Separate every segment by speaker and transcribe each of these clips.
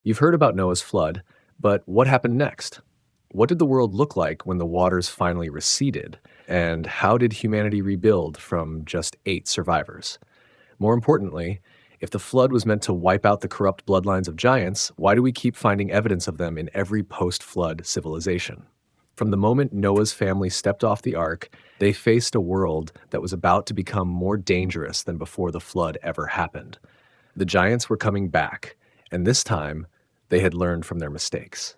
Speaker 1: You've heard about Noah's flood, but what happened next? What did the world look like when the waters finally receded? And how did humanity rebuild from just 8 survivors? More importantly, if the flood was meant to wipe out the corrupt bloodlines of giants, why do we keep finding evidence of them in every post flood civilization? From the moment Noah's family stepped off the ark, they faced a world that was about to become more dangerous than before the flood ever happened. The giants were coming back, and this time, they had learned from their mistakes.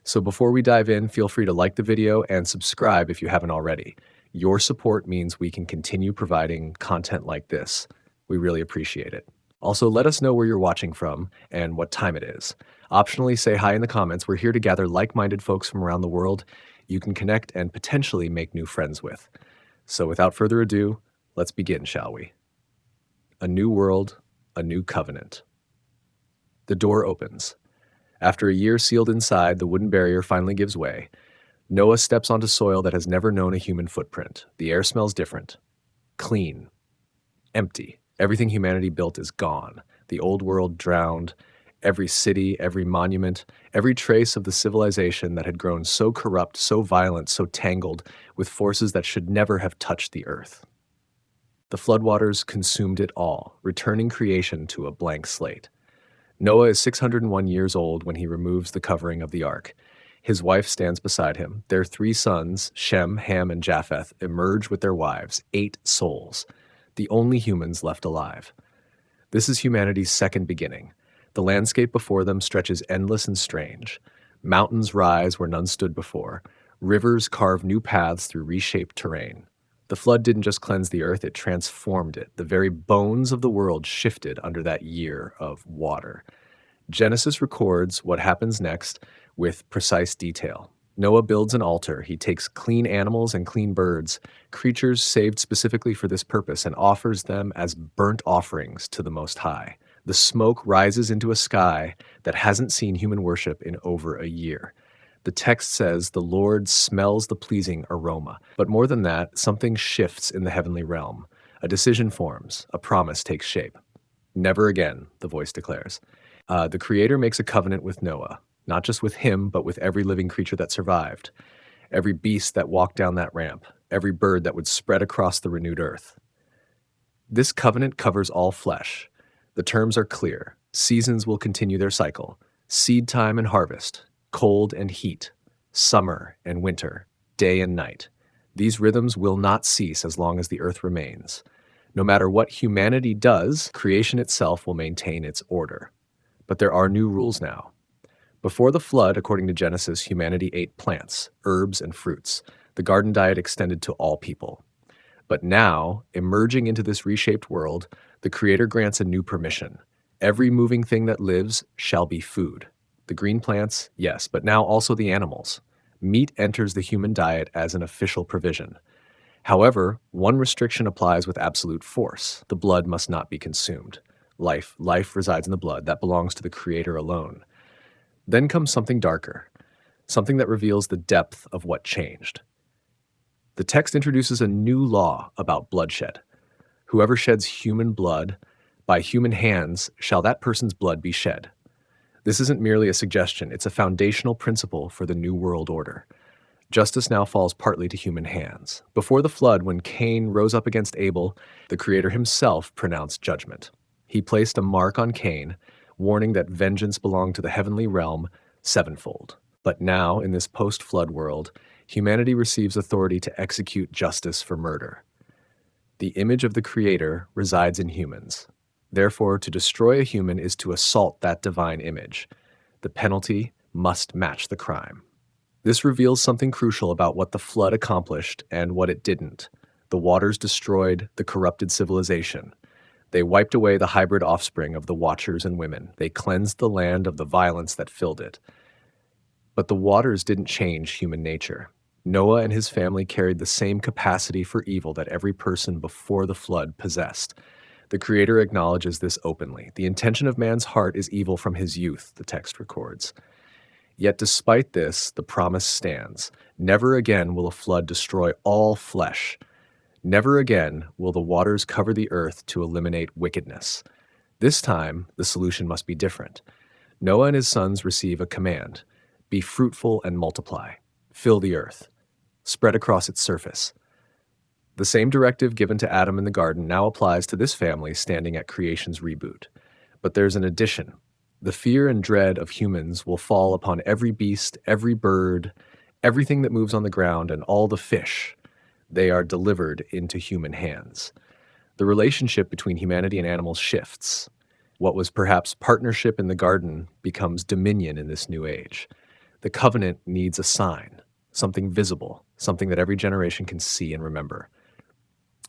Speaker 1: So before we dive in, feel free to like the video and subscribe if you haven't already. Your support means we can continue providing content like this. We really appreciate it. Also, let us know where you're watching from and what time it is. Optionally, say hi in the comments. We're here to gather like-minded folks from around the world you can connect and potentially make new friends with. So without further ado, let's begin, shall we? A new world, a new covenant. The door opens. After a year sealed inside, the wooden barrier finally gives way. Noah steps onto soil that has never known a human footprint. The air smells different. Clean. Empty. Everything humanity built is gone. The old world drowned. Every city, every monument, every trace of the civilization that had grown so corrupt, so violent, so tangled with forces that should never have touched the earth. The floodwaters consumed it all, returning creation to a blank slate. Noah is 601 years old when he removes the covering of the ark. His wife stands beside him. Their 3 sons, Shem, Ham, and Japheth, emerge with their wives, 8 souls, the only humans left alive. This is humanity's second beginning. The landscape before them stretches endless and strange. Mountains rise where none stood before. Rivers carve new paths through reshaped terrain. The flood didn't just cleanse the earth, it transformed it. The very bones of the world shifted under that year of water. Genesis records what happens next with precise detail. Noah builds an altar. He takes clean animals and clean birds, creatures saved specifically for this purpose, and offers them as burnt offerings to the Most High. The smoke rises into a sky that hasn't seen human worship in over a year. The text says the Lord smells the pleasing aroma. But more than that, something shifts in the heavenly realm. A decision forms, a promise takes shape. Never again, the voice declares. The Creator makes a covenant with Noah, not just with him, but with every living creature that survived, every beast that walked down that ramp, every bird that would spread across the renewed earth. This covenant covers all flesh. The terms are clear. Seasons will continue their cycle. Seed time and harvest, cold and heat, summer and winter, day and night. These rhythms will not cease as long as the earth remains. No matter what humanity does, creation itself will maintain its order. But there are new rules now. Before the flood, according to Genesis, humanity ate plants, herbs, and fruits. The garden diet extended to all people. But now, emerging into this reshaped world, the Creator grants a new permission. Every moving thing that lives shall be food. The green plants, yes, but now also the animals. Meat enters the human diet as an official provision. However, one restriction applies with absolute force. The blood must not be consumed. Life resides in the blood that belongs to the Creator alone. Then comes something darker, something that reveals the depth of what changed. The text introduces a new law about bloodshed. Whoever sheds human blood, by human hands shall that person's blood be shed. This isn't merely a suggestion, it's a foundational principle for the New World Order. Justice now falls partly to human hands. Before the flood, when Cain rose up against Abel, the Creator himself pronounced judgment. He placed a mark on Cain, warning that vengeance belonged to the heavenly realm sevenfold. But now, in this post-flood world, humanity receives authority to execute justice for murder. The image of the Creator resides in humans. Therefore, to destroy a human is to assault that divine image. The penalty must match the crime. This reveals something crucial about what the flood accomplished and what it didn't. The waters destroyed the corrupted civilization. They wiped away the hybrid offspring of the watchers and women. They cleansed the land of the violence that filled it. But the waters didn't change human nature. Noah and his family carried the same capacity for evil that every person before the flood possessed. The Creator acknowledges this openly. The intention of man's heart is evil from his youth, the text records. Yet despite this, the promise stands. Never again will a flood destroy all flesh. Never again will the waters cover the earth to eliminate wickedness. This time, the solution must be different. Noah and his sons receive a command: be fruitful and multiply, fill the earth, spread across its surface. The same directive given to Adam in the garden now applies to this family standing at creation's reboot. But there's an addition. The fear and dread of humans will fall upon every beast, every bird, everything that moves on the ground, and all the fish. They are delivered into human hands. The relationship between humanity and animals shifts. What was perhaps partnership in the garden becomes dominion in this new age. The covenant needs a sign, something visible, something that every generation can see and remember.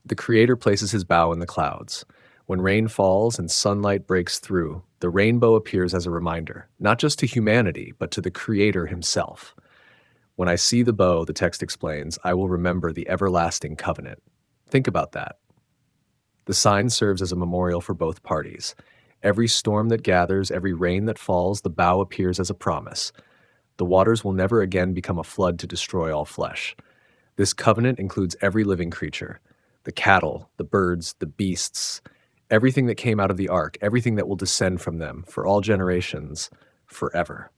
Speaker 1: The Creator places his bow in the clouds. When rain falls and sunlight breaks through, the rainbow appears as a reminder, not just to humanity, but to the Creator himself. When I see the bow, the text explains, I will remember the everlasting covenant. Think about that. The sign serves as a memorial for both parties. Every storm that gathers, every rain that falls, the bow appears as a promise. The waters will never again become a flood to destroy all flesh. This covenant includes every living creature, the cattle, the birds, the beasts, everything that came out of the ark, everything that will descend from them for all generations, forever.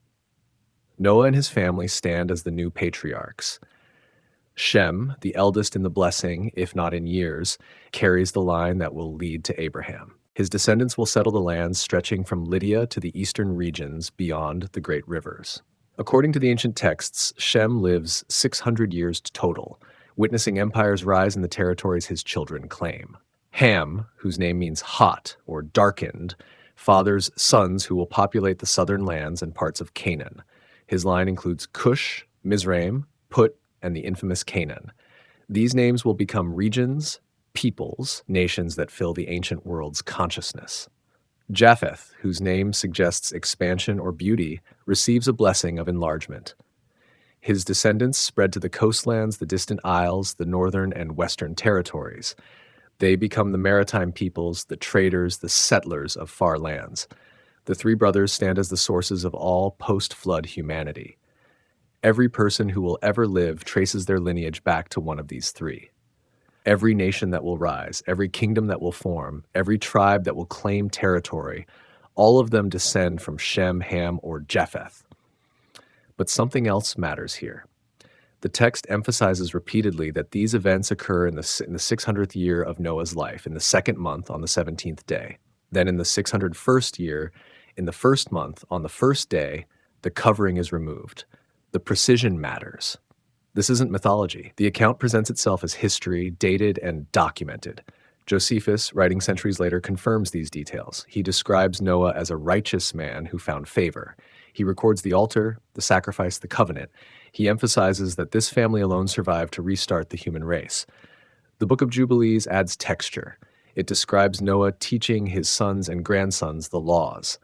Speaker 1: Noah and his family stand as the new patriarchs. Shem, the eldest in the blessing, if not in years, carries the line that will lead to Abraham. His descendants will settle the lands stretching from Lydia to the eastern regions beyond the great rivers. According to the ancient texts, Shem lives 600 years total, witnessing empires rise in the territories his children claim. Ham, whose name means hot or darkened, fathers sons who will populate the southern lands and parts of Canaan. His line includes Cush, Mizraim, Put, and the infamous Canaan. These names will become regions, peoples, nations that fill the ancient world's consciousness. Japheth, whose name suggests expansion or beauty, receives a blessing of enlargement. His descendants spread to the coastlands, the distant isles, the northern and western territories. They become the maritime peoples, the traders, the settlers of far lands. The three brothers stand as the sources of all post-flood humanity. Every person who will ever live traces their lineage back to one of these three. Every nation that will rise, every kingdom that will form, every tribe that will claim territory, all of them descend from Shem, Ham, or Japheth. But something else matters here. The text emphasizes repeatedly that these events occur in the 600th year of Noah's life, in the second month on the 17th day. Then in the 601st year, in the first month, on the first day, the covering is removed. The precision matters. This isn't mythology. The account presents itself as history, dated and documented. Josephus, writing centuries later, confirms these details. He describes Noah as a righteous man who found favor. He records the altar, the sacrifice, the covenant. He emphasizes that this family alone survived to restart the human race. The Book of Jubilees adds texture. It describes Noah teaching his sons and grandsons the laws,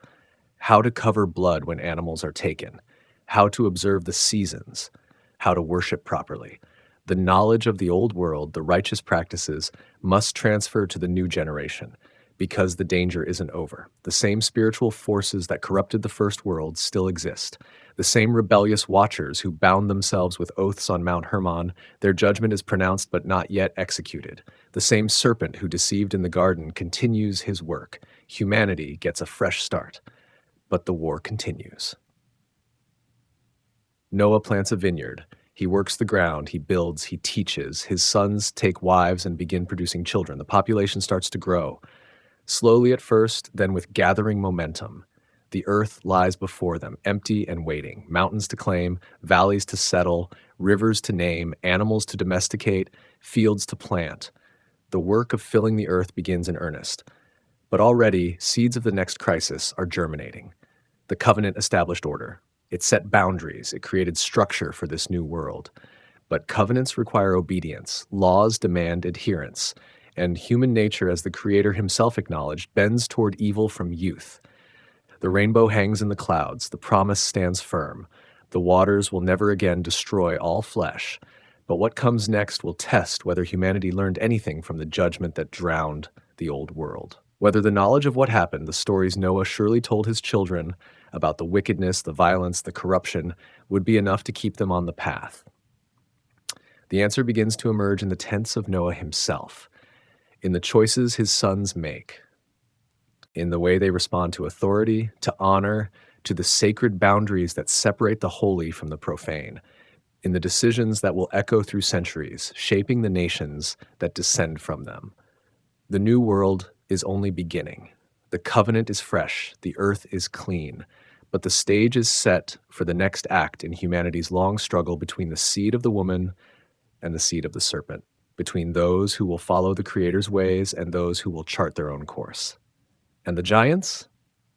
Speaker 1: how to cover blood when animals are taken, how to observe the seasons, how to worship properly. The knowledge of the old world, the righteous practices, must transfer to the new generation because the danger isn't over. The same spiritual forces that corrupted the first world still exist. The same rebellious watchers who bound themselves with oaths on Mount Hermon, their judgment is pronounced but not yet executed. The same serpent who deceived in the garden continues his work. Humanity gets a fresh start, but the war continues. Noah plants a vineyard. He works the ground, he builds, he teaches. His sons take wives and begin producing children. The population starts to grow. Slowly at first, then with gathering momentum. The earth lies before them, empty and waiting. Mountains to claim, valleys to settle, rivers to name, animals to domesticate, fields to plant. The work of filling the earth begins in earnest. But already, seeds of the next crisis are germinating. The covenant established order. It set boundaries. It created structure for this new world. But covenants require obedience. Laws demand adherence. And human nature, as the Creator himself acknowledged, bends toward evil from youth. The rainbow hangs in the clouds. The promise stands firm. The waters will never again destroy all flesh. But what comes next will test whether humanity learned anything from the judgment that drowned the old world. Whether the knowledge of what happened, the stories Noah surely told his children about the wickedness, the violence, the corruption, would be enough to keep them on the path. The answer begins to emerge in the tents of Noah himself, in the choices his sons make, in the way they respond to authority, to honor, to the sacred boundaries that separate the holy from the profane, in the decisions that will echo through centuries, shaping the nations that descend from them. The new world is only beginning. The covenant is fresh, the earth is clean, but the stage is set for the next act in humanity's long struggle between the seed of the woman and the seed of the serpent, between those who will follow the Creator's ways and those who will chart their own course. And the giants?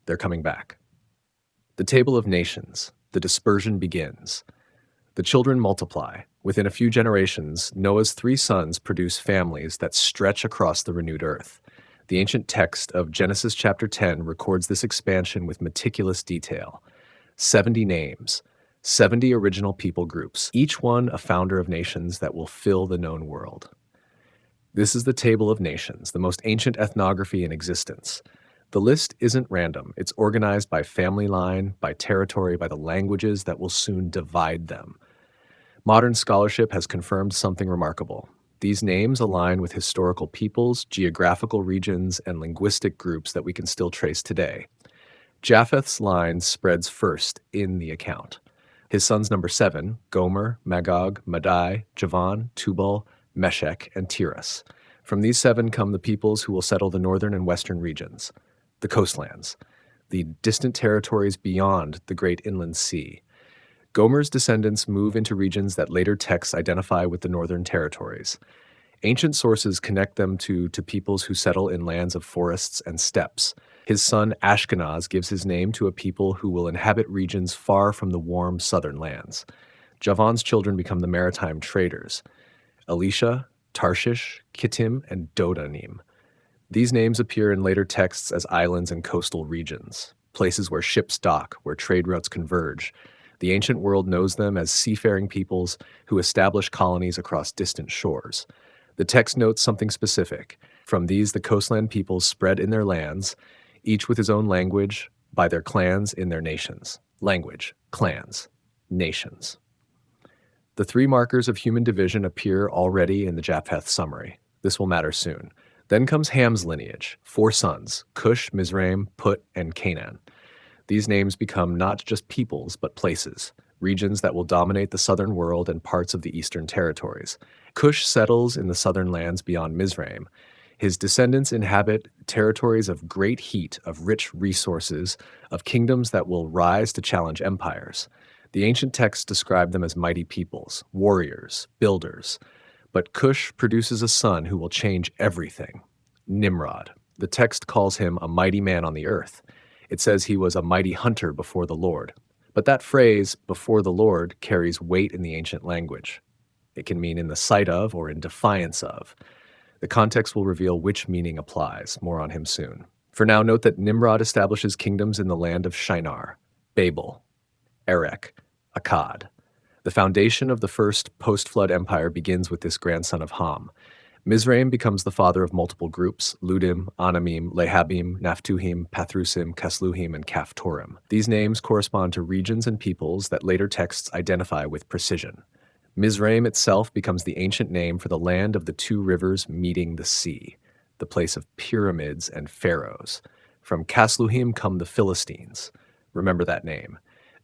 Speaker 1: They're coming back. The table of nations, the dispersion begins. The children multiply. Within a few generations, Noah's 3 sons produce families that stretch across the renewed earth. The ancient text of Genesis chapter 10 records this expansion with meticulous detail. 70 names, 70 original people groups, each one a founder of nations that will fill the known world. This is the table of nations, the most ancient ethnography in existence. The list isn't random. It's organized by family line, by territory, by the languages that will soon divide them. Modern scholarship has confirmed something remarkable. These names align with historical peoples, geographical regions, and linguistic groups that we can still trace today. Japheth's line spreads first in the account. His sons number 7, Gomer, Magog, Madai, Javan, Tubal, Meshech, and Tiras. From these 7 come the peoples who will settle the northern and western regions, the coastlands, the distant territories beyond the great inland sea. Gomer's descendants move into regions that later texts identify with the northern territories. Ancient sources connect them to peoples who settle in lands of forests and steppes. His son Ashkenaz gives his name to a people who will inhabit regions far from the warm southern lands. Javan's children become the maritime traders: Elisha, Tarshish, Kittim, and Dodanim. These names appear in later texts as islands and coastal regions, places where ships dock, where trade routes converge. The ancient world knows them as seafaring peoples who establish colonies across distant shores. The text notes something specific. From these, the coastland peoples spread in their lands, each with his own language, by their clans in their nations. Language, clans, nations. The 3 markers of human division appear already in the Japheth summary. This will matter soon. Then comes Ham's lineage, 4 sons, Cush, Mizraim, Put, and Canaan. These names become not just peoples, but places, regions that will dominate the southern world and parts of the eastern territories. Cush settles in the southern lands beyond Mizraim. His descendants inhabit territories of great heat, of rich resources, of kingdoms that will rise to challenge empires. The ancient texts describe them as mighty peoples, warriors, builders. But Cush produces a son who will change everything: Nimrod. The text calls him a mighty man on the earth. It says he was a mighty hunter before the Lord. But that phrase, before the Lord, carries weight in the ancient language. It can mean in the sight of or in defiance of. The context will reveal which meaning applies. More on him soon. For now, note that Nimrod establishes kingdoms in the land of Shinar, Babel, Erech, Akkad. The foundation of the first post-flood empire begins with this grandson of Ham. Mizraim becomes the father of multiple groups: Ludim, Anamim, Lehabim, Naphtuhim, Pathrusim, Kasluhim, and Kaphtorim. These names correspond to regions and peoples that later texts identify with precision. Mizraim itself becomes the ancient name for the land of the 2 rivers meeting the sea, the place of pyramids and pharaohs. From Kasluhim come the Philistines. Remember that name.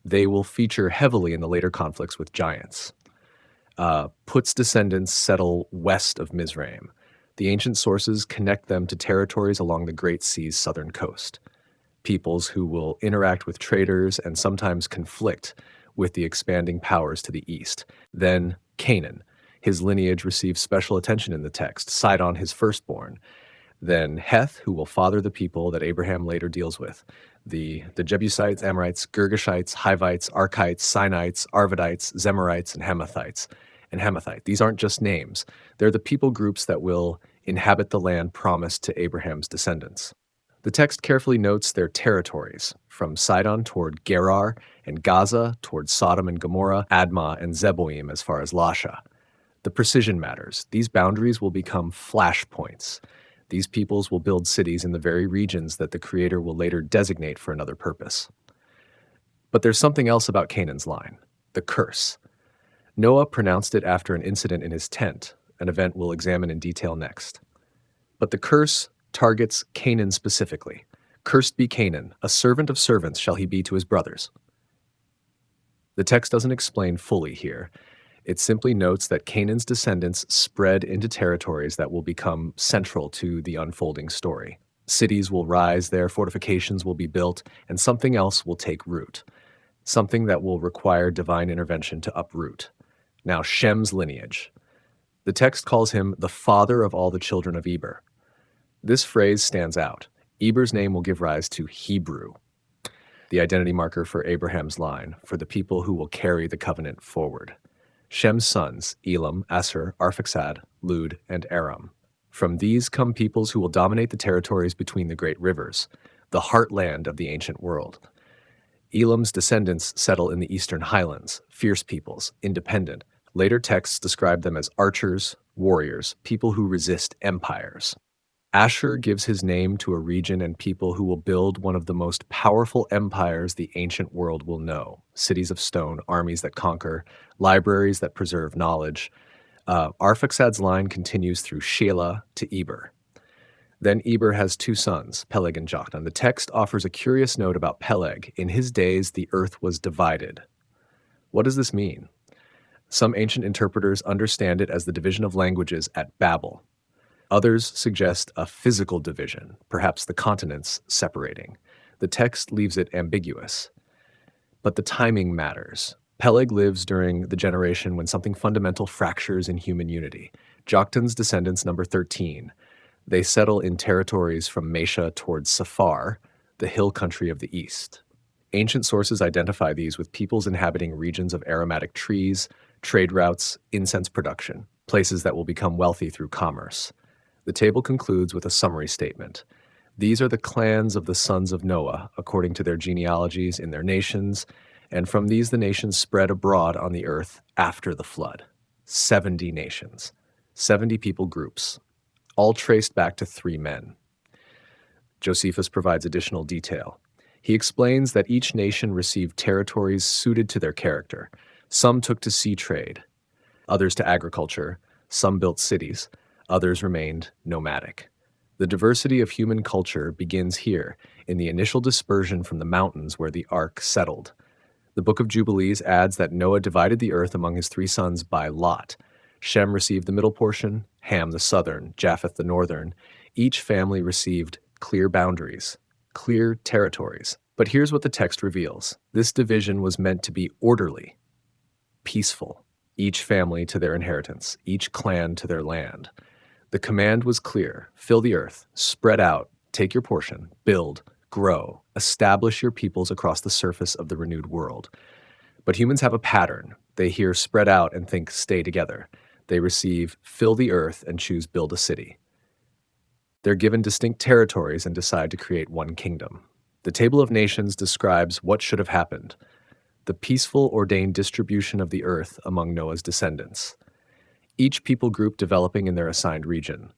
Speaker 1: They will feature heavily in the later conflicts with giants. Put's descendants settle west of Mizraim. The ancient sources connect them to territories along the Great Sea's southern coast. Peoples who will interact with traders and sometimes conflict with the expanding powers to the east. Then Canaan. His lineage receives special attention in the text, Sidon his firstborn. Then Heth, who will father the people that Abraham later deals with. The Jebusites, Amorites, Girgashites, Hivites, Archites, Sinites, Arvadites, Zemarites, and Hamathites. And Hamathite. These aren't just names. They're the people groups that will inhabit the land promised to Abraham's descendants. The text carefully notes their territories, from Sidon toward Gerar, and Gaza toward Sodom and Gomorrah, Admah and Zeboim as far as Lasha. The precision matters. These boundaries will become flashpoints. These peoples will build cities in the very regions that the Creator will later designate for another purpose. But there's something else about Canaan's line: the curse. Noah pronounced it after an incident in his tent, an event we'll examine in detail next. But the curse targets Canaan specifically. Cursed be Canaan, a servant of servants shall he be to his brothers. The text doesn't explain fully here. It simply notes that Canaan's descendants spread into territories that will become central to the unfolding story. Cities will rise there, fortifications will be built, and something else will take root, something that will require divine intervention to uproot. Now, Shem's lineage. The text calls him the father of all the children of Eber. This phrase stands out. Eber's name will give rise to Hebrew, the identity marker for Abraham's line, for the people who will carry the covenant forward. Shem's sons, Elam, Asshur, Arphaxad, Lud, and Aram. From these come peoples who will dominate the territories between the great rivers, the heartland of the ancient world. Elam's descendants settle in the eastern highlands, fierce peoples, independent. Later texts describe them as archers, warriors, people who resist empires. Asshur gives his name to a region and people who will build one of the most powerful empires the ancient world will know. Cities of stone, armies that conquer, libraries that preserve knowledge. Arphaxad's line continues through Shelah to Eber. Then Eber has two sons, Peleg and Joktan. The text offers a curious note about Peleg. In his days, the earth was divided. What does this mean? Some ancient interpreters understand it as the division of languages at Babel. Others suggest a physical division, perhaps the continents separating. The text leaves it ambiguous. But the timing matters. Peleg lives during the generation when something fundamental fractures in human unity. Joktan's descendants number 13. They settle in territories from Mesha towards Safar, the hill country of the east. Ancient sources identify these with peoples inhabiting regions of aromatic trees, trade routes, incense production, places that will become wealthy through commerce. The table concludes with a summary statement. These are the clans of the sons of Noah, according to their genealogies in their nations, and from these the nations spread abroad on the earth after the flood. 70 nations, 70 people groups, all traced back to 3 men. Josephus provides additional detail. He explains that each nation received territories suited to their character. Some took to sea trade, others to agriculture, some built cities, others remained nomadic. The diversity of human culture begins here, in the initial dispersion from the mountains where the ark settled. The Book of Jubilees adds that Noah divided the earth among his 3 sons by lot. Shem received the middle portion, Ham the southern, Japheth the northern. Each family received clear boundaries, clear territories. But here's what the text reveals. This division was meant to be orderly, peaceful, each family to their inheritance, each clan to their land. The command was clear: fill the earth, spread out, take your portion, build, grow, establish your peoples across the surface of the renewed world. But humans have a pattern. They hear spread out and think stay together. They receive fill the earth and choose build a city. They're given distinct territories and decide to create one kingdom. The Table of Nations describes what should have happened: the peaceful, ordained distribution of the earth among Noah's descendants. Each people group developing in their assigned region.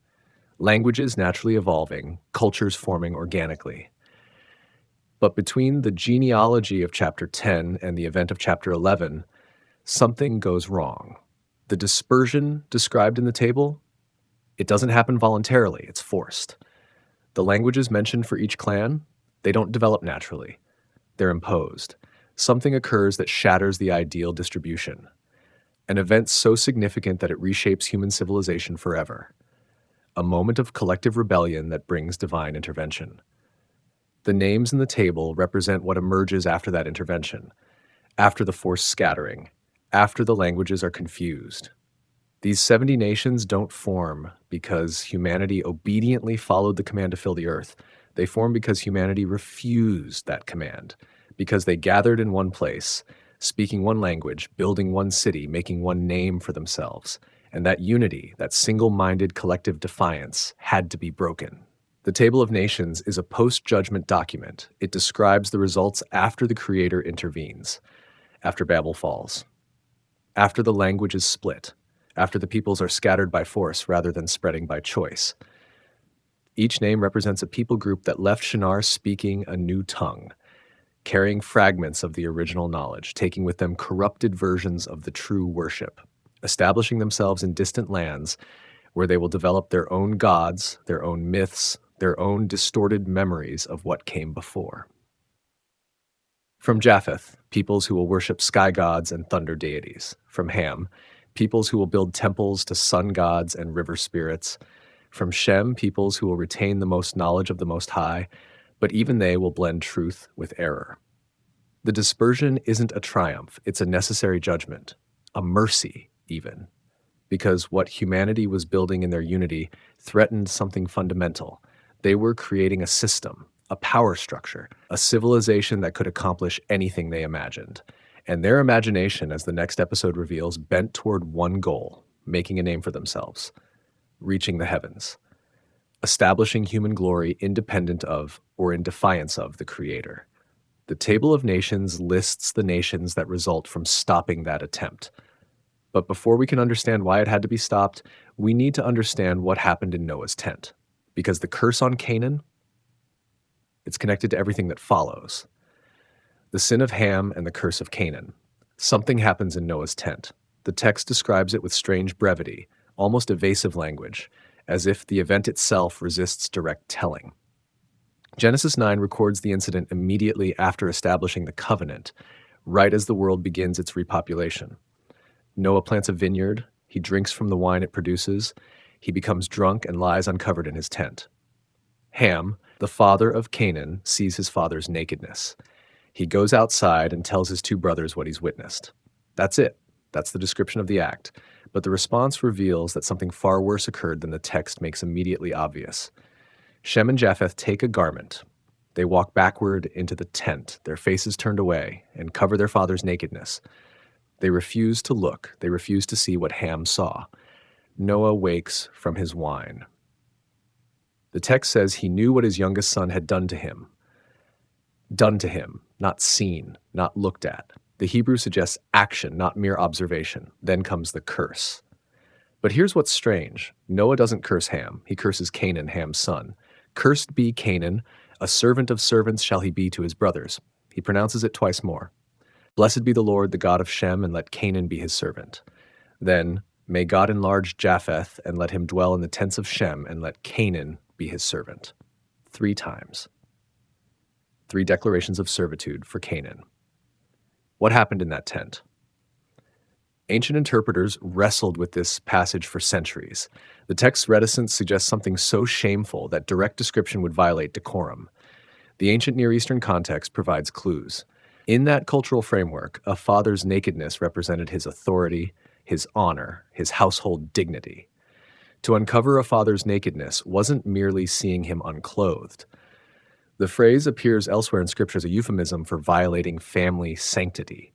Speaker 1: Languages naturally evolving, cultures forming organically. But between the genealogy of chapter 10 and the event of chapter 11, something goes wrong. The dispersion described in the table, it doesn't happen voluntarily, it's forced. The languages mentioned for each clan, they don't develop naturally. They're imposed. Something occurs that shatters the ideal distribution. An event so significant that it reshapes human civilization forever. A moment of collective rebellion that brings divine intervention. The names in the table represent what emerges after that intervention, after the forced scattering, after the languages are confused. These 70 nations don't form because humanity obediently followed the command to fill the earth. They form because humanity refused that command, because they gathered in one place, speaking one language, building one city, making one name for themselves. And that unity, that single-minded collective defiance, had to be broken. The Table of Nations is a post-judgment document. It describes the results after the Creator intervenes, after Babel falls, after the language is split, after the peoples are scattered by force rather than spreading by choice. Each name represents a people group that left Shinar speaking a new tongue, carrying fragments of the original knowledge, taking with them corrupted versions of the true worship, establishing themselves in distant lands where they will develop their own gods, their own myths, their own distorted memories of what came before. From Japheth, peoples who will worship sky gods and thunder deities. From Ham, peoples who will build temples to sun gods and river spirits. From Shem, peoples who will retain the most knowledge of the Most High, but even they will blend truth with error. The dispersion isn't a triumph, it's a necessary judgment, a mercy, even, because what humanity was building in their unity threatened something fundamental. They were creating a system, a power structure, a civilization that could accomplish anything they imagined. And their imagination, as the next episode reveals, bent toward one goal: making a name for themselves, reaching the heavens, establishing human glory independent of or in defiance of the Creator. The Table of Nations lists the nations that result from stopping that attempt. But before we can understand why it had to be stopped, we need to understand what happened in Noah's tent. Because the curse on Canaan, it's connected to everything that follows. The sin of Ham and the curse of Canaan. Something happens in Noah's tent. The text describes it with strange brevity, almost evasive language, as if the event itself resists direct telling. Genesis 9 records the incident immediately after establishing the covenant, right as the world begins its repopulation. Noah plants a vineyard, he drinks from the wine it produces, he becomes drunk and lies uncovered in his tent. Ham, the father of Canaan, sees his father's nakedness. He goes outside and tells his two brothers what he's witnessed. That's it. That's the description of the act. But the response reveals that something far worse occurred than the text makes immediately obvious. Shem and Japheth take a garment. They walk backward into the tent, their faces turned away, and cover their father's nakedness. They refuse to look. They refuse to see what Ham saw. Noah wakes from his wine. The text says he knew what his youngest son had done to him. Done to him, not seen, not looked at. The Hebrew suggests action, not mere observation. Then comes the curse. But here's what's strange. Noah doesn't curse Ham. He curses Canaan, Ham's son. Cursed be Canaan, a servant of servants shall he be to his brothers. He pronounces it twice more. Blessed be the Lord, the God of Shem, and let Canaan be his servant. Then, may God enlarge Japheth, and let him dwell in the tents of Shem, and let Canaan be his servant. 3 times. 3 declarations of servitude for Canaan. What happened in that tent? Ancient interpreters wrestled with this passage for centuries. The text's reticence suggests something so shameful that direct description would violate decorum. The ancient Near Eastern context provides clues. In that cultural framework, a father's nakedness represented his authority, his honor, his household dignity. To uncover a father's nakedness wasn't merely seeing him unclothed. The phrase appears elsewhere in Scripture as a euphemism for violating family sanctity.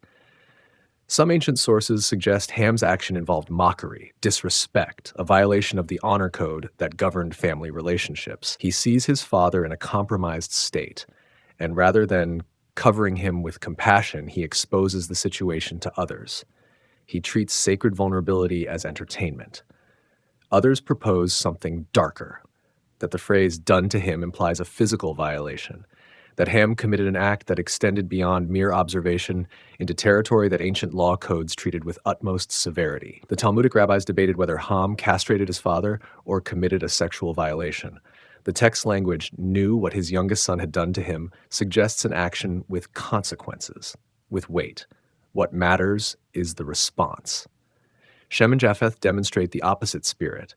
Speaker 1: Some ancient sources suggest Ham's action involved mockery, disrespect, a violation of the honor code that governed family relationships. He sees his father in a compromised state, and rather than covering him with compassion, he exposes the situation to others. He treats sacred vulnerability as entertainment. Others propose something darker, that the phrase done to him implies a physical violation, that Ham committed an act that extended beyond mere observation into territory that ancient law codes treated with utmost severity. The Talmudic rabbis debated whether Ham castrated his father or committed a sexual violation. The text language, knew what his youngest son had done to him, suggests an action with consequences, with weight. What matters is the response. Shem and Japheth demonstrate the opposite spirit.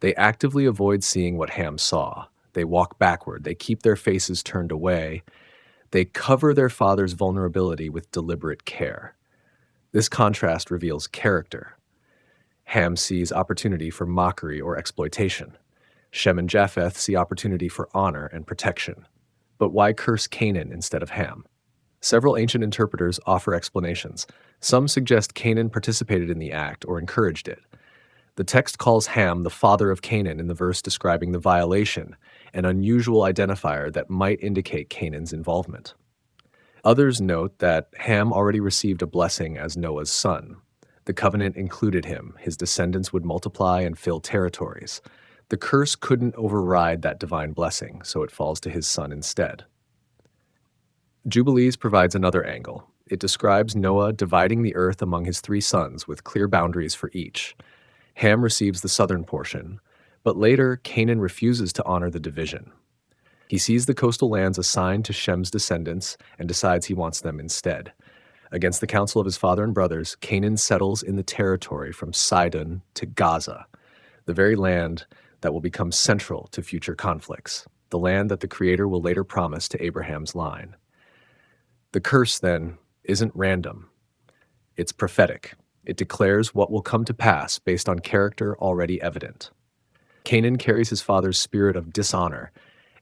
Speaker 1: They actively avoid seeing what Ham saw. They walk backward. They keep their faces turned away. They cover their father's vulnerability with deliberate care. This contrast reveals character. Ham sees opportunity for mockery or exploitation. Shem and Japheth see opportunity for honor and protection. But why curse Canaan instead of Ham? Several ancient interpreters offer explanations. Some suggest Canaan participated in the act or encouraged it. The text calls Ham the father of Canaan in the verse describing the violation, an unusual identifier that might indicate Canaan's involvement. Others note that Ham already received a blessing as Noah's son. The covenant included him. His descendants would multiply and fill territories. The curse couldn't override that divine blessing, so it falls to his son instead. Jubilees provides another angle. It describes Noah dividing the earth among his 3 sons with clear boundaries for each. Ham receives the southern portion, but later Canaan refuses to honor the division. He sees the coastal lands assigned to Shem's descendants and decides he wants them instead. Against the counsel of his father and brothers, Canaan settles in the territory from Sidon to Gaza, the very land that will become central to future conflicts, the land that the Creator will later promise to Abraham's line. The curse, then, isn't random. It's prophetic. It declares what will come to pass based on character already evident. Canaan carries his father's spirit of dishonor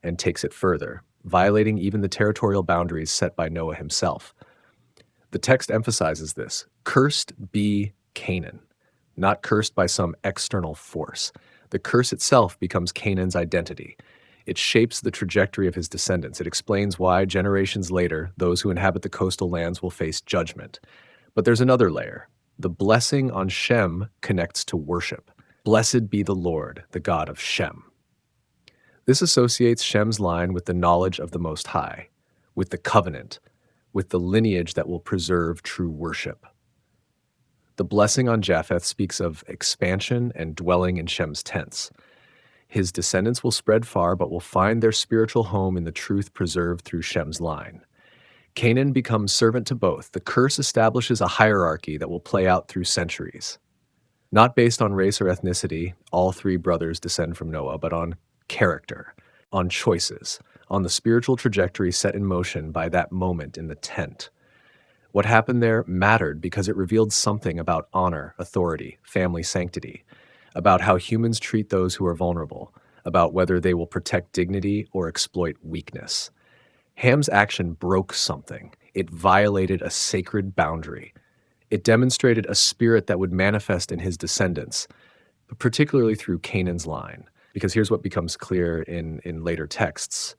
Speaker 1: and takes it further, violating even the territorial boundaries set by Noah himself. The text emphasizes this: cursed be Canaan, not cursed by some external force. The curse itself becomes Canaan's identity. It shapes the trajectory of his descendants. It explains why, generations later, those who inhabit the coastal lands will face judgment. But there's another layer. The blessing on Shem connects to worship. Blessed be the Lord, the God of Shem. This associates Shem's line with the knowledge of the Most High, with the covenant, with the lineage that will preserve true worship. The blessing on Japheth speaks of expansion and dwelling in Shem's tents. His descendants will spread far, but will find their spiritual home in the truth preserved through Shem's line. Canaan becomes servant to both. The curse establishes a hierarchy that will play out through centuries. Not based on race or ethnicity, all three brothers descend from Noah, but on character, on choices, on the spiritual trajectory set in motion by that moment in the tent. What happened there mattered because it revealed something about honor, authority, family sanctity, about how humans treat those who are vulnerable, about whether they will protect dignity or exploit weakness. Ham's action broke something. It violated a sacred boundary. It demonstrated a spirit that would manifest in his descendants, particularly through Canaan's line. Because here's what becomes clear in later texts.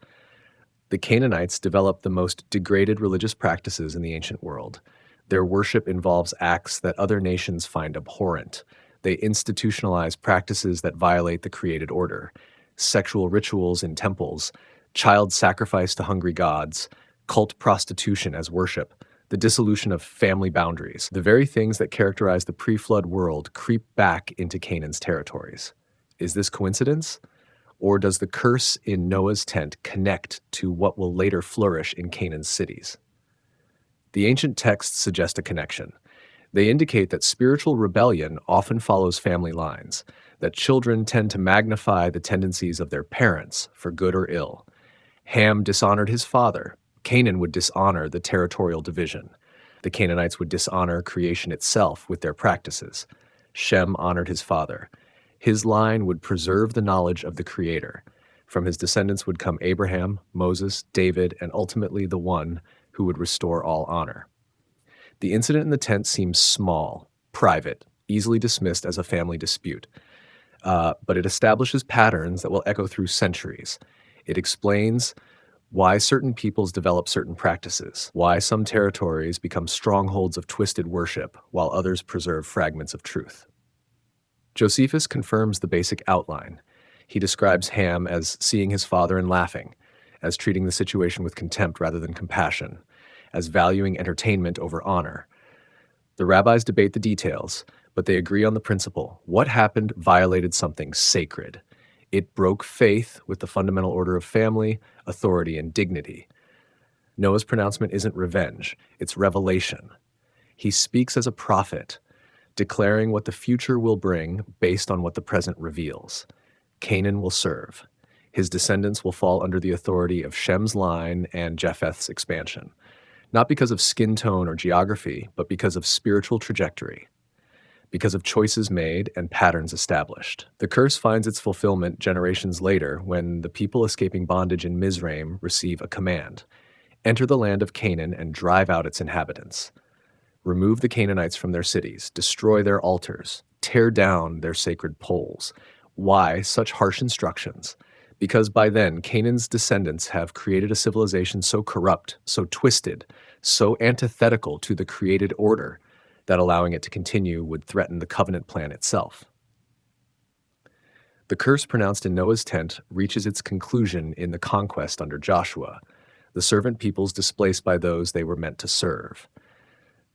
Speaker 1: The Canaanites developed the most degraded religious practices in the ancient world. Their worship involves acts that other nations find abhorrent. They institutionalize practices that violate the created order: sexual rituals in temples, child sacrifice to hungry gods, cult prostitution as worship, the dissolution of family boundaries. The very things that characterize the pre-flood world creep back into Canaan's territories. Is this coincidence? Or does the curse in Noah's tent connect to what will later flourish in Canaan's cities? The ancient texts suggest a connection. They indicate that spiritual rebellion often follows family lines, that children tend to magnify the tendencies of their parents, for good or ill. Ham dishonored his father. Canaan would dishonor the territorial division. The Canaanites would dishonor creation itself with their practices. Shem honored his father. His line would preserve the knowledge of the Creator. From his descendants would come Abraham, Moses, David, and ultimately the one who would restore all honor. The incident in the tent seems small, private, easily dismissed as a family dispute, but it establishes patterns that will echo through centuries. It explains why certain peoples develop certain practices, why some territories become strongholds of twisted worship, while others preserve fragments of truth. Josephus confirms the basic outline. He describes Ham as seeing his father and laughing, as treating the situation with contempt rather than compassion, as valuing entertainment over honor. The rabbis debate the details, but they agree on the principle. What happened violated something sacred. It broke faith with the fundamental order of family, authority, and dignity. Noah's pronouncement isn't revenge, it's revelation. He speaks as a prophet, declaring what the future will bring based on what the present reveals. Canaan will serve. His descendants will fall under the authority of Shem's line and Japheth's expansion, not because of skin tone or geography, but because of spiritual trajectory, because of choices made and patterns established. The curse finds its fulfillment generations later when the people escaping bondage in Mizraim receive a command: enter the land of Canaan and drive out its inhabitants. Remove the Canaanites from their cities, destroy their altars, tear down their sacred poles. Why such harsh instructions? Because by then, Canaan's descendants have created a civilization so corrupt, so twisted, so antithetical to the created order, that allowing it to continue would threaten the covenant plan itself. The curse pronounced in Noah's tent reaches its conclusion in the conquest under Joshua, the servant peoples displaced by those they were meant to serve.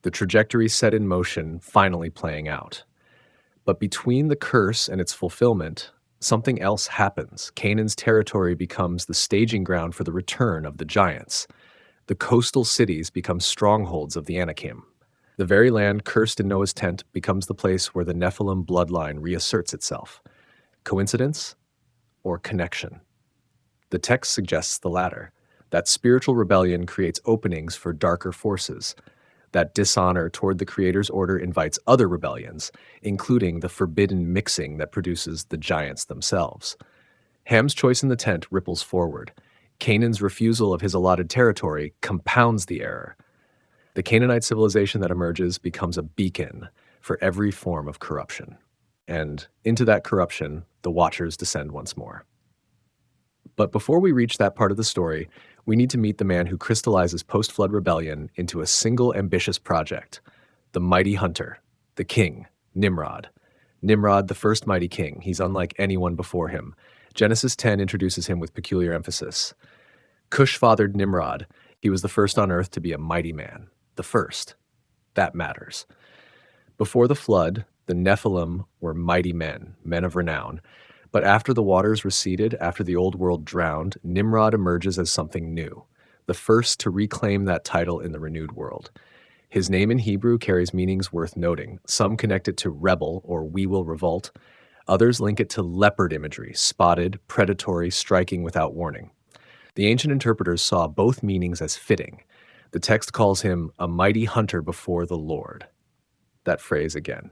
Speaker 1: The trajectory set in motion finally playing out. But between the curse and its fulfillment, Something else happens. Canaan's territory becomes the staging ground for the return of the giants. The coastal cities become strongholds of the Anakim. The very land cursed in Noah's tent becomes the place where the Nephilim bloodline reasserts itself. Coincidence or connection? The text suggests the latter. That spiritual rebellion creates openings for darker forces. That dishonor toward the Creator's order invites other rebellions, including the forbidden mixing that produces the giants themselves. Ham's choice in the tent ripples forward. Canaan's refusal of his allotted territory compounds the error. The Canaanite civilization that emerges becomes a beacon for every form of corruption. And into that corruption, the Watchers descend once more. But before we reach that part of the story, we need to meet the man who crystallizes post-flood rebellion into a single ambitious project, the mighty hunter, the king, Nimrod. Nimrod, the first mighty king. He's unlike anyone before him. Genesis 10 introduces him with peculiar emphasis. Cush fathered Nimrod. He was the first on earth to be a mighty man. The first. That matters. Before the flood, the Nephilim were mighty men, men of renown. But after the waters receded, after the old world drowned, Nimrod emerges as something new, the first to reclaim that title in the renewed world. His name in Hebrew carries meanings worth noting. Some connect it to rebel or we will revolt. Others link it to leopard imagery, spotted, predatory, striking without warning. The ancient interpreters saw both meanings as fitting. The text calls him a mighty hunter before the Lord. That phrase again.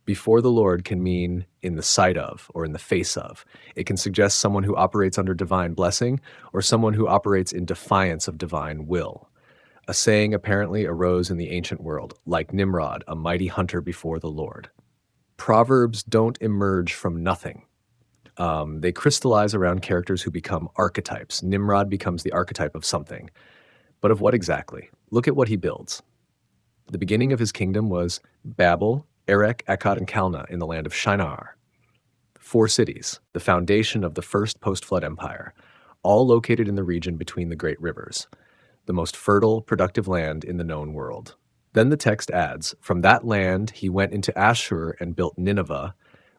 Speaker 1: Before the Lord can mean in the sight of or in the face of. It can suggest someone who operates under divine blessing or someone who operates in defiance of divine will. A saying apparently arose in the ancient world, like Nimrod, a mighty hunter before the Lord. Proverbs don't emerge from nothing. They crystallize around characters who become archetypes. Nimrod becomes the archetype of something. But of what exactly? Look at what he builds. The beginning of his kingdom was Babel, Erech, Akkad, and Calneh in the land of Shinar. 4 cities, the foundation of the first post-flood empire, all located in the region between the great rivers, the most fertile, productive land in the known world. Then the text adds, from that land he went into Ashur and built Nineveh,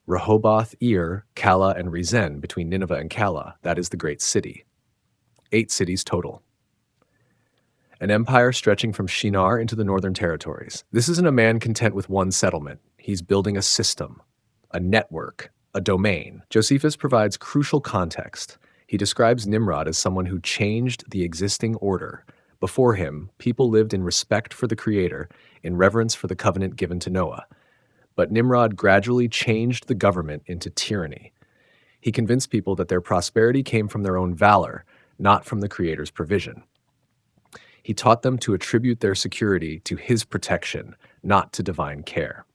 Speaker 1: Rehoboth, Ir, Calah, and Rezen between Nineveh and Calah. That is the great city. 8 cities total. An empire stretching from Shinar into the northern territories. This isn't a man content with one settlement. He's building a system, a network, a domain. Josephus provides crucial context. He describes Nimrod as someone who changed the existing order. Before him, people lived in respect for the Creator, in reverence for the covenant given to Noah. But Nimrod gradually changed the government into tyranny. He convinced people that their prosperity came from their own valor, not from the Creator's provision. He taught them to attribute their security to his protection, not to divine care.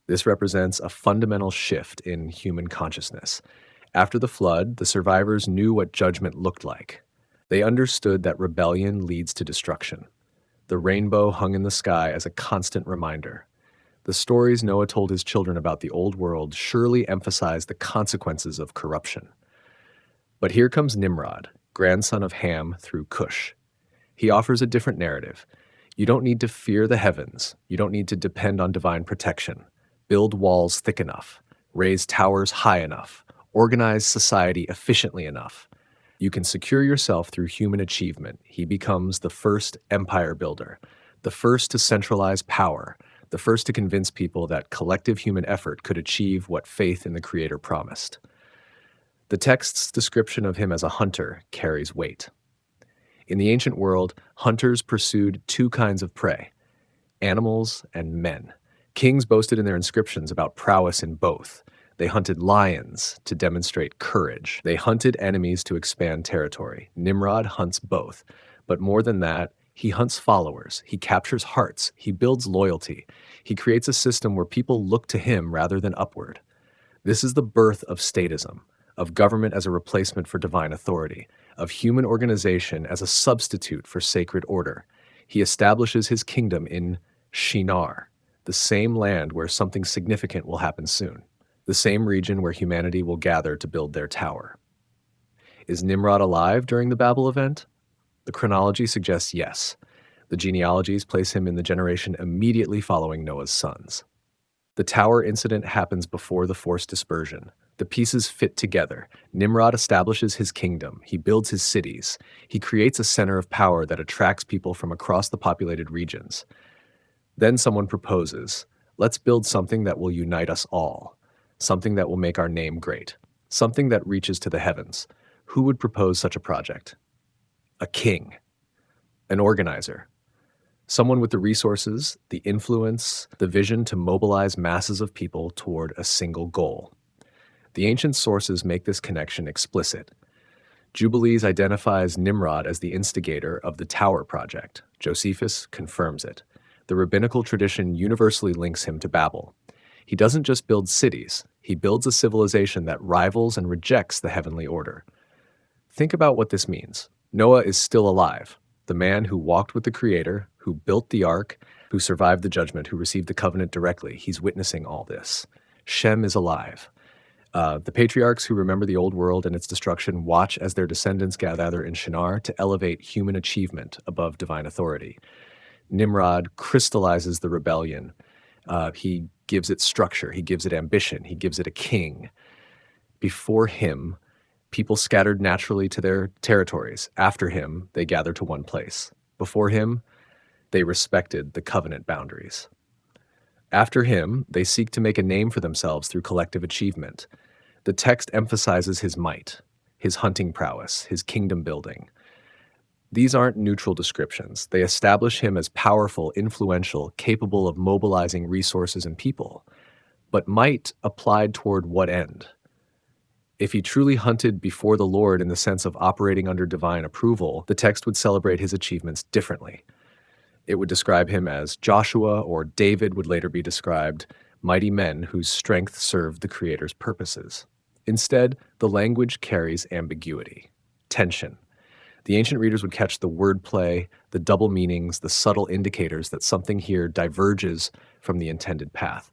Speaker 1: This represents a fundamental shift in human consciousness. After the flood, the survivors knew what judgment looked like. They understood that rebellion leads to destruction. The rainbow hung in the sky as a constant reminder. The stories Noah told his children about the old world surely emphasized the consequences of corruption. But here comes Nimrod, grandson of Ham through Cush. He offers a different narrative. You don't need to fear the heavens. You don't need to depend on divine protection. Build walls thick enough. Raise towers high enough. Organize society efficiently enough. You can secure yourself through human achievement. He becomes the first empire builder, the first to centralize power, the first to convince people that collective human effort could achieve what faith in the Creator promised. The text's description of him as a hunter carries weight. In the ancient world, hunters pursued 2 kinds of prey, animals and men. Kings boasted in their inscriptions about prowess in both. They hunted lions to demonstrate courage. They hunted enemies to expand territory. Nimrod hunts both. But more than that, he hunts followers. He captures hearts. He builds loyalty. He creates a system where people look to him rather than upward. This is the birth of statism, of government as a replacement for divine authority, of human organization as a substitute for sacred order. He establishes his kingdom in Shinar, the same land where something significant will happen soon, the same region where humanity will gather to build their tower. Is Nimrod alive during the Babel event? The chronology suggests yes. The genealogies place him in the generation immediately following Noah's sons. The tower incident happens before the forced dispersion. The pieces fit together. Nimrod establishes his kingdom. He builds his cities. He creates a center of power that attracts people from across the populated regions. Then someone proposes, let's build something that will unite us all, something that will make our name great, something that reaches to the heavens. Who would propose such a project? A king, an organizer, someone with the resources, the influence, the vision to mobilize masses of people toward a single goal. The ancient sources make this connection explicit. Jubilees identifies Nimrod as the instigator of the Tower Project. Josephus confirms it. The rabbinical tradition universally links him to Babel. He doesn't just build cities, he builds a civilization that rivals and rejects the heavenly order. Think about what this means. Noah is still alive, the man who walked with the Creator, who built the ark, who survived the judgment, who received the covenant directly. He's witnessing all this. Shem is alive. The patriarchs who remember the old world and its destruction watch as their descendants gather in Shinar to elevate human achievement above divine authority. Nimrod crystallizes the rebellion. He gives it structure. He gives it ambition. He gives it a king. Before him, people scattered naturally to their territories. After him, they gathered to one place. Before him, they respected the covenant boundaries. After him, they seek to make a name for themselves through collective achievement. The text emphasizes his might, his hunting prowess, his kingdom building. These aren't neutral descriptions. They establish him as powerful, influential, capable of mobilizing resources and people. But might applied toward what end? If he truly hunted before the Lord in the sense of operating under divine approval, the text would celebrate his achievements differently. It would describe him as Joshua, or David would later be described, mighty men whose strength served the Creator's purposes. Instead, the language carries ambiguity, tension. The ancient readers would catch the wordplay, the double meanings, the subtle indicators that something here diverges from the intended path.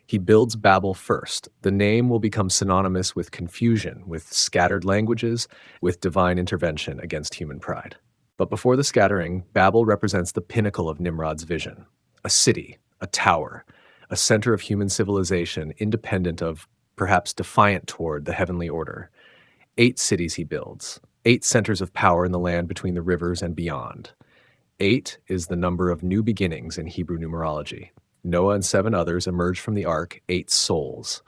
Speaker 1: He builds Babel first. The name will become synonymous with confusion, with scattered languages, with divine intervention against human pride. But before the scattering, Babel represents the pinnacle of Nimrod's vision. A city, a tower, a center of human civilization, independent of, perhaps defiant toward, the heavenly order. 8 cities he builds, 8 centers of power in the land between the rivers and beyond. 8 is the number of new beginnings in Hebrew numerology. Noah and 7 others emerge from the ark, 8 souls.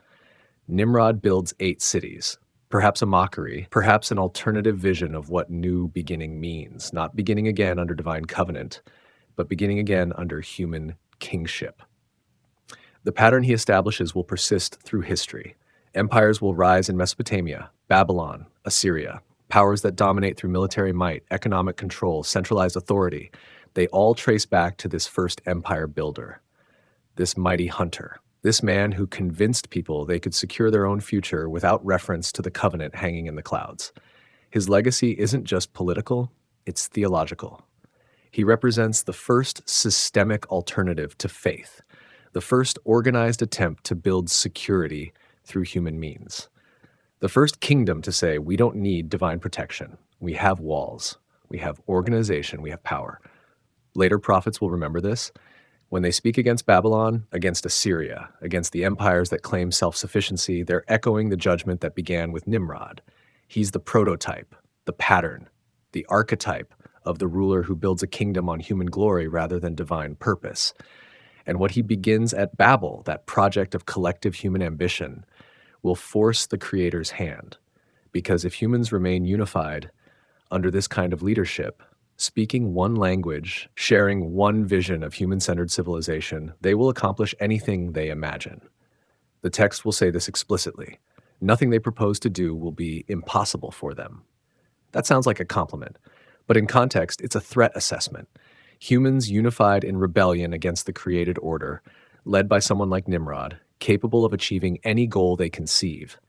Speaker 1: Nimrod builds 8 cities. Perhaps a mockery, perhaps an alternative vision of what new beginning means, not beginning again under divine covenant, but beginning again under human kingship. The pattern he establishes will persist through history. Empires will rise in Mesopotamia, Babylon, Assyria, powers that dominate through military might, economic control, centralized authority. They all trace back to this first empire builder, this mighty hunter. This man who convinced people they could secure their own future without reference to the covenant hanging in the clouds. His legacy isn't just political, it's theological. He represents the first systemic alternative to faith, the first organized attempt to build security through human means. The first kingdom to say, we don't need divine protection. We have walls, we have organization, we have power. Later prophets will remember this. When they speak against Babylon, against Assyria, against the empires that claim self-sufficiency, they're echoing the judgment that began with Nimrod. He's the prototype, the pattern, the archetype of the ruler who builds a kingdom on human glory rather than divine purpose. And what he begins at Babel, that project of collective human ambition, will force the Creator's hand. Because if humans remain unified under this kind of leadership, speaking one language, sharing one vision of human-centered civilization, they will accomplish anything they imagine. The text will say this explicitly. Nothing they propose to do will be impossible for them. That sounds like a compliment, but in context, it's a threat assessment. Humans unified in rebellion against the created order, led by someone like Nimrod, capable of achieving any goal they conceive.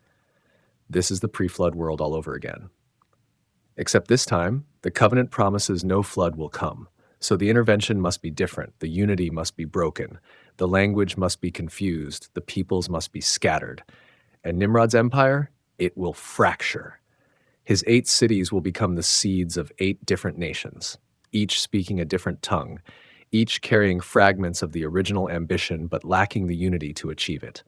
Speaker 1: This is the pre-flood world all over again. Except this time, the covenant promises no flood will come, so the intervention must be different, the unity must be broken, the language must be confused, the peoples must be scattered. And Nimrod's empire, it will fracture. His 8 cities will become the seeds of 8 different nations, each speaking a different tongue, each carrying fragments of the original ambition but lacking the unity to achieve it.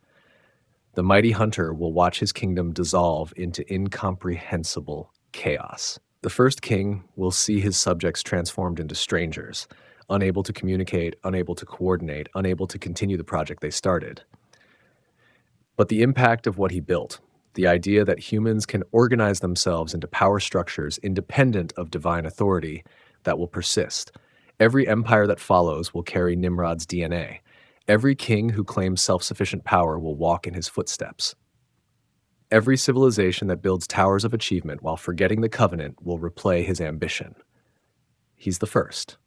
Speaker 1: The mighty hunter will watch his kingdom dissolve into incomprehensible chaos. The first king will see his subjects transformed into strangers, unable to communicate, unable to coordinate, unable to continue the project they started. But the impact of what he built, the idea that humans can organize themselves into power structures independent of divine authority, that will persist. Every empire that follows will carry Nimrod's DNA. Every king who claims self-sufficient power will walk in his footsteps. Every civilization that builds towers of achievement while forgetting the covenant will replay his ambition. He's the first,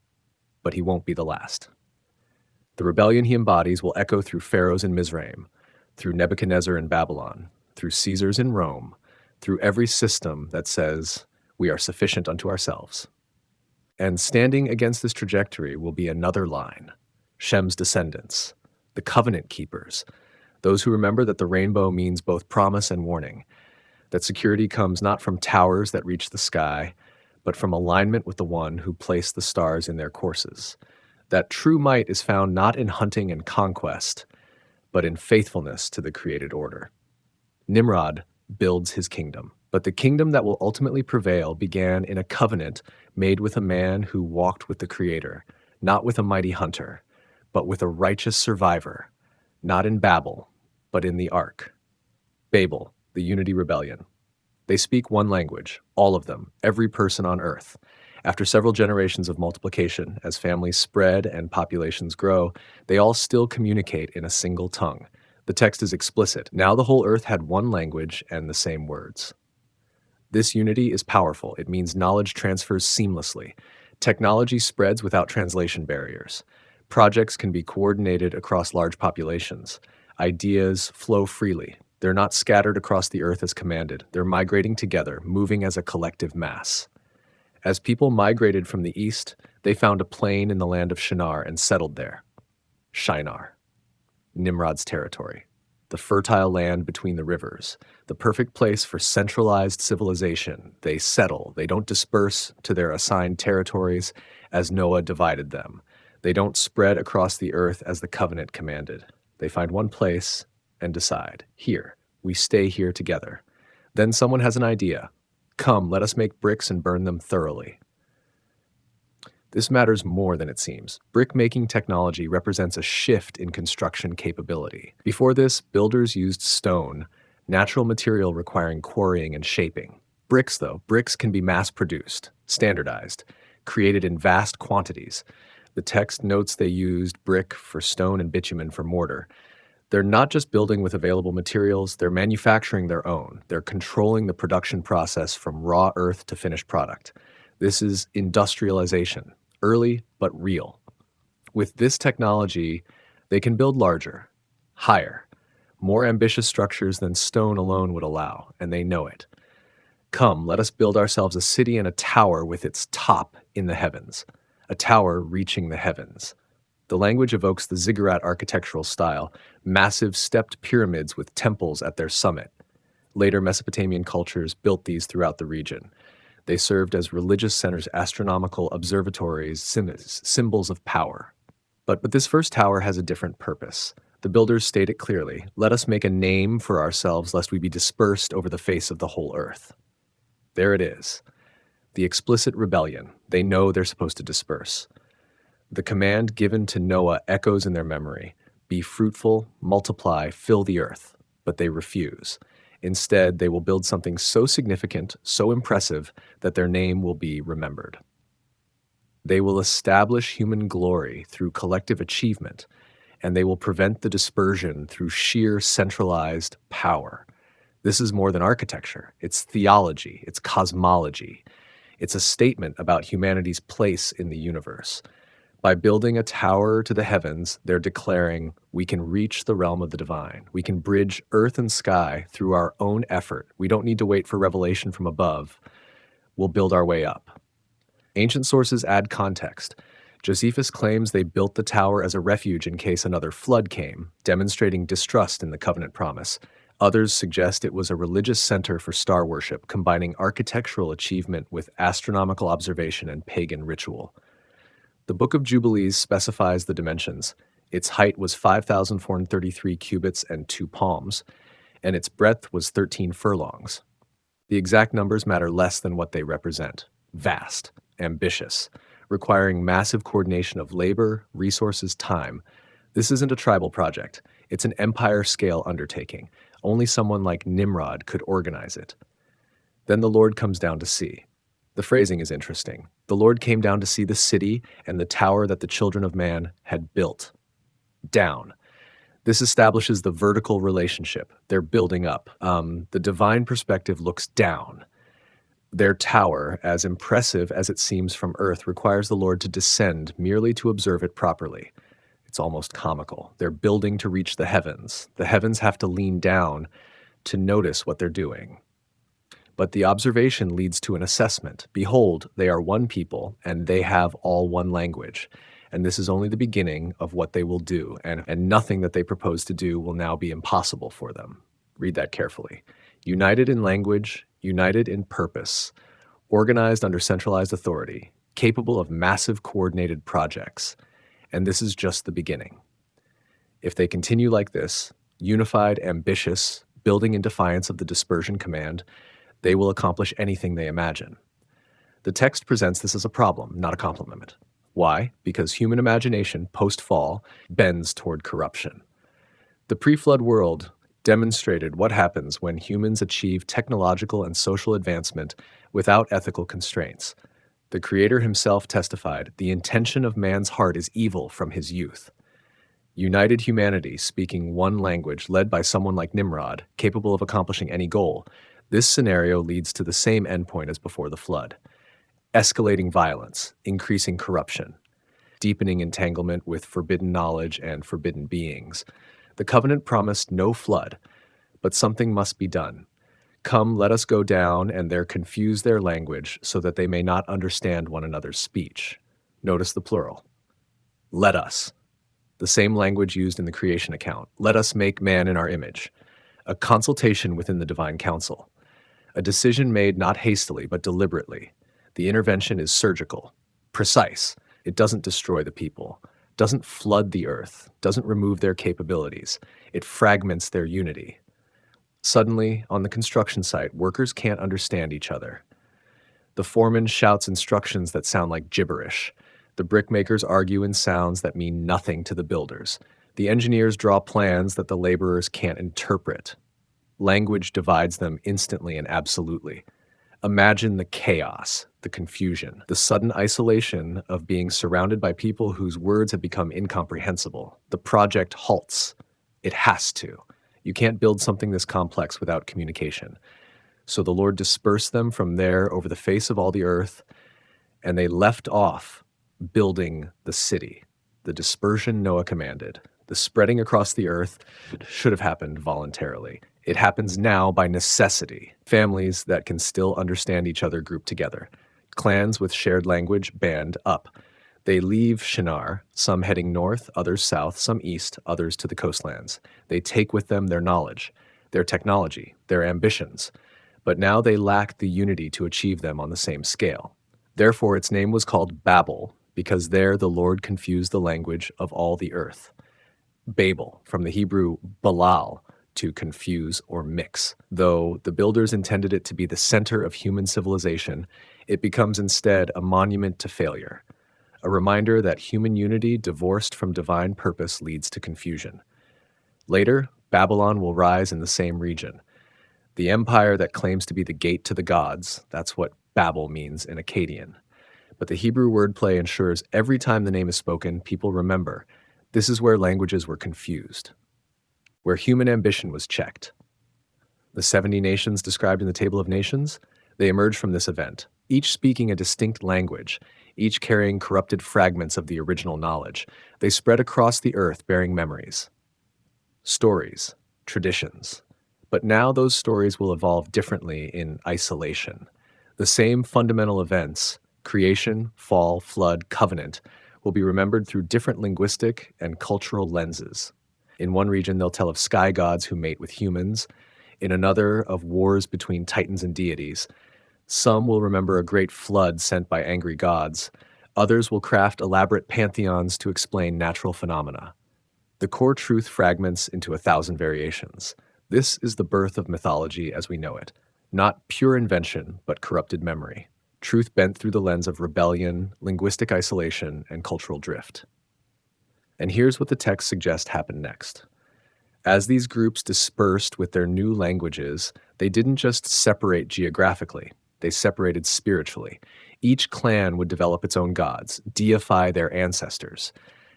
Speaker 1: but he won't be the last. The rebellion he embodies will echo through pharaohs in Mizraim, through Nebuchadnezzar in Babylon, through Caesars in Rome, through every system that says we are sufficient unto ourselves. And standing against this trajectory will be another line, Shem's descendants, the covenant keepers, those who remember that the rainbow means both promise and warning, that security comes not from towers that reach the sky, but from alignment with the one who placed the stars in their courses, that true might is found not in hunting and conquest, but in faithfulness to the created order. Nimrod builds his kingdom, but the kingdom that will ultimately prevail began in a covenant made with a man who walked with the Creator, not with a mighty hunter, but with a righteous survivor, not in Babel, but in the Ark. Babel, the Unity Rebellion. They speak one language, all of them, every person on earth. After several generations of multiplication, as families spread and populations grow, they all still communicate in a single tongue. The text is explicit. Now the whole earth had one language and the same words. This unity is powerful. It means knowledge transfers seamlessly. Technology spreads without translation barriers. Projects can be coordinated across large populations. Ideas flow freely. They're not scattered across the earth as commanded. They're migrating together, moving as a collective mass. As people migrated from the east, they found a plain in the land of Shinar and settled there. Shinar, Nimrod's territory, the fertile land between the rivers, the perfect place for centralized civilization. They settle. They don't disperse to their assigned territories as Noah divided them. They don't spread across the earth as the covenant commanded. They find one place and decide, here, we stay here together. Then someone has an idea. Come, let us make bricks and burn them thoroughly. This matters more than it seems. Brick-making technology represents a shift in construction capability. Before this, builders used stone, natural material requiring quarrying and shaping. Bricks can be mass-produced, standardized, created in vast quantities. The text notes they used brick for stone and bitumen for mortar. They're not just building with available materials, they're manufacturing their own. They're controlling the production process from raw earth to finished product. This is industrialization, early but real. With this technology, they can build larger, higher, more ambitious structures than stone alone would allow, and they know it. Come, let us build ourselves a city and a tower with its top in the heavens, a tower reaching the heavens. The language evokes the ziggurat architectural style, massive stepped pyramids with temples at their summit. Later Mesopotamian cultures built these throughout the region. They served as religious centers, astronomical observatories, symbols of power. But this first tower has a different purpose. The builders state it clearly, let us make a name for ourselves lest we be dispersed over the face of the whole earth. There it is. The explicit rebellion. They know they're supposed to disperse. The command given to Noah echoes in their memory. Be fruitful, multiply, fill the earth. But they refuse. Instead, they will build something so significant, so impressive, that their name will be remembered. They will establish human glory through collective achievement, and they will prevent the dispersion through sheer centralized power. This is more than architecture. It's theology. It's cosmology. It's a statement about humanity's place in the universe. By building a tower to the heavens, they're declaring, we can reach the realm of the divine. We can bridge earth and sky through our own effort. We don't need to wait for revelation from above. We'll build our way up. Ancient sources add context. Josephus claims they built the tower as a refuge in case another flood came, demonstrating distrust in the covenant promise. Others suggest it was a religious center for star worship, combining architectural achievement with astronomical observation and pagan ritual. The Book of Jubilees specifies the dimensions. Its height was 5,433 cubits and 2 palms. and its breadth was 13 furlongs. The exact numbers matter less than what they represent: vast, ambitious, requiring massive coordination of labor, resources, time. This isn't a tribal project, it's an empire scale undertaking. Only someone like Nimrod could organize it. Then the Lord comes down to see. The phrasing is interesting. The Lord came down to see the city and the tower that the children of man had built. Down. This establishes the vertical relationship. They're building up. The divine perspective looks down. Their tower, as impressive as it seems from earth, requires the Lord to descend merely to observe it properly. It's almost comical. They're building to reach the heavens. The heavens have to lean down to notice what they're doing. But the observation leads to an assessment. Behold, they are one people, and they have all one language. And this is only the beginning of what they will do, and nothing that they propose to do will now be impossible for them. Read that carefully. United in language, united in purpose, organized under centralized authority, capable of massive coordinated projects. And this is just the beginning. If they continue like this, unified, ambitious, building in defiance of the dispersion command, they will accomplish anything they imagine. The text presents this as a problem, not a compliment. Why? Because human imagination, post-fall, bends toward corruption. The pre-flood world demonstrated what happens when humans achieve technological and social advancement without ethical constraints. The Creator himself testified, "The intention of man's heart is evil from his youth." United humanity, speaking one language, led by someone like Nimrod, capable of accomplishing any goal, this scenario leads to the same endpoint as before the flood: escalating violence, increasing corruption, deepening entanglement with forbidden knowledge and forbidden beings. The covenant promised no flood, but something must be done. Come, let us go down and there confuse their language so that they may not understand one another's speech. Notice the plural. Let us. The same language used in the creation account. Let us make man in our image. A consultation within the divine council. A decision made not hastily, but deliberately. The intervention is surgical, precise. It doesn't destroy the people, doesn't flood the earth, doesn't remove their capabilities. It fragments their unity. Suddenly, on the construction site, workers can't understand each other. The foreman shouts instructions that sound like gibberish. The brickmakers argue in sounds that mean nothing to the builders. The engineers draw plans that the laborers can't interpret. Language divides them instantly and absolutely. Imagine the chaos, the confusion, the sudden isolation of being surrounded by people whose words have become incomprehensible. The project halts. It has to. You can't build something this complex without communication. So the Lord dispersed them from there over the face of all the earth, and they left off building the city. The dispersion Noah commanded. The spreading across the earth should have happened voluntarily. It happens now by necessity. Families that can still understand each other group together. Clans with shared language band up. They leave Shinar, some heading north, others south, some east, others to the coastlands. They take with them their knowledge, their technology, their ambitions. But now they lack the unity to achieve them on the same scale. Therefore its name was called Babel, because there the Lord confused the language of all the earth. Babel, from the Hebrew balal, to confuse or mix. Though the builders intended it to be the center of human civilization, it becomes instead a monument to failure, a reminder that human unity divorced from divine purpose leads to confusion. Later, Babylon will rise in the same region. The empire that claims to be the gate to the gods, that's what Babel means in Akkadian. But the Hebrew wordplay ensures every time the name is spoken, people remember this is where languages were confused, where human ambition was checked. The 70 nations described in the Table of Nations, they emerge from this event, each speaking a distinct language, each carrying corrupted fragments of the original knowledge. They spread across the earth bearing memories, stories, traditions. But now those stories will evolve differently in isolation. The same fundamental events, creation, fall, flood, covenant, will be remembered through different linguistic and cultural lenses. In one region, they'll tell of sky gods who mate with humans. In another, of wars between titans and deities. Some will remember a great flood sent by angry gods. Others will craft elaborate pantheons to explain natural phenomena. The core truth fragments into 1,000 variations. This is the birth of mythology as we know it, not pure invention, but corrupted memory, truth bent through the lens of rebellion, linguistic isolation, and cultural drift. And here's what the text suggests happened next. As these groups dispersed with their new languages, they didn't just separate geographically, they separated spiritually. Each clan would develop its own gods, deify their ancestors,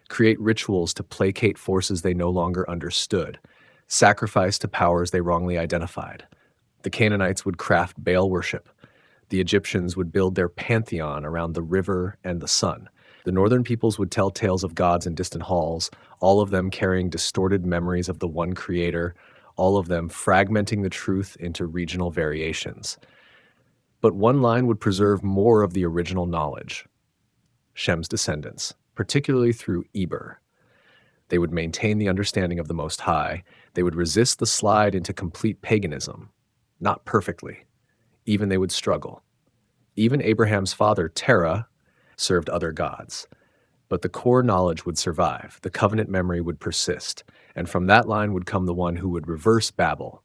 Speaker 1: create rituals to placate forces they no longer understood, sacrifice to powers they wrongly identified. The Canaanites would craft Baal worship. The Egyptians would build their pantheon around the river and the sun. The northern peoples would tell tales of gods in distant halls, all of them carrying distorted memories of the one creator, all of them fragmenting the truth into regional variations. But one line would preserve more of the original knowledge: Shem's descendants, particularly through Eber. They would maintain the understanding of the Most High. They would resist the slide into complete paganism. Not perfectly. Even they would struggle. Even Abraham's father, Terah, served other gods. But the core knowledge would survive. The covenant memory would persist. And from that line would come the one who would reverse Babel,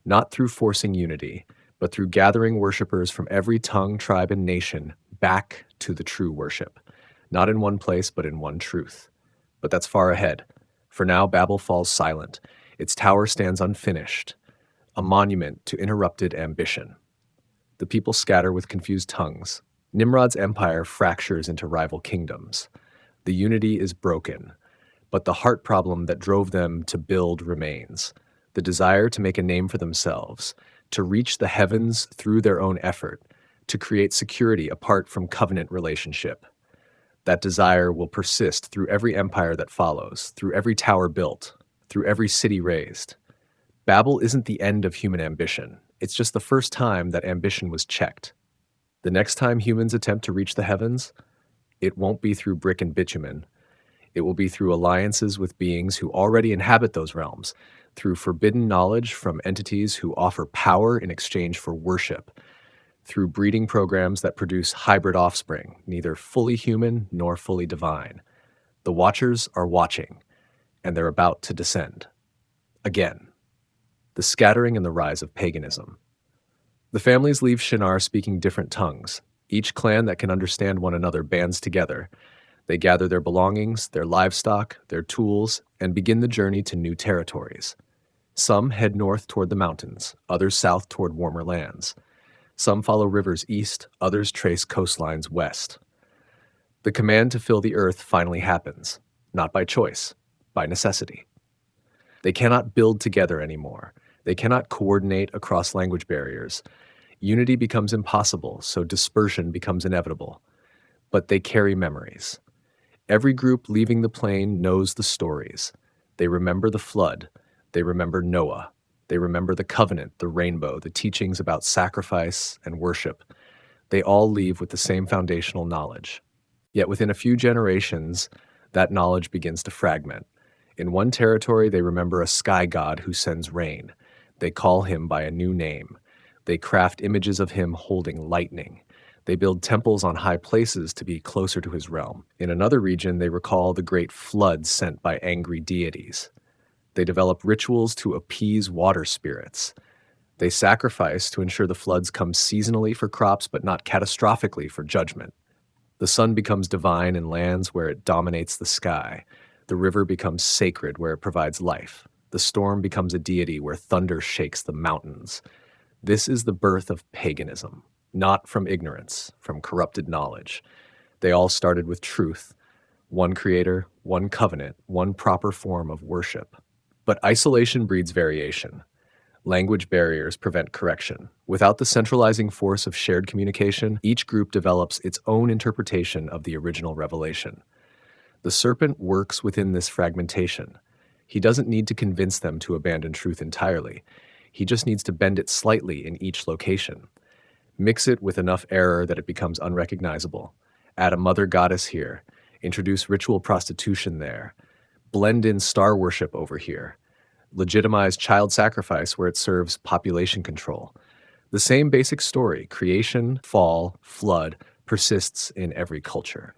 Speaker 1: not through forcing unity, but through gathering worshipers from every tongue, tribe, and nation back to the true worship. Not in one place, but in one truth. But that's far ahead. For now, Babel falls silent. Its tower stands unfinished, a monument to interrupted ambition. The people scatter with confused tongues. Nimrod's empire fractures into rival kingdoms. The unity is broken, but the heart problem that drove them to build remains. The desire to make a name for themselves, to reach the heavens through their own effort, to create security apart from covenant relationship. That desire will persist through every empire that follows, through every tower built, through every city raised. Babel isn't the end of human ambition. It's just the first time that ambition was checked. The next time humans attempt to reach the heavens, it won't be through brick and bitumen. It will be through alliances with beings who already inhabit those realms, through forbidden knowledge from entities who offer power in exchange for worship, through breeding programs that produce hybrid offspring, neither fully human nor fully divine. The Watchers are watching, and they're about to descend. Again. The scattering and the rise of paganism. The families leave Shinar speaking different tongues. Each clan that can understand one another bands together. They gather their belongings, their livestock, their tools, and begin the journey to new territories. Some head north toward the mountains, others south toward warmer lands. Some follow rivers east, others trace coastlines west. The command to fill the earth finally happens, not by choice, by necessity. They cannot build together anymore. They cannot coordinate across language barriers. Unity becomes impossible, so dispersion becomes inevitable. But they carry memories. Every group leaving the plain knows the stories. They remember the flood. They remember Noah. They remember the covenant, the rainbow, the teachings about sacrifice and worship. They all leave with the same foundational knowledge. Yet within a few generations, that knowledge begins to fragment. In one territory, they remember a sky god who sends rain. They call him by a new name. They craft images of him holding lightning. They build temples on high places to be closer to his realm. In another region, they recall the great flood sent by angry deities. They develop rituals to appease water spirits. They sacrifice to ensure the floods come seasonally for crops, but not catastrophically for judgment. The sun becomes divine in lands where it dominates the sky. The river becomes sacred where it provides life. The storm becomes a deity where thunder shakes the mountains. This is the birth of paganism, not from ignorance, from corrupted knowledge. They all started with truth, one creator, one covenant, one proper form of worship. But isolation breeds variation. Language barriers prevent correction. Without the centralizing force of shared communication, each group develops its own interpretation of the original revelation. The serpent works within this fragmentation. He doesn't need to convince them to abandon truth entirely. He just needs to bend it slightly in each location. Mix it with enough error that it becomes unrecognizable. Add a mother goddess here. Introduce ritual prostitution there. Blend in star worship over here. Legitimize child sacrifice where it serves population control. The same basic story, creation, fall, flood, persists in every culture.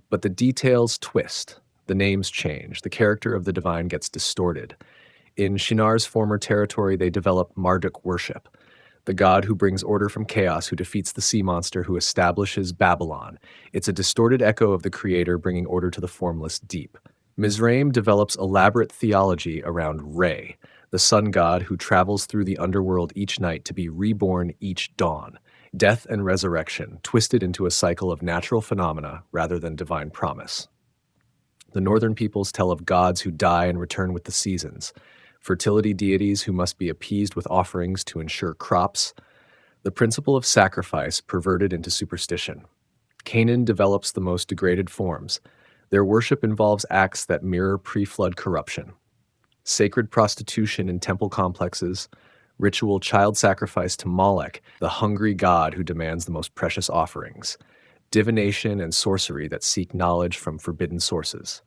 Speaker 1: But the details twist. The names change. The character of the divine gets distorted. In Shinar's former territory, they develop Marduk worship, the god who brings order from chaos, who defeats the sea monster, who establishes Babylon. It's a distorted echo of the creator bringing order to the formless deep. Mizraim develops elaborate theology around Re, the sun god who travels through the underworld each night to be reborn each dawn. Death and resurrection, twisted into a cycle of natural phenomena rather than divine promise. The northern peoples tell of gods who die and return with the seasons, fertility deities who must be appeased with offerings to ensure crops, the principle of sacrifice perverted into superstition. Canaan develops the most degraded forms. Their worship involves acts that mirror pre-flood corruption. Sacred prostitution in temple complexes, ritual child sacrifice to Molech, the hungry god who demands the most precious offerings, divination and sorcery that seek knowledge from forbidden sources.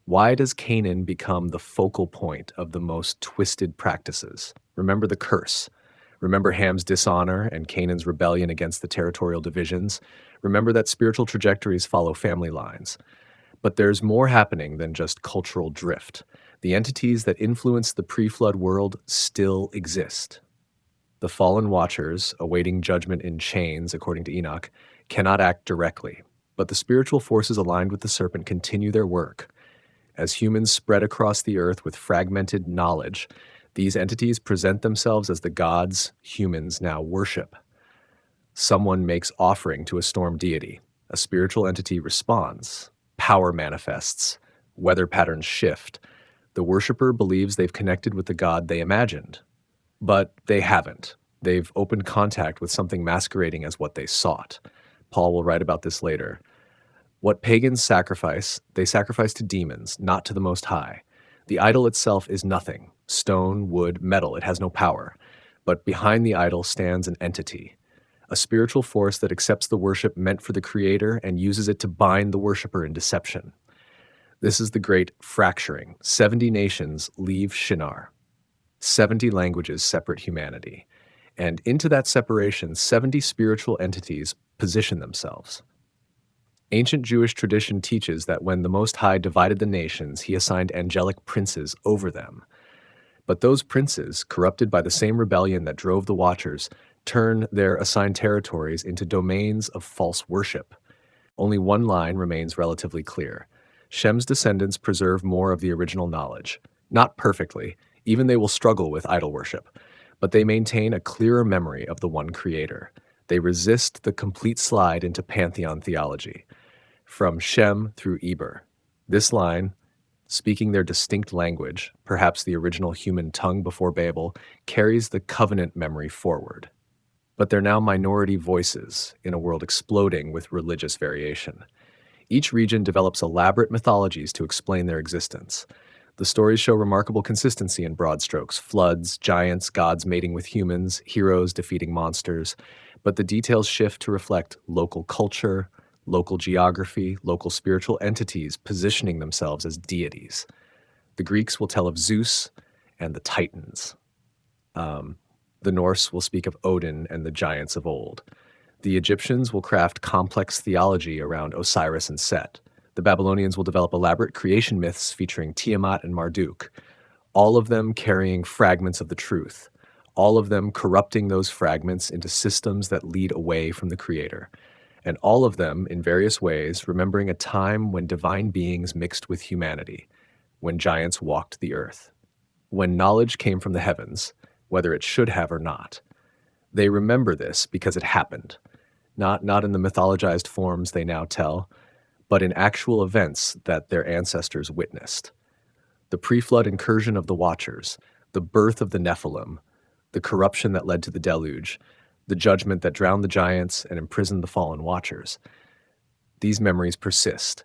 Speaker 1: Why does Canaan become the focal point of the most twisted practices? Remember the curse. Remember Ham's dishonor and Canaan's rebellion against the territorial divisions. Remember that spiritual trajectories follow family lines. But there's more happening than just cultural drift. The entities that influence the pre-flood world still exist. The fallen watchers, awaiting judgment in chains, according to Enoch, cannot act directly. But the spiritual forces aligned with the serpent continue their work. As humans spread across the earth with fragmented knowledge, these entities present themselves as the gods humans now worship. Someone makes offering to a storm deity. A spiritual entity responds. Power manifests. Weather patterns shift. The worshiper believes they've connected with the god they imagined. But they haven't. They've opened contact with something masquerading as what they sought. Paul will write about this later. What pagans sacrifice, they sacrifice to demons, not to the Most High. The idol itself is nothing. Stone, wood, metal, it has no power. But behind the idol stands an entity, a spiritual force that accepts the worship meant for the Creator and uses it to bind the worshiper in deception. This is the great fracturing. 70 nations leave Shinar. 70 languages separate humanity. And into that separation, 70 spiritual entities position themselves. Ancient Jewish tradition teaches that when the Most High divided the nations, he assigned angelic princes over them. But those princes, corrupted by the same rebellion that drove the Watchers, turn their assigned territories into domains of false worship. Only one line remains relatively clear. Shem's descendants preserve more of the original knowledge. Not perfectly, even they will struggle with idol worship, but they maintain a clearer memory of the one Creator. They resist the complete slide into pantheon theology. From Shem through Eber. This line, speaking their distinct language, perhaps the original human tongue before Babel, carries the covenant memory forward. But they're now minority voices in a world exploding with religious variation. Each region develops elaborate mythologies to explain their existence. The stories show remarkable consistency in broad strokes: floods, giants, gods mating with humans, heroes defeating monsters. But the details shift to reflect local culture, local geography, local spiritual entities positioning themselves as deities. The Greeks will tell of Zeus and the Titans. The Norse will speak of Odin and the giants of old. The Egyptians will craft complex theology around Osiris and Set. The Babylonians will develop elaborate creation myths featuring Tiamat and Marduk, all of them carrying fragments of the truth, all of them corrupting those fragments into systems that lead away from the Creator, and all of them, in various ways, remembering a time when divine beings mixed with humanity, when giants walked the earth, when knowledge came from the heavens, whether it should have or not. They remember this because it happened, not in the mythologized forms they now tell, but in actual events that their ancestors witnessed. The pre-flood incursion of the Watchers, the birth of the Nephilim, the corruption that led to the deluge, the judgment that drowned the giants and imprisoned the fallen Watchers. These memories persist,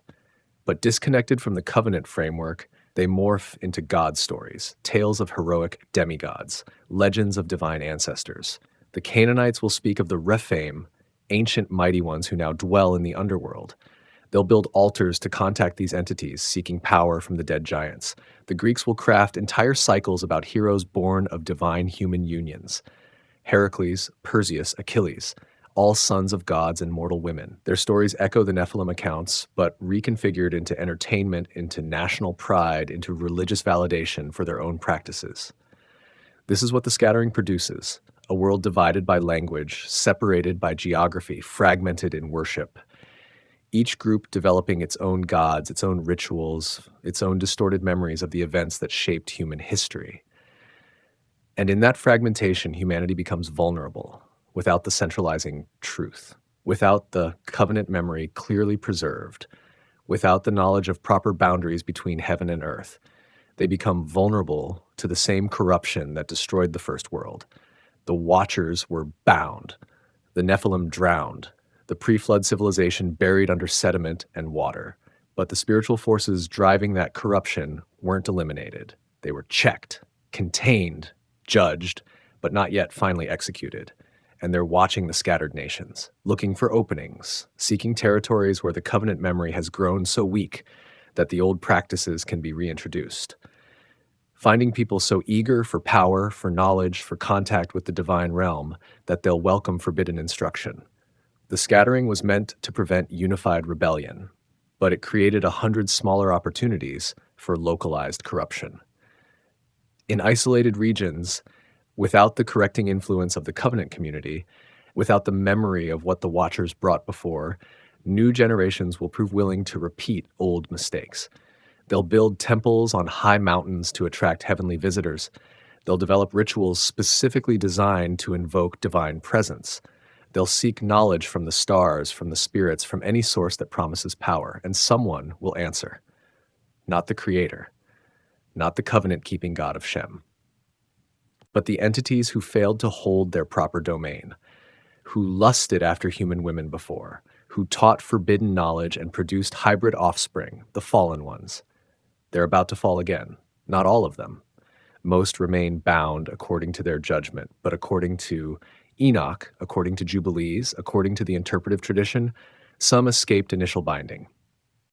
Speaker 1: but disconnected from the covenant framework, they morph into God stories, tales of heroic demigods, legends of divine ancestors. The Canaanites will speak of the Rephaim, ancient mighty ones who now dwell in the underworld. They'll build altars to contact these entities, seeking power from the dead giants. The Greeks will craft entire cycles about heroes born of divine human unions. Heracles, Perseus, Achilles, all sons of gods and mortal women. Their stories echo the Nephilim accounts, but reconfigured into entertainment, into national pride, into religious validation for their own practices. This is what the scattering produces: a world divided by language, separated by geography, fragmented in worship. Each group developing its own gods, its own rituals, its own distorted memories of the events that shaped human history. And in that fragmentation, humanity becomes vulnerable without the centralizing truth, without the covenant memory clearly preserved, without the knowledge of proper boundaries between heaven and earth. They become vulnerable to the same corruption that destroyed the first world. The Watchers were bound, the Nephilim drowned, the pre-flood civilization buried under sediment and water. But the spiritual forces driving that corruption weren't eliminated. They were checked, contained, judged, but not yet finally executed. And they're watching the scattered nations, looking for openings, seeking territories where the covenant memory has grown so weak that the old practices can be reintroduced. Finding people so eager for power, for knowledge, for contact with the divine realm that they'll welcome forbidden instruction. The scattering was meant to prevent unified rebellion, but it created 100 smaller opportunities for localized corruption. In isolated regions, without the correcting influence of the covenant community, without the memory of what the Watchers brought before, new generations will prove willing to repeat old mistakes. They'll build temples on high mountains to attract heavenly visitors. They'll develop rituals specifically designed to invoke divine presence. They'll seek knowledge from the stars, from the spirits, from any source that promises power, and someone will answer. Not the Creator, not the covenant-keeping God of Shem, but the entities who failed to hold their proper domain, who lusted after human women before, who taught forbidden knowledge and produced hybrid offspring, the fallen ones. They're about to fall again. Not all of them. Most remain bound according to their judgment, but according to Enoch, according to Jubilees, according to the interpretive tradition, some escaped initial binding.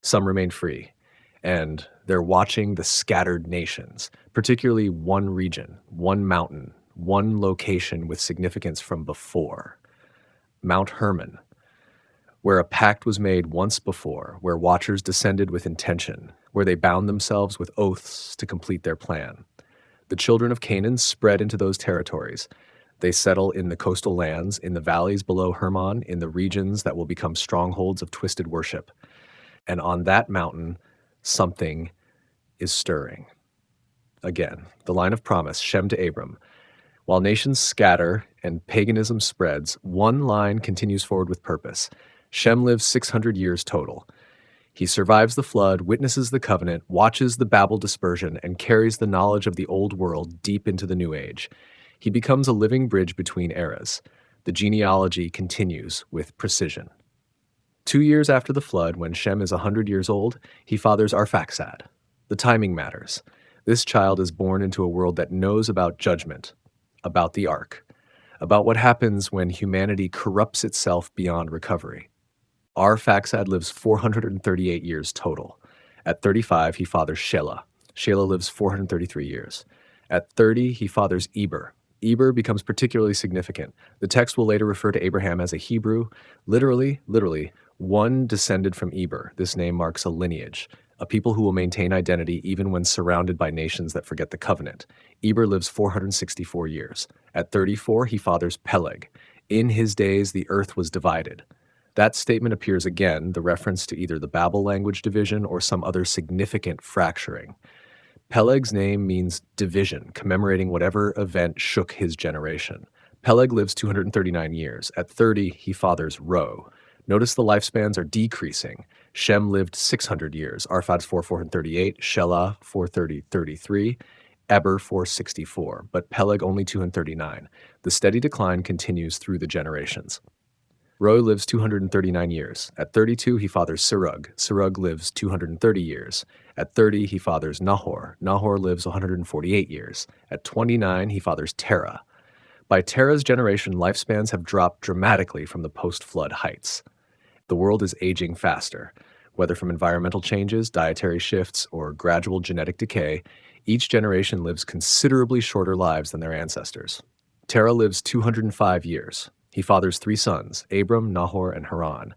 Speaker 1: Some remain free. And they're watching the scattered nations, particularly one region, one mountain, one location with significance from before. Mount Hermon, where a pact was made once before, where Watchers descended with intention, where they bound themselves with oaths to complete their plan. The children of Canaan spread into those territories. They settle in the coastal lands, in the valleys below Hermon, in the regions that will become strongholds of twisted worship. And on that mountain, something is stirring. Again, the line of promise, Shem to Abram. While nations scatter and paganism spreads, one line continues forward with purpose. Shem lives 600 years total. He survives the flood, witnesses the covenant, watches the Babel dispersion, and carries the knowledge of the old world deep into the new age. He becomes a living bridge between eras. The genealogy continues with precision. 2 years after the flood, when Shem is 100 years old, he fathers Arphaxad. The timing matters. This child is born into a world that knows about judgment, about the ark, about what happens when humanity corrupts itself beyond recovery. Arphaxad lives 438 years total. At 35, he fathers Shelah. Shelah lives 433 years. At 30, he fathers Eber. Eber becomes particularly significant. The text will later refer to Abraham as a Hebrew. Literally, one descended from Eber. This name marks a lineage, a people who will maintain identity even when surrounded by nations that forget the covenant. Eber lives 464 years. At 34, he fathers Peleg. In his days, the earth was divided. That statement appears again, the reference to either the Babel language division or some other significant fracturing. Peleg's name means division, commemorating whatever event shook his generation. Peleg lives 239 years. At 30, he fathers Ro. Notice the lifespans are decreasing. Shem lived 600 years. Arphad's 438, Shelah 433, Eber 464, but Peleg only 239. The steady decline continues through the generations. Ro lives 239 years. At 32, he fathers Serug. Serug lives 230 years. At 30, he fathers Nahor. Nahor lives 148 years. At 29, he fathers Terah. By Terah's generation, lifespans have dropped dramatically from the post-flood heights. The world is aging faster. Whether from environmental changes, dietary shifts, or gradual genetic decay, each generation lives considerably shorter lives than their ancestors. Terah lives 205 years. He fathers three sons, Abram, Nahor, and Haran.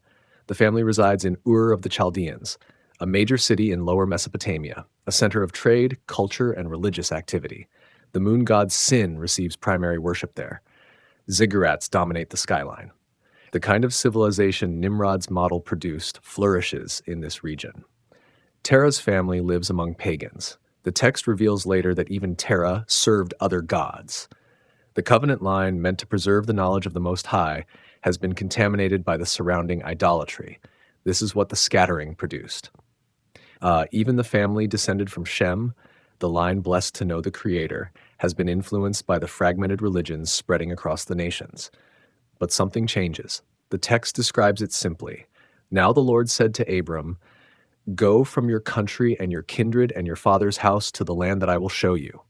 Speaker 1: The family resides in Ur of the Chaldeans, a major city in lower Mesopotamia, a center of trade, culture, and religious activity. The moon god Sin receives primary worship there. Ziggurats dominate the skyline. The kind of civilization Nimrod's model produced flourishes in this region. Terah's family lives among pagans. The text reveals later that even Terah served other gods. The covenant line, meant to preserve the knowledge of the Most High, has been contaminated by the surrounding idolatry. This is what the scattering produced. Even the family descended from Shem, the line blessed to know the Creator, has been influenced by the fragmented religions spreading across the nations. But something changes. The text describes it simply. Now the Lord said to Abram, "Go from your country and your kindred and your father's house to the land that I will show you."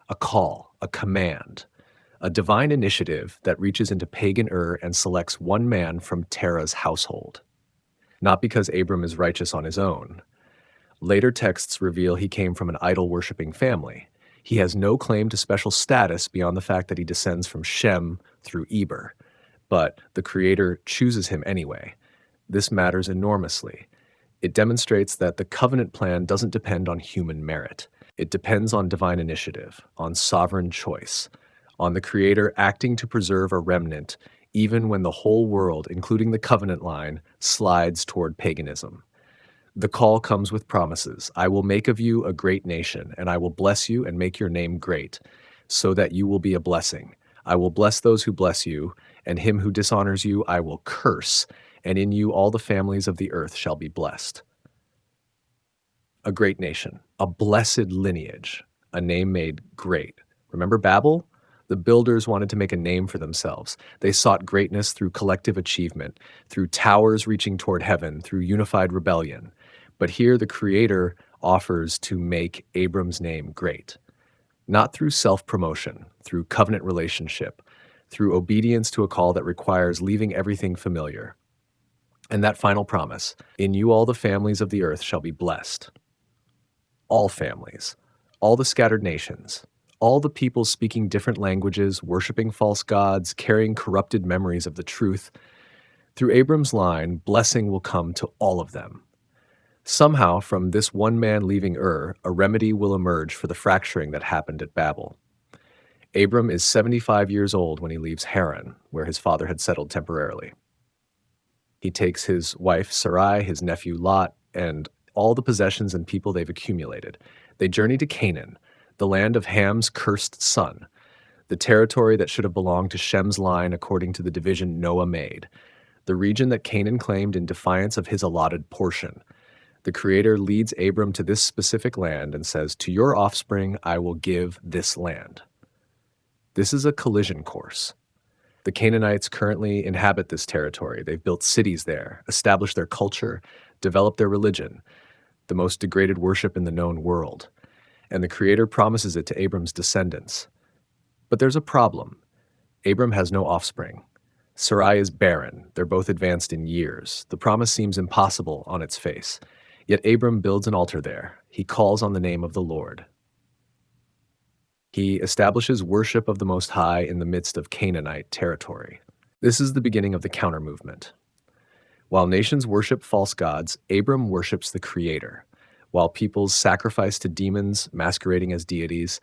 Speaker 1: A call, a command, a divine initiative that reaches into pagan Ur and selects one man from Terah's household. Not because Abram is righteous on his own. Later texts reveal he came from an idol-worshipping family. He has no claim to special status beyond the fact that he descends from Shem through Eber. But the Creator chooses him anyway. This matters enormously. It demonstrates that the covenant plan doesn't depend on human merit. It depends on divine initiative, on sovereign choice, on the Creator acting to preserve a remnant, even when the whole world, including the covenant line, slides toward paganism. The call comes with promises. I will make of you a great nation, and I will bless you and make your name great, so that you will be a blessing. I will bless those who bless you, and him who dishonors you I will curse, and in you all the families of the earth shall be blessed. A great nation, a blessed lineage, a name made great. Remember Babel? The builders wanted to make a name for themselves. They sought greatness through collective achievement, through towers reaching toward heaven, through unified rebellion. But here the Creator offers to make Abram's name great. Not through self-promotion, through covenant relationship, through obedience to a call that requires leaving everything familiar. And that final promise, in you all the families of the earth shall be blessed. All families, all the scattered nations, all the people speaking different languages, worshiping false gods, carrying corrupted memories of the truth. Through Abram's line, blessing will come to all of them. Somehow, from this one man leaving Ur, a remedy will emerge for the fracturing that happened at Babel. Abram is 75 years old when he leaves Haran, where his father had settled temporarily. He takes his wife Sarai, his nephew Lot, and all the possessions and people they've accumulated. They journey to Canaan, the land of Ham's cursed son, the territory that should have belonged to Shem's line according to the division Noah made, the region that Canaan claimed in defiance of his allotted portion. The Creator leads Abram to this specific land and says, "To your offspring I will give this land." This is a collision course. The Canaanites currently inhabit this territory. They've built cities there, established their culture, developed their religion, the most degraded worship in the known world. And the Creator promises it to Abram's descendants. But there's a problem. Abram has no offspring. Sarai is barren. They're both advanced in years. The promise seems impossible on its face. Yet Abram builds an altar there. He calls on the name of the Lord. He establishes worship of the Most High in the midst of Canaanite territory. This is the beginning of the counter-movement. While nations worship false gods, Abram worships the Creator. While peoples sacrifice to demons masquerading as deities,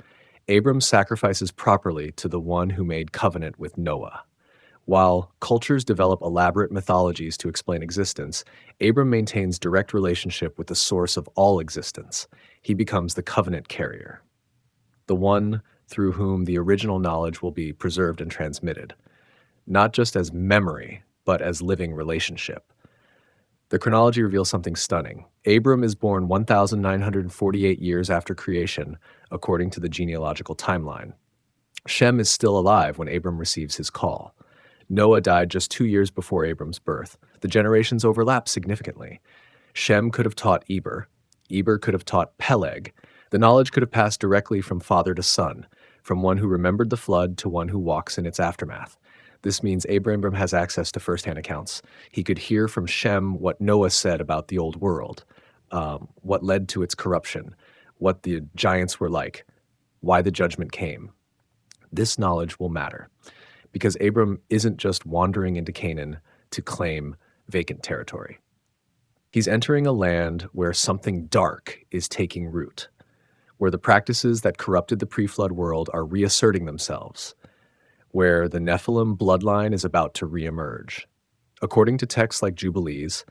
Speaker 1: Abram sacrifices properly to the one who made covenant with Noah. While cultures develop elaborate mythologies to explain existence, Abram maintains direct relationship with the source of all existence. He becomes the covenant carrier, the one through whom the original knowledge will be preserved and transmitted, not just as memory, but as living relationship. The chronology reveals something stunning. Abram is born 1,948 years after creation, according to the genealogical timeline. Shem is still alive when Abram receives his call. Noah died just 2 years before Abram's birth. The generations overlap significantly. Shem could have taught Eber. Eber could have taught Peleg. The knowledge could have passed directly from father to son, from one who remembered the flood to one who walks in its aftermath. This means Abram has access to firsthand accounts. He could hear from Shem what Noah said about the old world, what led to its corruption, what the giants were like, why the judgment came. This knowledge will matter. because Abram isn't just wandering into Canaan to claim vacant territory. He's entering a land where something dark is taking root, where the practices that corrupted the pre-flood world are reasserting themselves, where the Nephilim bloodline is about to reemerge. According to texts like Jubilees,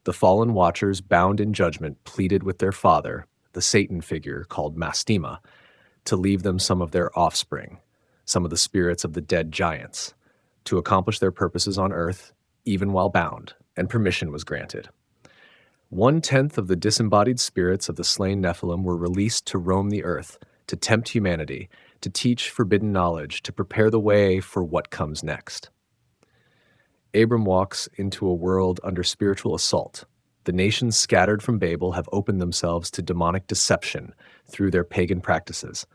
Speaker 1: the fallen watchers bound in judgment pleaded with their father, the Satan figure called Mastema, to leave them some of their offspring, some of the spirits of the dead giants, to accomplish their purposes on earth, even while bound, and permission was granted. 1/10 of the disembodied spirits of the slain Nephilim were released to roam the earth, to tempt humanity, to teach forbidden knowledge, to prepare the way for what comes next. Abram walks into a world under spiritual assault. The nations scattered from Babel have opened themselves to demonic deception through their pagan practices.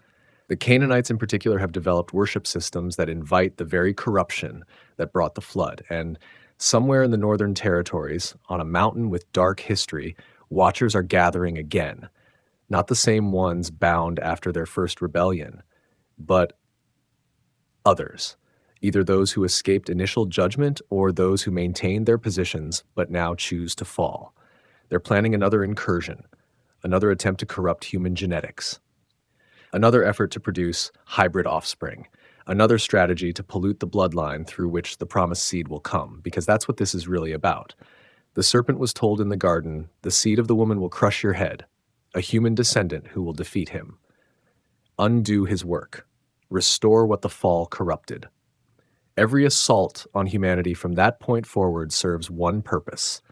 Speaker 1: The Canaanites in particular have developed worship systems that invite the very corruption that brought the flood. And somewhere in the northern territories, on a mountain with dark history, watchers are gathering again. Not the same ones bound after their first rebellion, but others. Either those who escaped initial judgment or those who maintained their positions but now choose to fall. They're planning another incursion, another attempt to corrupt human genetics, another effort to produce hybrid offspring, another strategy to pollute the bloodline through which the promised seed will come, because that's what this is really about. The serpent was told in the garden, "The seed of the woman will crush your head, a human descendant who will defeat him, undo his work, restore what the fall corrupted." Every assault on humanity from that point forward serves one purpose: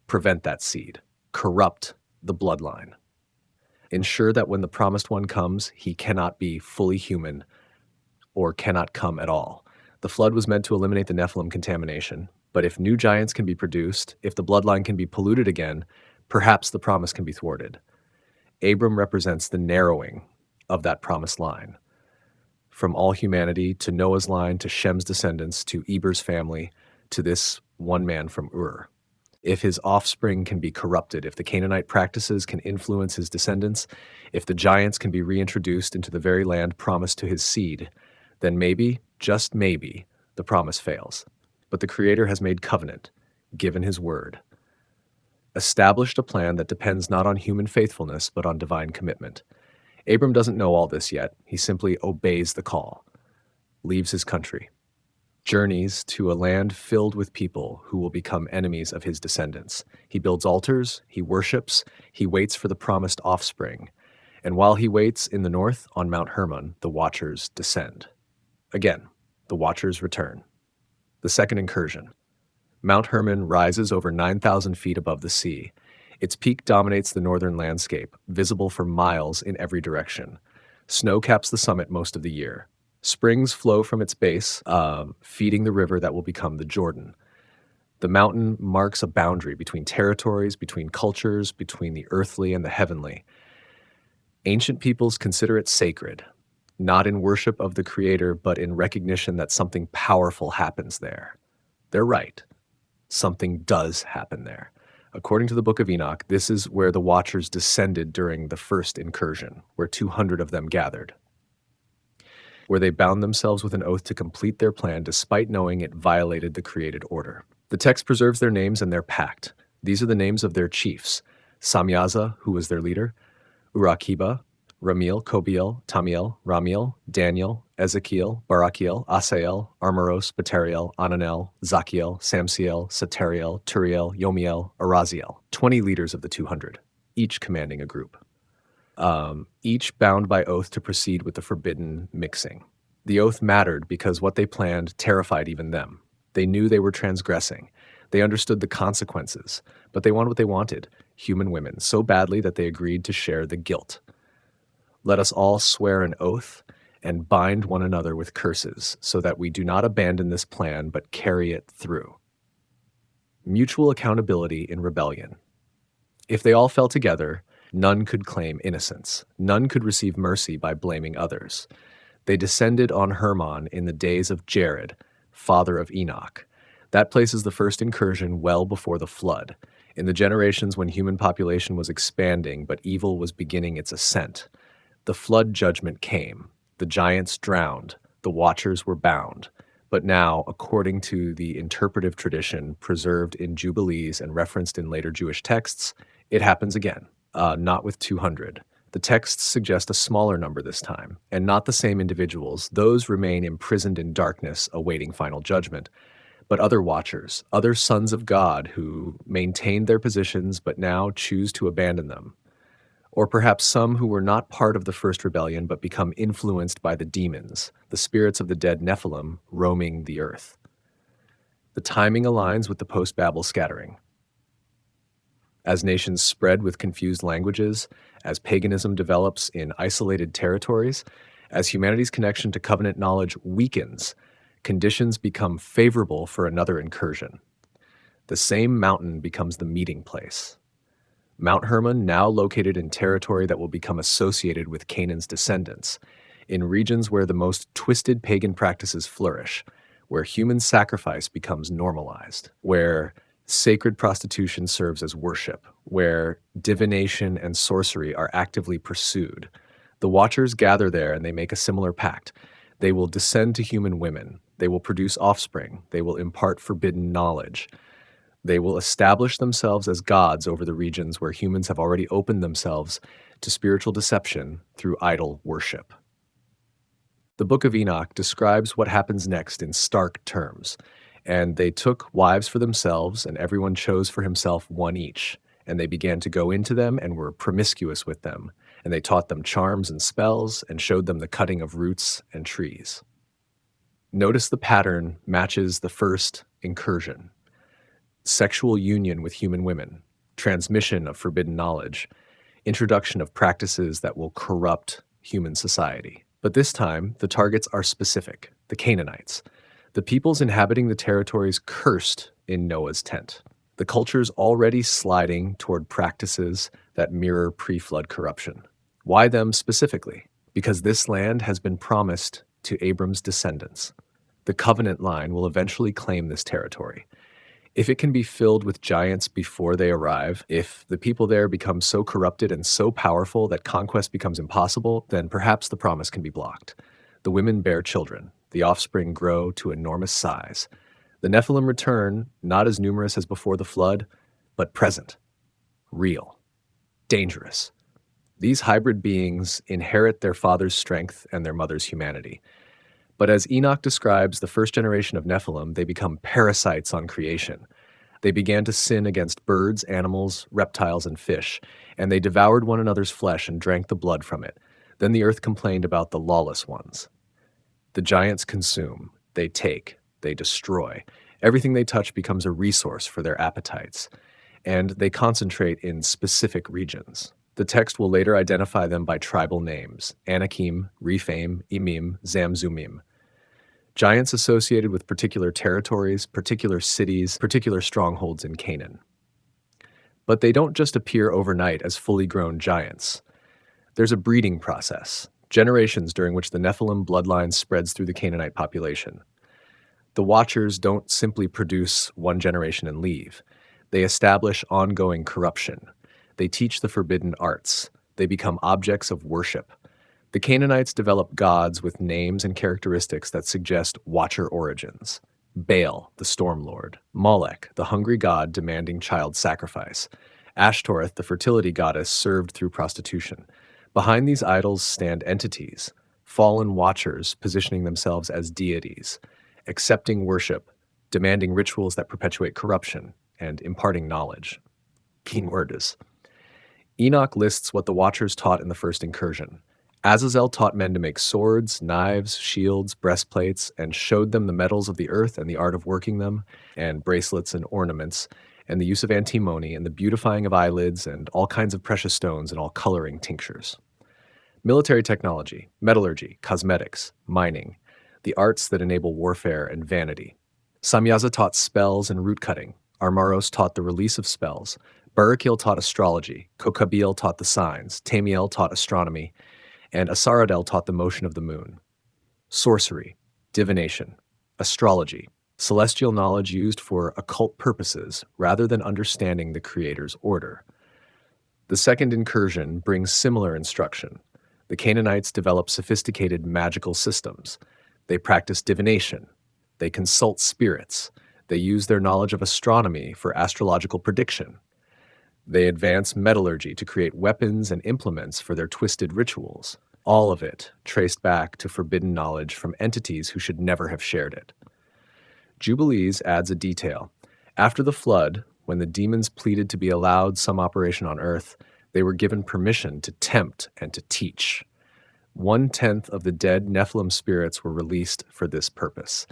Speaker 1: prevent that seed, corrupt the bloodline. Ensure that when the promised one comes, he cannot be fully human or cannot come at all. The flood was meant to eliminate the Nephilim contamination, but if new giants can be produced, if the bloodline can be polluted again, perhaps the promise can be thwarted. Abram represents the narrowing of that promised line. From all humanity to Noah's line to Shem's descendants to Eber's family to this one man from Ur. If his offspring can be corrupted, if the Canaanite practices can influence his descendants, if the giants can be reintroduced into the very land promised to his seed, then maybe, just maybe, the promise fails. But the Creator has made covenant, given his word, established a plan that depends not on human faithfulness, but on divine commitment. Abram doesn't know all this yet. He simply obeys the call, leaves his country, journeys to a land filled with people who will become enemies of his descendants. He builds altars, he worships, he waits for the promised offspring. And while he waits in the north on Mount Hermon, the watchers descend. Again, the watchers return. The second incursion. Mount Hermon rises over 9,000 feet above the sea. Its peak dominates the northern landscape, visible for miles in every direction. Snow caps the summit most of the year. Springs flow from its base, feeding the river that will become the Jordan. The mountain marks a boundary between territories, between cultures, between the earthly and the heavenly. Ancient peoples consider it sacred, not in worship of the Creator, but in recognition that something powerful happens there. They're right. Something does happen there. According to the Book of Enoch, this is where the watchers descended during the first incursion, where 200 of them gathered, where they bound themselves with an oath to complete their plan despite knowing it violated the created order. The text preserves their names and their pact. These are the names of their chiefs: Samyaza, who was their leader, Urakiba, Ramiel, Kobiel, Tamiel, Ramiel, Daniel, Ezekiel, Barakiel, Asael, Armoros, Bateriel, Ananel, Zachiel, Samsiel, Satariel, Turiel, Yomiel, Araziel. 20 leaders of the 200, each commanding a group. Each bound by oath to proceed with the forbidden mixing. The oath mattered because what they planned terrified even them. They knew they were transgressing. They understood the consequences, but they wanted what they wanted, human women, so badly that they agreed to share the guilt. Let us all swear an oath and bind one another with curses, so that we do not abandon this plan, but carry it through. Mutual accountability in rebellion. If they all fell together, none could claim innocence. None could receive mercy by blaming others. They descended on Hermon in the days of Jared, father of Enoch. That places the first incursion well before the flood, in the generations when human population was expanding, but evil was beginning its ascent. The flood judgment came. The giants drowned. The watchers were bound. But now, according to the interpretive tradition preserved in Jubilees and referenced in later Jewish texts, it happens again, not with 200. The texts suggest a smaller number this time, and not the same individuals. Those remain imprisoned in darkness, awaiting final judgment. But other watchers, other sons of God who maintained their positions but now choose to abandon them. Or perhaps some who were not part of the first rebellion but become influenced by the demons, the spirits of the dead Nephilim roaming the earth. The timing aligns with the post-Babel scattering. As nations spread with confused languages, as paganism develops in isolated territories, as humanity's connection to covenant knowledge weakens, conditions become favorable for another incursion. The same mountain becomes the meeting place. Mount Hermon, now located in territory that will become associated with Canaan's descendants, in regions where the most twisted pagan practices flourish, where human sacrifice becomes normalized, where sacred prostitution serves as worship, where divination and sorcery are actively pursued. The Watchers gather there and they make a similar pact. They will descend to human women. They will produce offspring. They will impart forbidden knowledge. They will establish themselves as gods over the regions where humans have already opened themselves to spiritual deception through idol worship. The Book of Enoch describes what happens next in stark terms. And they took wives for themselves, and everyone chose for himself one each. And they began to go into them and were promiscuous with them. And they taught them charms and spells and showed them the cutting of roots and trees. Notice the pattern matches the first incursion. Sexual union with human women, transmission of forbidden knowledge, introduction of practices that will corrupt human society. But this time, the targets are specific, the Canaanites, the peoples inhabiting the territories cursed in Noah's tent. The culture's already sliding toward practices that mirror pre-flood corruption. Why them specifically? Because this land has been promised to Abram's descendants. The covenant line will eventually claim this territory. If it can be filled with giants before they arrive, if the people there become so corrupted and so powerful that conquest becomes impossible, then perhaps the promise can be blocked. The women bear children. The offspring grow to enormous size. The Nephilim return, not as numerous as before the flood, but present, real, dangerous. These hybrid beings inherit their father's strength and their mother's humanity. But as Enoch describes the first generation of Nephilim, they become parasites on creation. They began to sin against birds, animals, reptiles, and fish, and they devoured one another's flesh and drank the blood from it. Then the earth complained about the lawless ones. The giants consume, they take, they destroy. Everything they touch becomes a resource for their appetites, and they concentrate in specific regions. The text will later identify them by tribal names: Anakim, Rephaim, Emim, Zamzumim. Giants associated with particular territories, particular cities, particular strongholds in Canaan. But they don't just appear overnight as fully grown giants. There's a breeding process, generations during which the Nephilim bloodline spreads through the Canaanite population. The Watchers don't simply produce one generation and leave. They establish ongoing corruption. They teach the forbidden arts. They become objects of worship. The Canaanites develop gods with names and characteristics that suggest Watcher origins. Baal, the storm lord. Molech, the hungry god demanding child sacrifice. Ashtoreth, the fertility goddess served through prostitution. Behind these idols stand entities, fallen watchers positioning themselves as deities, accepting worship, demanding rituals that perpetuate corruption, and imparting knowledge. Keen word is. Enoch lists what the Watchers taught in the first incursion. Azazel taught men to make swords, knives, shields, breastplates, and showed them the metals of the earth and the art of working them, and bracelets and ornaments, and the use of antimony, and the beautifying of eyelids, and all kinds of precious stones and all coloring tinctures. Military technology, metallurgy, cosmetics, mining, the arts that enable warfare and vanity. Samyaza taught spells and root cutting. Armaros taught the release of spells. Barakil taught astrology. Kokabiel taught the signs. Tamiel taught astronomy. And Asaradel taught the motion of the moon. Sorcery, divination, astrology, celestial knowledge used for occult purposes rather than understanding the Creator's order. The second incursion brings similar instruction. The Canaanites develop sophisticated magical systems. They practice divination, They consult spirits. They use their knowledge of astronomy for astrological prediction. They advance metallurgy to create weapons and implements for their twisted rituals. All of it traced back to forbidden knowledge from entities who should never have shared it. Jubilees adds a detail. After the flood, when the demons pleaded to be allowed some operation on earth, they were given permission to tempt and to teach. 1/10 of the dead Nephilim spirits were released for this purpose.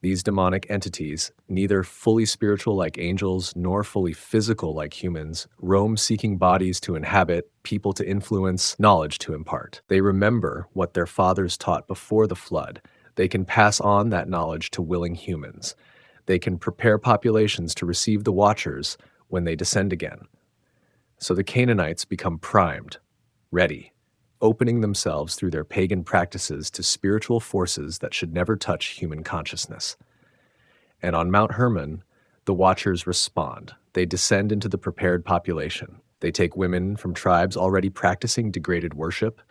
Speaker 1: These demonic entities, neither fully spiritual like angels nor fully physical like humans, roam seeking bodies to inhabit, people to influence, knowledge to impart. They remember what their fathers taught before the flood. They can pass on that knowledge to willing humans. They can prepare populations to receive the Watchers when they descend again. So the Canaanites become primed, ready, opening themselves through their pagan practices to spiritual forces that should never touch human consciousness. And on Mount Hermon, the Watchers respond. They descend into the prepared population. They take women from tribes already practicing degraded worship.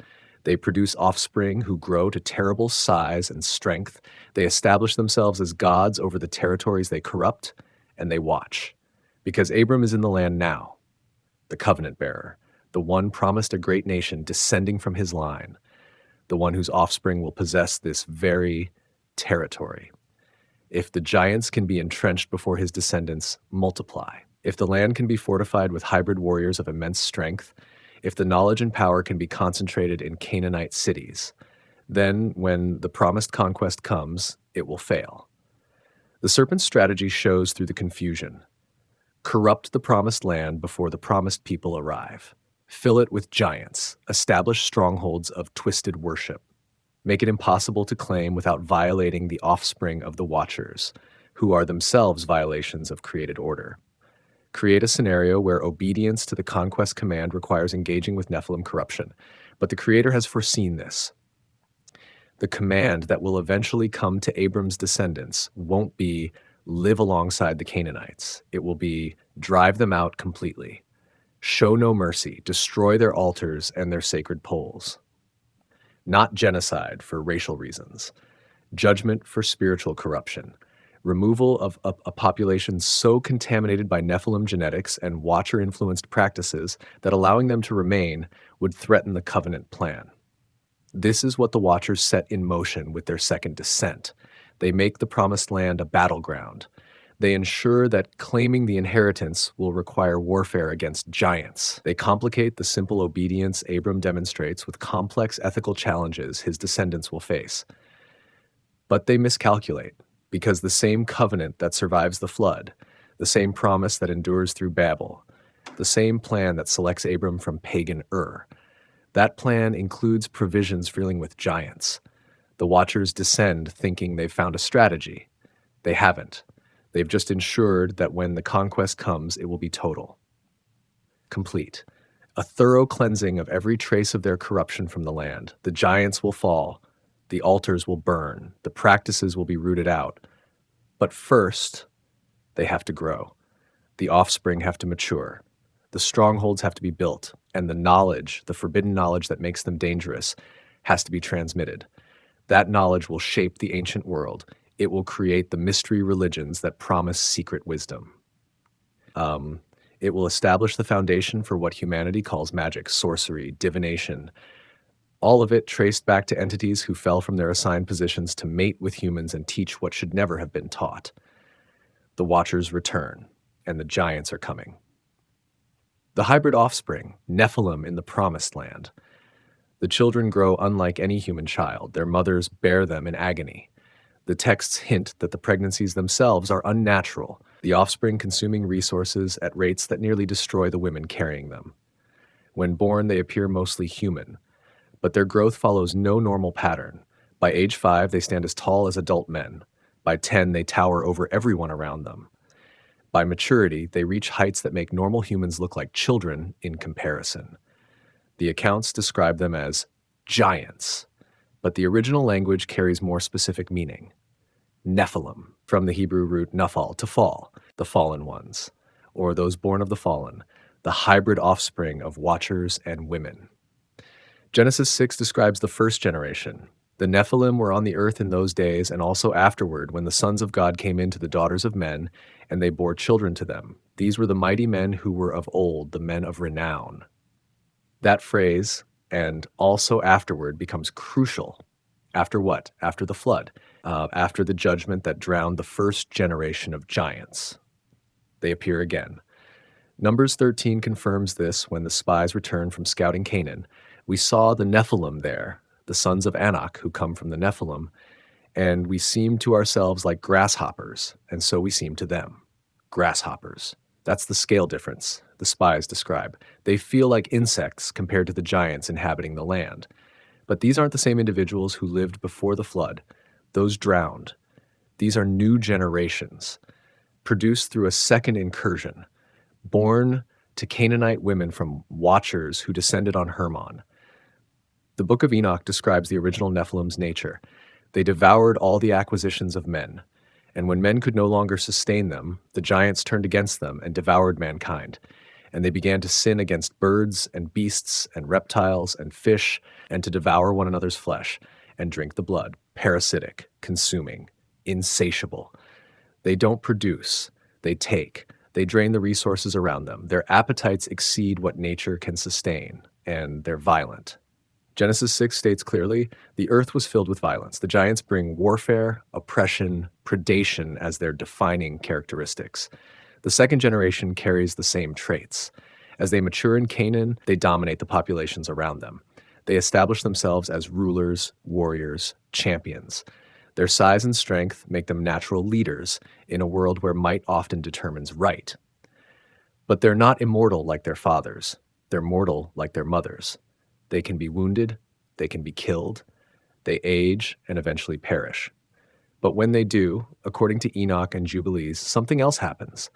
Speaker 1: They produce offspring who grow to terrible size and strength. They establish themselves as gods over the territories they corrupt, and they watch. Because Abram is in the land now, the covenant bearer, the one promised a great nation descending from his line, the one whose offspring will possess this very territory. If the giants can be entrenched before his descendants, multiply. If the land can be fortified with hybrid warriors of immense strength, if the knowledge and power can be concentrated in Canaanite cities, then when the promised conquest comes, it will fail. The serpent's strategy shows through the confusion. Corrupt the promised land before the promised people arrive. Fill it with giants. Establish strongholds of twisted worship. Make it impossible to claim without violating the offspring of the Watchers, who are themselves violations of created order. Create a scenario where obedience to the conquest command requires engaging with Nephilim corruption. But the Creator has foreseen this. The command that will eventually come to Abram's descendants won't be live alongside the Canaanites. It will be drive them out completely. Show no mercy, destroy their altars and their sacred poles. Not genocide for racial reasons. Judgment for spiritual corruption. Removal of a population so contaminated by Nephilim genetics and Watcher-influenced practices that allowing them to remain would threaten the covenant plan. This is what the Watchers set in motion with their second descent. They make the promised land a battleground. They ensure that claiming the inheritance will require warfare against giants. They complicate the simple obedience Abram demonstrates with complex ethical challenges his descendants will face. But they miscalculate, because the same covenant that survives the flood, the same promise that endures through Babel, the same plan that selects Abram from pagan Ur, that plan includes provisions for dealing with giants. The Watchers descend thinking they've found a strategy. They haven't. They've just ensured that when the conquest comes, it will be total, complete. A thorough cleansing of every trace of their corruption from the land. The giants will fall. The altars will burn. The practices will be rooted out. But first, they have to grow. The offspring have to mature. The strongholds have to be built. And the knowledge, the forbidden knowledge that makes them dangerous, has to be transmitted. That knowledge will shape the ancient world. It will create the mystery religions that promise secret wisdom. It will establish the foundation for what humanity calls magic, sorcery, divination, all of it traced back to entities who fell from their assigned positions to mate with humans and teach what should never have been taught. The Watchers return, and the giants are coming. The hybrid offspring, Nephilim in the Promised Land. The children grow unlike any human child. Their mothers bear them in agony. The texts hint that the pregnancies themselves are unnatural, the offspring consuming resources at rates that nearly destroy the women carrying them. When born, they appear mostly human, but their growth follows no normal pattern. By age 5, they stand as tall as adult men. By 10, they tower over everyone around them. By maturity, they reach heights that make normal humans look like children in comparison. The accounts describe them as giants, but the original language carries more specific meaning. Nephilim, from the Hebrew root naphal, to fall, the fallen ones, or those born of the fallen, the hybrid offspring of watchers and women. Genesis 6 describes the first generation, The Nephilim were on the earth in those days and also afterward when the sons of God came into the daughters of men, and they bore children to them. These were the mighty men who were of old, the men of renown. That phrase, and also afterward, becomes crucial. After what? After the flood, after the judgment that drowned the first generation of giants. They appear again. Numbers 13 confirms this when the spies returned from scouting Canaan. We saw the Nephilim there, the sons of Anak who come from the Nephilim, and we seemed to ourselves like grasshoppers, and so we seemed to them. Grasshoppers. That's the scale difference the spies describe. They feel like insects compared to the giants inhabiting the land. But these aren't the same individuals who lived before the flood. Those drowned. These are new generations, produced through a second incursion, born to Canaanite women from watchers who descended on Hermon. The Book of Enoch describes the original Nephilim's nature. They devoured all the acquisitions of men, and when men could no longer sustain them, the giants turned against them and devoured mankind. And they began to sin against birds and beasts and reptiles and fish, and to devour one another's flesh and drink the blood, parasitic, consuming, insatiable. They don't produce, they take. They drain the resources around them. Their appetites exceed what nature can sustain, and they're violent. Genesis 6 states clearly, the earth was filled with violence. The giants bring warfare, oppression, predation as their defining characteristics. The second generation carries the same traits. As they mature in Canaan, they dominate the populations around them. They establish themselves as rulers, warriors, champions. Their size and strength make them natural leaders in a world where might often determines right. But they're not immortal like their fathers. They're mortal like their mothers. They can be wounded, they can be killed, they age and eventually perish. But when they do, according to Enoch and Jubilees, something else happens.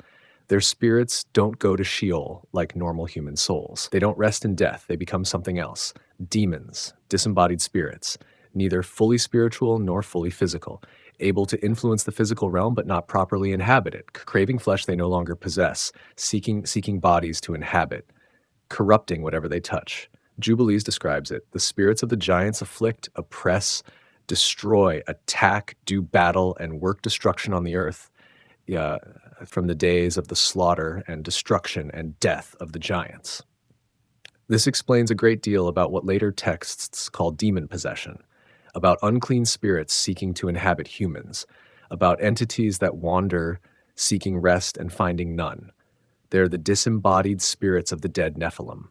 Speaker 1: Their spirits don't go to Sheol like normal human souls. They don't rest in death, they become something else. Demons, disembodied spirits, neither fully spiritual nor fully physical, able to influence the physical realm but not properly inhabit it, craving flesh they no longer possess, seeking bodies to inhabit, corrupting whatever they touch. Jubilees describes it. The spirits of the giants afflict, oppress, destroy, attack, do battle, and work destruction on the earth from the days of the slaughter and destruction and death of the giants. This explains a great deal about what later texts call demon possession, about unclean spirits seeking to inhabit humans, about entities that wander, seeking rest and finding none. They're the disembodied spirits of the dead Nephilim,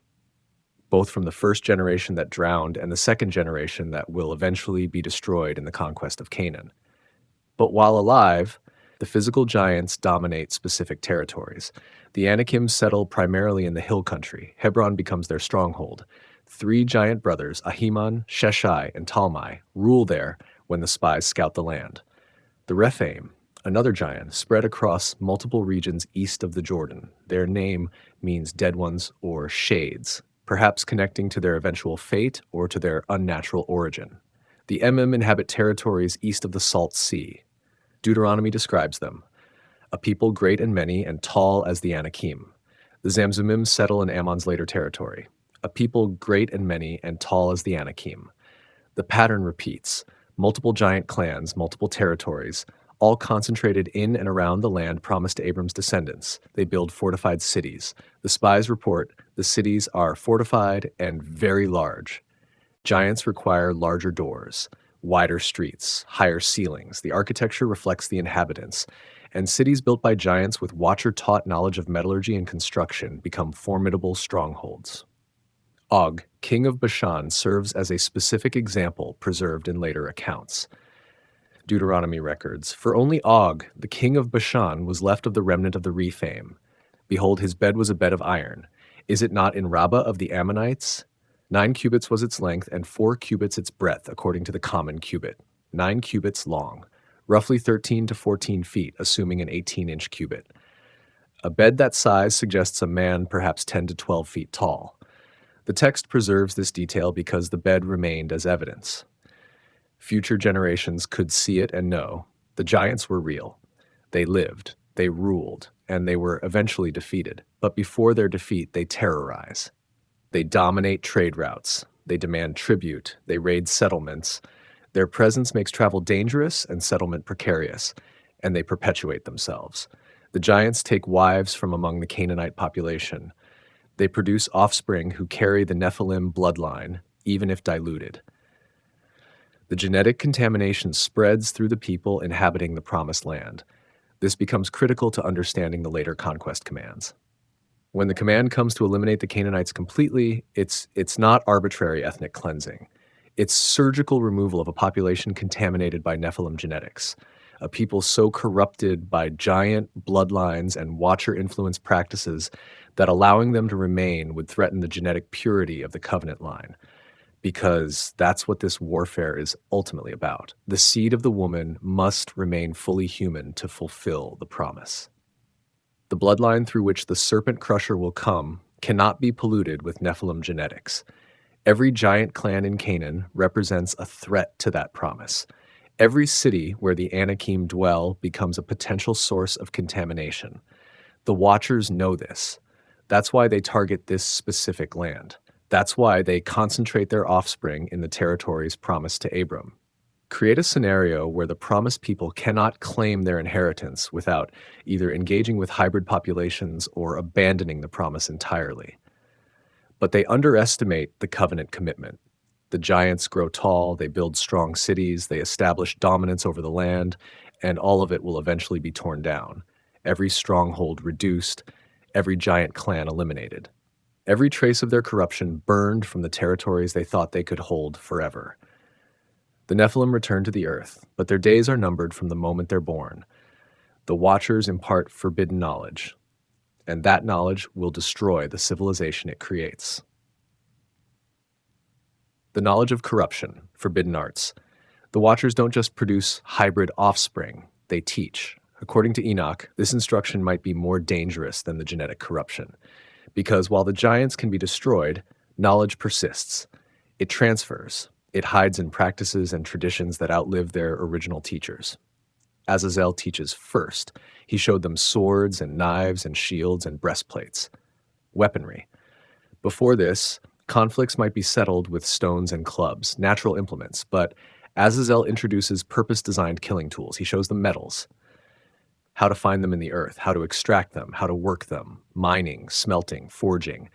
Speaker 1: both from the first generation that drowned and the second generation that will eventually be destroyed in the conquest of Canaan. But while alive, the physical giants dominate specific territories. The Anakim settle primarily in the hill country. Hebron becomes their stronghold. 3 giant brothers, Ahiman, Sheshai, and Talmai, rule there when the spies scout the land. The Rephaim, another giant, spread across multiple regions east of the Jordan. Their name means dead ones or shades, perhaps connecting to their eventual fate or to their unnatural origin. The Emim inhabit territories east of the Salt Sea. Deuteronomy describes them, a people great and many and tall as the Anakim. The Zamzummim settle in Ammon's later territory, a people great and many and tall as the Anakim. The pattern repeats, multiple giant clans, multiple territories, all concentrated in and around the land promised to Abram's descendants. They build fortified cities. The spies report the cities are fortified and very large. Giants require larger doors, wider streets, higher ceilings. The architecture reflects the inhabitants. And cities built by giants with watcher-taught knowledge of metallurgy and construction become formidable strongholds. Og, king of Bashan, serves as a specific example preserved in later accounts. Deuteronomy records, for only Og, the king of Bashan, was left of the remnant of the Rephaim. Behold, his bed was a bed of iron. Is it not in Rabbah of the Ammonites? 9 cubits was its length, and 4 cubits its breadth, according to the common cubit. 9 cubits long, roughly 13 to 14 feet, assuming an 18-inch cubit. A bed that size suggests a man perhaps 10 to 12 feet tall. The text preserves this detail because the bed remained as evidence. Future generations could see it and know the giants were real. They lived, they ruled, and they were eventually defeated. But before their defeat, they terrorize. They dominate trade routes. They demand tribute. They raid settlements. Their presence makes travel dangerous and settlement precarious, and they perpetuate themselves. The giants take wives from among the Canaanite population. They produce offspring who carry the Nephilim bloodline, even if diluted. The genetic contamination spreads through the people inhabiting the Promised Land. This becomes critical to understanding the later conquest commands. When the command comes to eliminate the Canaanites completely, it's not arbitrary ethnic cleansing. It's surgical removal of a population contaminated by Nephilim genetics, a people so corrupted by giant bloodlines and watcher-influenced practices that allowing them to remain would threaten the genetic purity of the covenant line, because that's what this warfare is ultimately about. The seed of the woman must remain fully human to fulfill the promise. The bloodline through which the serpent crusher will come cannot be polluted with Nephilim genetics. Every giant clan in Canaan represents a threat to that promise. Every city where the Anakim dwell becomes a potential source of contamination. The Watchers know this. That's why they target this specific land. That's why they concentrate their offspring in the territories promised to Abram. Create a scenario where the promised people cannot claim their inheritance without either engaging with hybrid populations or abandoning the promise entirely. But they underestimate the covenant commitment. The giants grow tall, they build strong cities, they establish dominance over the land, and all of it will eventually be torn down. Every stronghold reduced, every giant clan eliminated. Every trace of their corruption burned from the territories they thought they could hold forever. The Nephilim return to the earth, but their days are numbered from the moment they're born. The Watchers impart forbidden knowledge, and that knowledge will destroy the civilization it creates. The knowledge of corruption, forbidden arts. The Watchers don't just produce hybrid offspring, they teach. According to Enoch, this instruction might be more dangerous than the genetic corruption, because while the giants can be destroyed, knowledge persists. It transfers. It hides in practices and traditions that outlive their original teachers. Azazel teaches first. He showed them swords and knives and shields and breastplates. Weaponry. Before this, conflicts might be settled with stones and clubs, natural implements, but Azazel introduces purpose-designed killing tools. He shows them metals, how to find them in the earth, how to extract them, how to work them, mining, smelting, forging.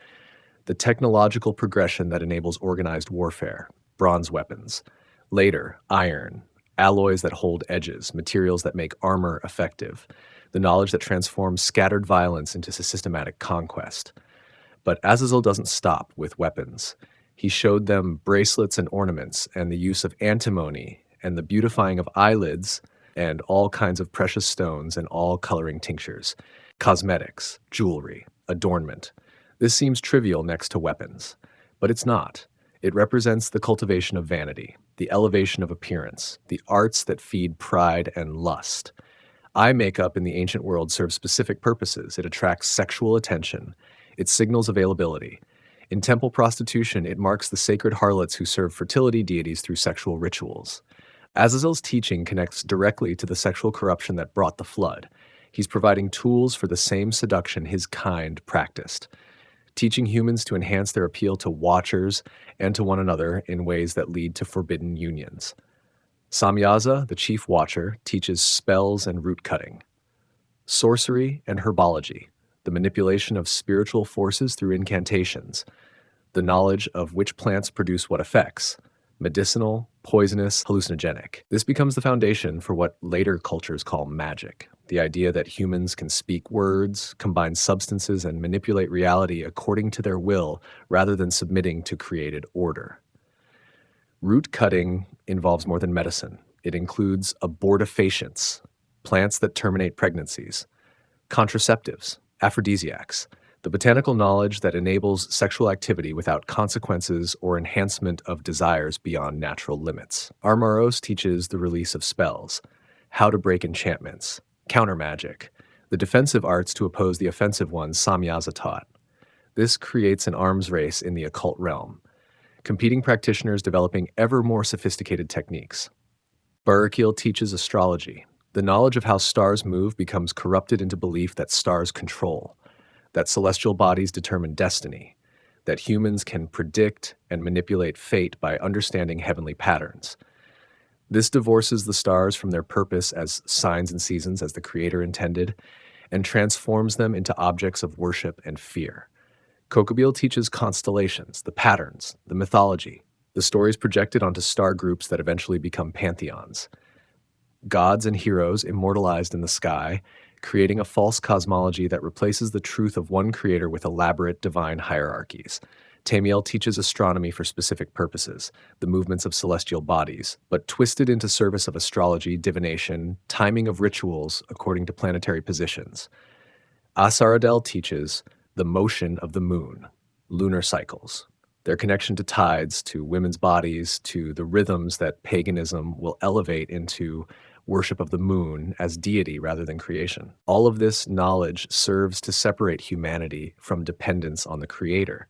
Speaker 1: The technological progression that enables organized warfare. Bronze weapons. Later, iron, alloys that hold edges, materials that make armor effective, the knowledge that transforms scattered violence into systematic conquest. But Azazel doesn't stop with weapons. He showed them bracelets and ornaments and the use of antimony and the beautifying of eyelids and all kinds of precious stones and all coloring tinctures, cosmetics, jewelry, adornment. This seems trivial next to weapons, but it's not. It represents the cultivation of vanity, the elevation of appearance, the arts that feed pride and lust. Eye makeup in the ancient world serves specific purposes. It attracts sexual attention. It signals availability. In temple prostitution, it marks the sacred harlots who serve fertility deities through sexual rituals. Azazel's teaching connects directly to the sexual corruption that brought the flood. He's providing tools for the same seduction his kind practiced, teaching humans to enhance their appeal to watchers and to one another in ways that lead to forbidden unions. Samyaza, the chief watcher, teaches spells and root cutting. Sorcery and herbology, the manipulation of spiritual forces through incantations, the knowledge of which plants produce what effects, medicinal, poisonous, hallucinogenic. This becomes the foundation for what later cultures call magic, the idea that humans can speak words, combine substances, and manipulate reality according to their will rather than submitting to created order. Root cutting involves more than medicine. It includes abortifacients, plants that terminate pregnancies, contraceptives, aphrodisiacs, the botanical knowledge that enables sexual activity without consequences or enhancement of desires beyond natural limits. Armaros teaches the release of spells, how to break enchantments, counter magic, the defensive arts to oppose the offensive ones Samyaza taught. This creates an arms race in the occult realm, competing practitioners developing ever more sophisticated techniques. Barakil teaches astrology. The knowledge of how stars move becomes corrupted into belief that stars control, that celestial bodies determine destiny, that humans can predict and manipulate fate by understanding heavenly patterns. This divorces the stars from their purpose as signs and seasons as the Creator intended, and transforms them into objects of worship and fear. Kokubeel teaches constellations, the patterns, the mythology, the stories projected onto star groups that eventually become pantheons. Gods and heroes immortalized in the sky, creating a false cosmology that replaces the truth of one creator with elaborate divine hierarchies. Tamiel teaches astronomy for specific purposes, the movements of celestial bodies, but twisted into service of astrology, divination, timing of rituals according to planetary positions. Asaradel teaches the motion of the moon, lunar cycles, their connection to tides, to women's bodies, to the rhythms that paganism will elevate into worship of the moon as deity rather than creation. All of this knowledge serves to separate humanity from dependence on the Creator.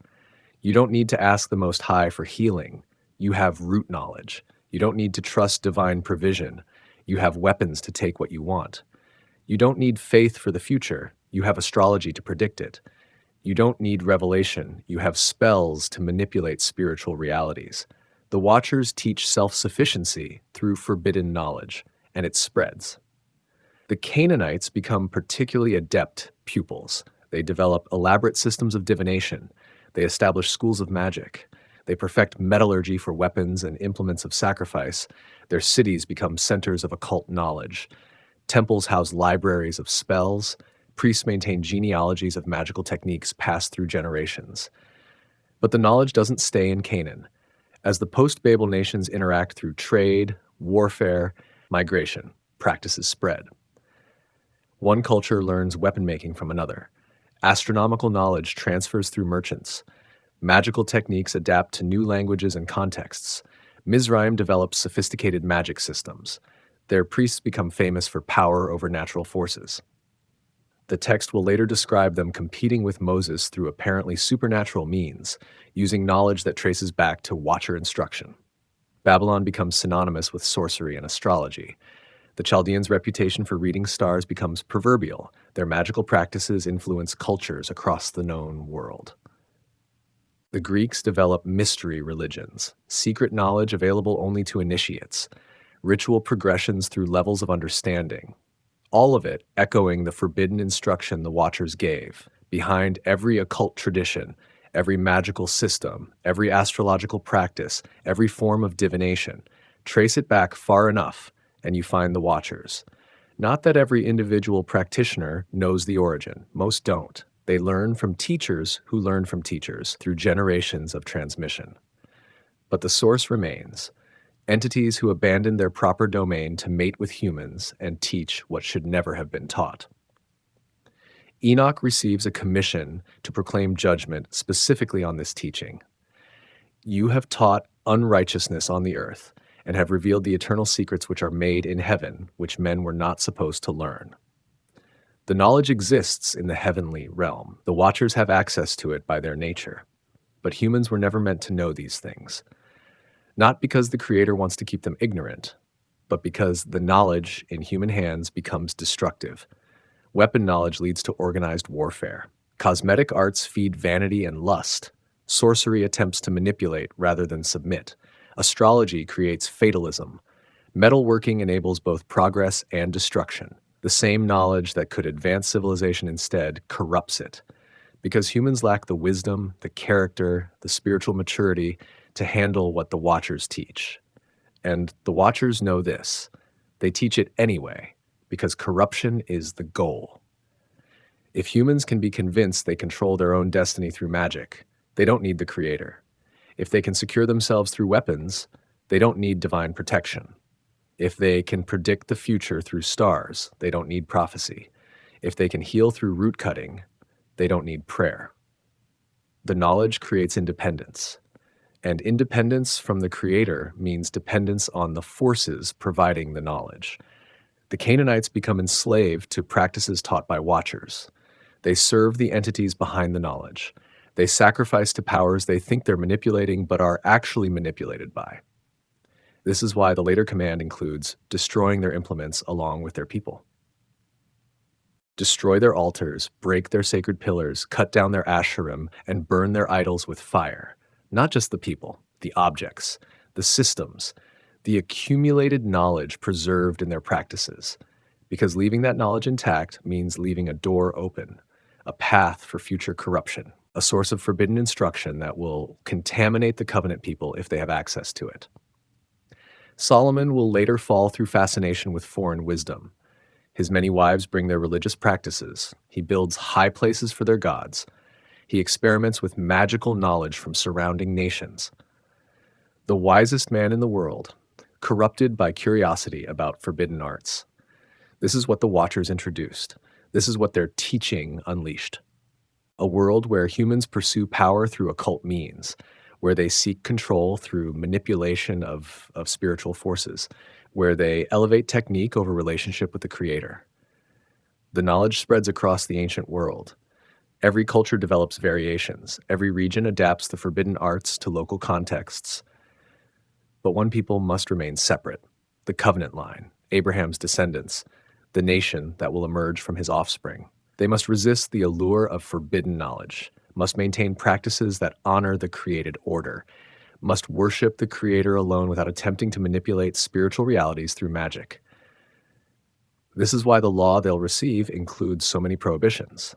Speaker 1: You don't need to ask the Most High for healing. You have root knowledge. You don't need to trust divine provision. You have weapons to take what you want. You don't need faith for the future. You have astrology to predict it. You don't need revelation. You have spells to manipulate spiritual realities. The Watchers teach self-sufficiency through forbidden knowledge, and it spreads. The Canaanites become particularly adept pupils. They develop elaborate systems of divination. They establish schools of magic. They perfect metallurgy for weapons and implements of sacrifice. Their cities become centers of occult knowledge. Temples house libraries of spells. Priests maintain genealogies of magical techniques passed through generations. But the knowledge doesn't stay in Canaan. As the post-Babel nations interact through trade, warfare, migration, practices spread. One culture learns weapon making from another. Astronomical knowledge transfers through merchants. Magical techniques adapt to new languages and contexts. Mizraim develops sophisticated magic systems. Their priests become famous for power over natural forces. The text will later describe them competing with Moses through apparently supernatural means, using knowledge that traces back to Watcher instruction. Babylon becomes synonymous with sorcery and astrology. The Chaldeans' reputation for reading stars becomes proverbial. Their magical practices influence cultures across the known world. The Greeks develop mystery religions, secret knowledge available only to initiates, ritual progressions through levels of understanding, all of it echoing the forbidden instruction the Watchers gave. Behind every occult tradition, every magical system, every astrological practice, every form of divination, trace it back far enough and you find the Watchers. Not that every individual practitioner knows the origin. Most don't. They learn from teachers who learn from teachers through generations of transmission. But the source remains. Entities who abandon their proper domain to mate with humans and teach what should never have been taught. Enoch receives a commission to proclaim judgment specifically on this teaching. You have taught unrighteousness on the earth and have revealed the eternal secrets which are made in heaven, which men were not supposed to learn. The knowledge exists in the heavenly realm. The Watchers have access to it by their nature. But humans were never meant to know these things. Not because the Creator wants to keep them ignorant, but because the knowledge in human hands becomes destructive. Weapon knowledge leads to organized warfare. Cosmetic arts feed vanity and lust. Sorcery attempts to manipulate rather than submit. Astrology creates fatalism. Metalworking enables both progress and destruction. The same knowledge that could advance civilization instead corrupts it. Because humans lack the wisdom, the character, the spiritual maturity to handle what the Watchers teach. And the Watchers know this. They teach it anyway, because corruption is the goal. If humans can be convinced they control their own destiny through magic, they don't need the Creator. If they can secure themselves through weapons, they don't need divine protection. If they can predict the future through stars, they don't need prophecy. If they can heal through root cutting, they don't need prayer. The knowledge creates independence. And independence from the Creator means dependence on the forces providing the knowledge. The Canaanites become enslaved to practices taught by Watchers. They serve the entities behind the knowledge. They sacrifice to powers they think they're manipulating but are actually manipulated by. This is why the later command includes destroying their implements along with their people. Destroy their altars, break their sacred pillars, cut down their asherim, and burn their idols with fire. Not just the people, the objects, the systems, The accumulated knowledge preserved in their practices, because leaving that knowledge intact means leaving a door open, a path for future corruption, a source of forbidden instruction that will contaminate the covenant people if they have access to it. Solomon will later fall through fascination with foreign wisdom. His many wives bring their religious practices. He builds high places for their gods. He experiments with magical knowledge from surrounding nations. The wisest man in the world, corrupted by curiosity about forbidden arts. This is what the Watchers introduced. This is what their teaching unleashed. A world where humans pursue power through occult means, where they seek control through manipulation of spiritual forces, where they elevate technique over relationship with the Creator. The knowledge spreads across the ancient world. Every culture develops variations. Every region adapts the forbidden arts to local contexts. But one people must remain separate: the covenant line, Abraham's descendants, the nation that will emerge from his offspring. They must resist the allure of forbidden knowledge, must maintain practices that honor the created order, must worship the Creator alone without attempting to manipulate spiritual realities through magic. This is why the law they'll receive includes so many prohibitions.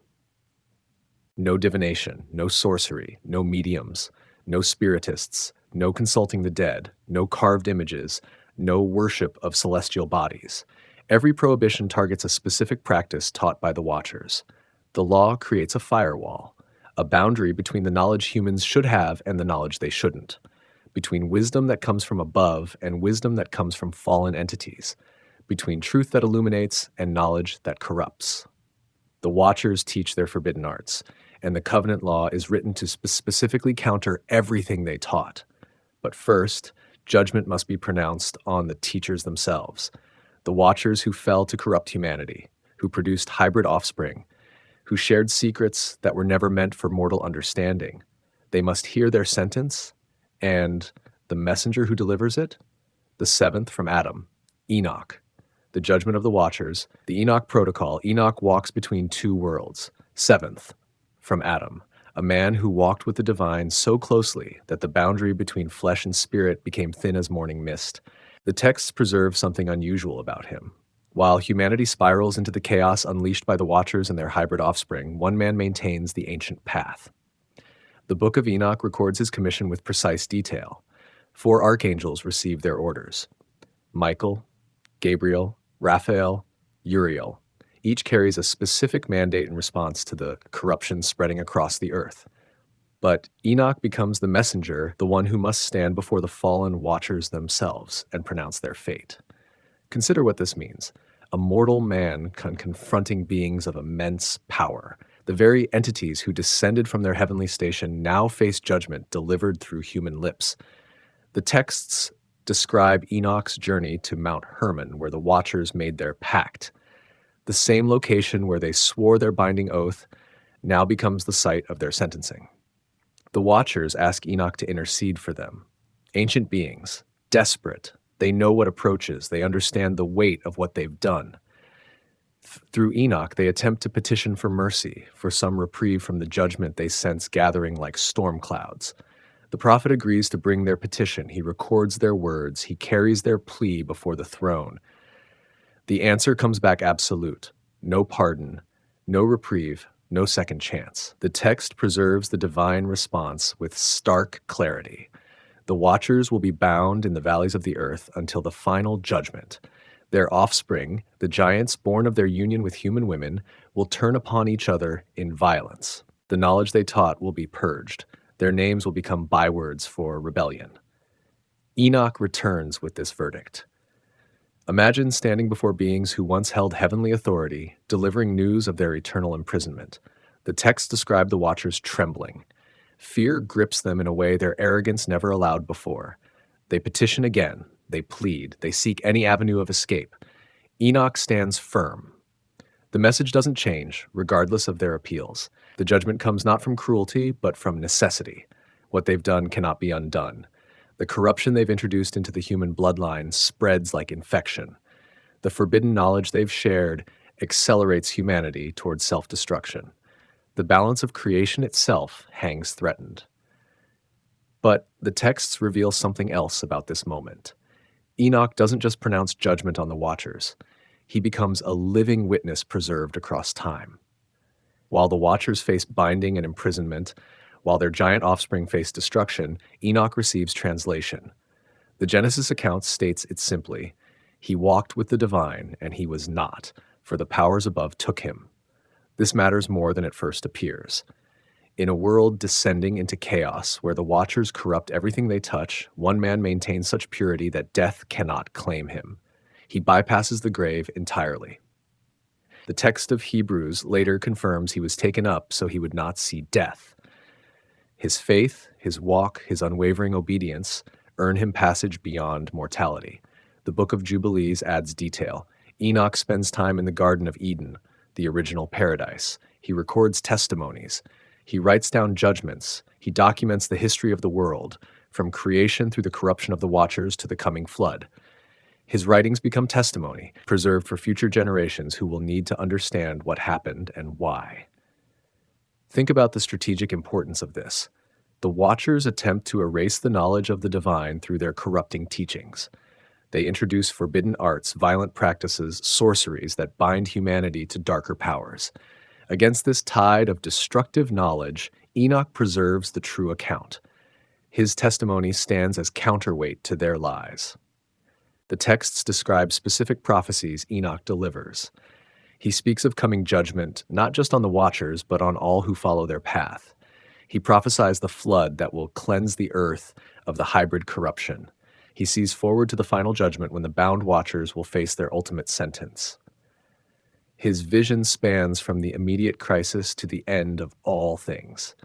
Speaker 1: No divination, no sorcery, no mediums, no spiritists, no consulting the dead, no carved images, no worship of celestial bodies. Every prohibition targets a specific practice taught by the Watchers. The law creates a firewall, a boundary between the knowledge humans should have and the knowledge they shouldn't, between wisdom that comes from above and wisdom that comes from fallen entities, between truth that illuminates and knowledge that corrupts. The Watchers teach their forbidden arts, and the covenant law is written to specifically counter everything they taught. But first, judgment must be pronounced on the teachers themselves, the Watchers who fell to corrupt humanity, who produced hybrid offspring, who shared secrets that were never meant for mortal understanding. They must hear their sentence, and the messenger who delivers it, the seventh from Adam, Enoch. The judgment of the Watchers, the Enoch protocol. Enoch walks between two worlds. Seventh from Adam, a man who walked with the divine so closely that the boundary between flesh and spirit became thin as morning mist. The texts preserve something unusual about him. While humanity spirals into the chaos unleashed by the Watchers and their hybrid offspring, one man maintains the ancient path. The Book of Enoch records his commission with precise detail. 4 archangels receive their orders: Michael, Gabriel, Raphael, Uriel. Each carries a specific mandate in response to the corruption spreading across the earth. But Enoch becomes the messenger, the one who must stand before the fallen Watchers themselves and pronounce their fate. Consider what this means. A mortal man confronting beings of immense power. The very entities who descended from their heavenly station now face judgment delivered through human lips. The texts describe Enoch's journey to Mount Hermon, where the Watchers made their pact. The same location where they swore their binding oath now becomes the site of their sentencing. The Watchers ask Enoch to intercede for them. Ancient beings, desperate, they know what approaches, they understand the weight of what they've done. Through Enoch, they attempt to petition for mercy, for some reprieve from the judgment they sense gathering like storm clouds. The prophet agrees to bring their petition. He records their words. He carries their plea before the throne. The answer comes back absolute: no pardon, no reprieve, no second chance. The text preserves the divine response with stark clarity. The Watchers will be bound in the valleys of the earth until the final judgment. Their offspring, the giants born of their union with human women, will turn upon each other in violence. The knowledge they taught will be purged. Their names will become bywords for rebellion. Enoch returns with this verdict. Imagine standing before beings who once held heavenly authority, delivering news of their eternal imprisonment. The texts describe the Watchers trembling. Fear grips them in a way their arrogance never allowed before. They petition again. They plead. They seek any avenue of escape. Enoch stands firm. The message doesn't change, regardless of their appeals. The judgment comes not from cruelty, but from necessity. What they've done cannot be undone. The corruption they've introduced into the human bloodline spreads like infection. The forbidden knowledge they've shared accelerates humanity towards self-destruction. The balance of creation itself hangs threatened. But the texts reveal something else about this moment. Enoch doesn't just pronounce judgment on the watchers. He becomes a living witness preserved across time. While the watchers face binding and imprisonment, while their giant offspring face destruction, Enoch receives translation. The Genesis account states it simply: "He walked with the divine, and he was not, for the powers above took him." This matters more than it first appears. In a world descending into chaos, where the watchers corrupt everything they touch, one man maintains such purity that death cannot claim him. He bypasses the grave entirely. The text of Hebrews later confirms he was taken up so he would not see death. His faith, his walk, his unwavering obedience earn him passage beyond mortality. The Book of Jubilees adds detail. Enoch spends time in the Garden of Eden, the original paradise. He records testimonies. He writes down judgments. He documents the history of the world, from creation through the corruption of the watchers to the coming flood. His writings become testimony, preserved for future generations who will need to understand what happened and why. Think about the strategic importance of this. The watchers attempt to erase the knowledge of the divine through their corrupting teachings. They introduce forbidden arts, violent practices, sorceries that bind humanity to darker powers. Against this tide of destructive knowledge, Enoch preserves the true account. His testimony stands as counterweight to their lies. The texts describe specific prophecies Enoch delivers. He speaks of coming judgment not just on the watchers, but on all who follow their path. He prophesies the flood that will cleanse the earth of the hybrid corruption. He sees forward to the final judgment when the bound watchers will face their ultimate sentence. His vision spans from the immediate crisis to the end of all things.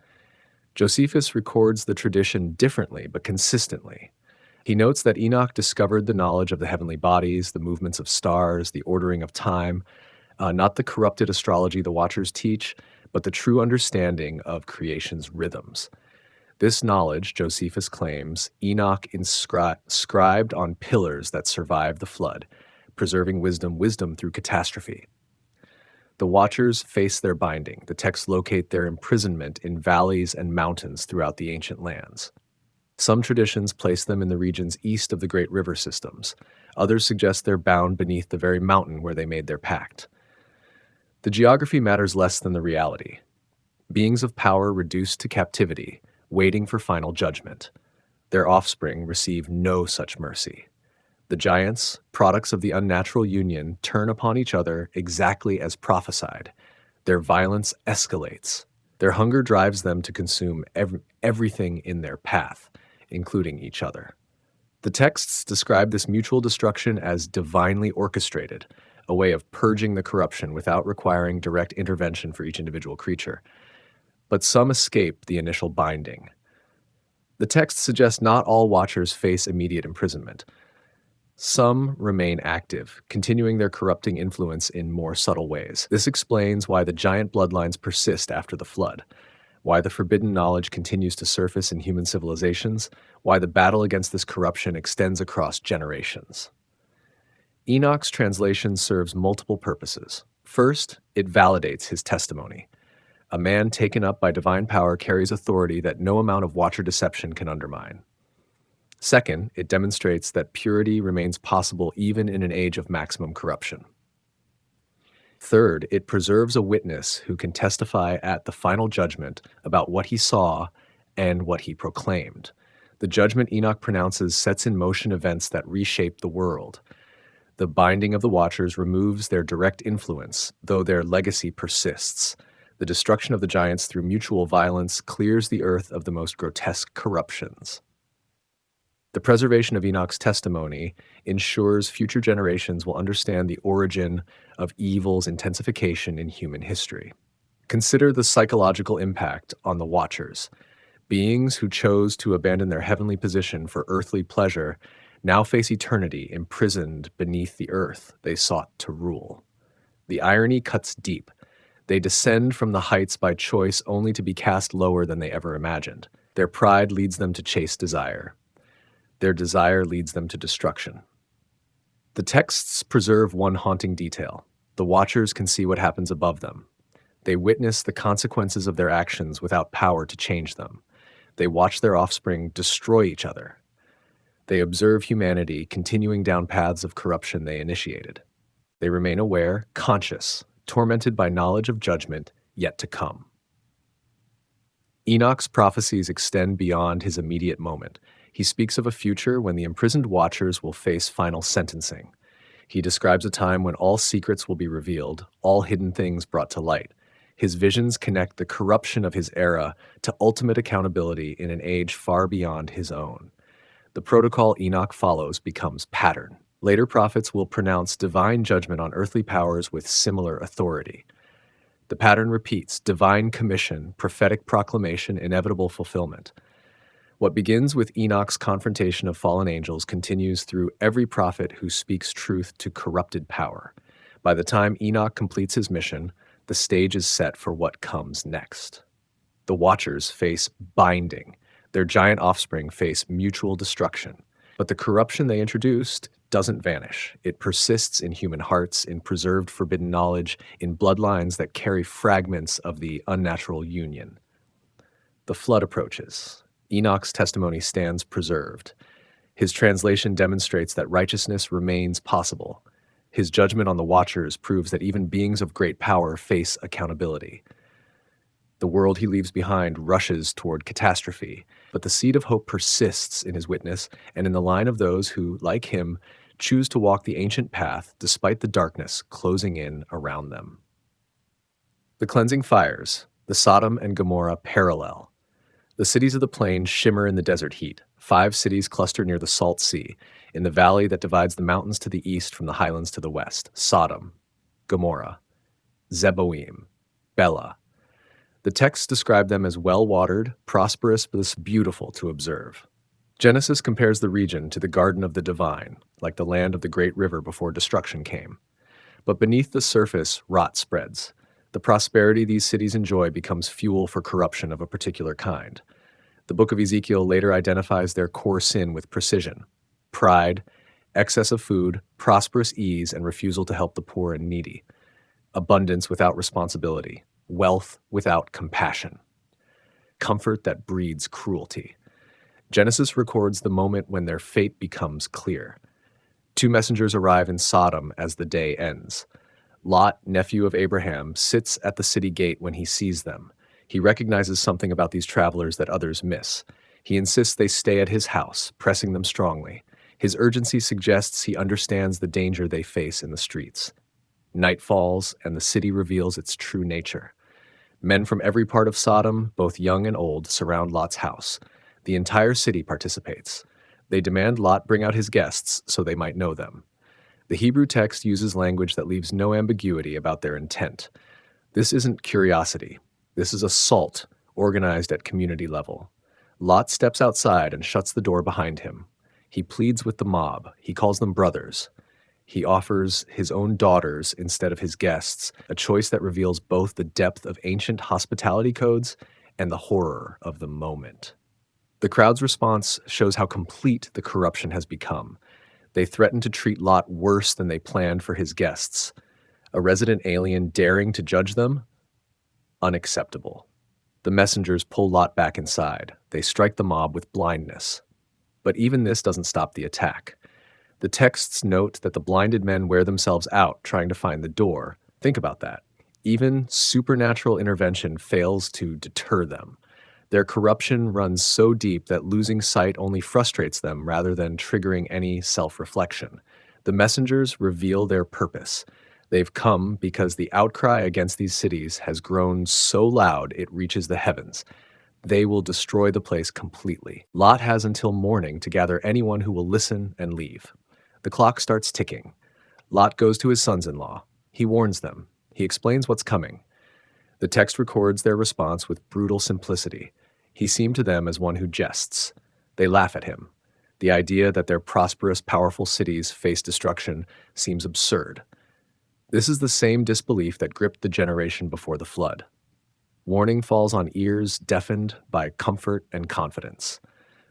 Speaker 1: Josephus records the tradition differently but consistently. He notes that Enoch discovered the knowledge of the heavenly bodies, the movements of stars, the ordering of time, not the corrupted astrology the watchers teach, but the true understanding of creation's rhythms. This knowledge, Josephus claims, Enoch inscribed on pillars that survived the flood, preserving wisdom through catastrophe. The watchers face their binding. The texts locate their imprisonment in valleys and mountains throughout the ancient lands. Some traditions place them in the regions east of the great river systems. Others suggest they're bound beneath the very mountain where they made their pact. The geography matters less than the reality. Beings of power reduced to captivity, waiting for final judgment. Their offspring receive no such mercy. The giants, products of the unnatural union, turn upon each other exactly as prophesied. Their violence escalates. Their hunger drives them to consume everything in their path, including each other. The texts describe this mutual destruction as divinely orchestrated, a way of purging the corruption without requiring direct intervention for each individual creature. But some escape the initial binding. The text suggests not all watchers face immediate imprisonment. Some remain active, continuing their corrupting influence in more subtle ways. This explains why the giant bloodlines persist after the flood, why the forbidden knowledge continues to surface in human civilizations, why the battle against this corruption extends across generations. Enoch's translation serves multiple purposes. First, it validates his testimony. A man taken up by divine power carries authority that no amount of watcher deception can undermine. Second, it demonstrates that purity remains possible even in an age of maximum corruption. Third, it preserves a witness who can testify at the final judgment about what he saw and what he proclaimed. The judgment Enoch pronounces sets in motion events that reshape the world. The binding of the watchers removes their direct influence, though their legacy persists. The destruction of the giants through mutual violence clears the earth of the most grotesque corruptions. The preservation of Enoch's testimony ensures future generations will understand the origin of evil's intensification in human history. Consider the psychological impact on the watchers. Beings who chose to abandon their heavenly position for earthly pleasure now face eternity imprisoned beneath the earth they sought to rule. The irony cuts deep. They descend from the heights by choice only to be cast lower than they ever imagined. Their pride leads them to chase desire. Their desire leads them to destruction. The texts preserve one haunting detail. The watchers can see what happens above them. They witness the consequences of their actions without power to change them. They watch their offspring destroy each other. They observe humanity continuing down paths of corruption they initiated. They remain aware, conscious, tormented by knowledge of judgment yet to come. Enoch's prophecies extend beyond his immediate moment. He speaks of a future when the imprisoned watchers will face final sentencing. He describes a time when all secrets will be revealed, all hidden things brought to light. His visions connect the corruption of his era to ultimate accountability in an age far beyond his own. The protocol Enoch follows becomes pattern. Later prophets will pronounce divine judgment on earthly powers with similar authority. The pattern repeats: divine commission, prophetic proclamation, inevitable fulfillment. What begins with Enoch's confrontation of fallen angels continues through every prophet who speaks truth to corrupted power. By the time Enoch completes his mission, the stage is set for what comes next. The Watchers face binding. Their giant offspring face mutual destruction. But the corruption they introduced doesn't vanish. It persists in human hearts, in preserved forbidden knowledge, in bloodlines that carry fragments of the unnatural union. The flood approaches. Enoch's testimony stands preserved. His translation demonstrates that righteousness remains possible. His judgment on the Watchers proves that even beings of great power face accountability. The world he leaves behind rushes toward catastrophe, but the seed of hope persists in his witness and in the line of those who, like him, choose to walk the ancient path despite the darkness closing in around them. The cleansing fires, the Sodom and Gomorrah parallel. The cities of the plain shimmer in the desert heat. 5 cities cluster near the Salt Sea, in the valley that divides the mountains to the east from the highlands to the west: Sodom, Gomorrah, Zeboim, Bela. The texts describe them as well-watered, prosperous, but beautiful to observe. Genesis compares the region to the garden of the divine, like the land of the great river before destruction came. But beneath the surface, rot spreads. The prosperity these cities enjoy becomes fuel for corruption of a particular kind. The book of Ezekiel later identifies their core sin with precision: pride, excess of food, prosperous ease, and refusal to help the poor and needy. Abundance without responsibility. Wealth without compassion. Comfort that breeds cruelty. Genesis records the moment when their fate becomes clear. 2 messengers arrive in Sodom as the day ends. Lot, nephew of Abraham, sits at the city gate when he sees them. He recognizes something about these travelers that others miss. He insists they stay at his house, pressing them strongly. His urgency suggests he understands the danger they face in the streets. Night falls, and the city reveals its true nature. Men from every part of Sodom, both young and old, surround Lot's house. The entire city participates. They demand Lot bring out his guests so they might know them. The Hebrew text uses language that leaves no ambiguity about their intent. This isn't curiosity. This is assault, organized at community level. Lot steps outside and shuts the door behind him. He pleads with the mob. He calls them brothers. He offers his own daughters instead of his guests, a choice that reveals both the depth of ancient hospitality codes and the horror of the moment. The crowd's response shows how complete the corruption has become. They threaten to treat Lot worse than they planned for his guests. A resident alien daring to judge them? Unacceptable. The messengers pull Lot back inside. They strike the mob with blindness. But even this doesn't stop the attack. The texts note that the blinded men wear themselves out trying to find the door. Think about that. Even supernatural intervention fails to deter them. Their corruption runs so deep that losing sight only frustrates them rather than triggering any self-reflection. The messengers reveal their purpose. They've come because the outcry against these cities has grown so loud it reaches the heavens. They will destroy the place completely. Lot has until morning to gather anyone who will listen and leave. The clock starts ticking. Lot goes to his sons-in-law. He warns them. He explains what's coming. The text records their response with brutal simplicity. He seemed to them as one who jests. They laugh at him. The idea that their prosperous, powerful cities face destruction seems absurd. This is the same disbelief that gripped the generation before the flood. Warning falls on ears deafened by comfort and confidence.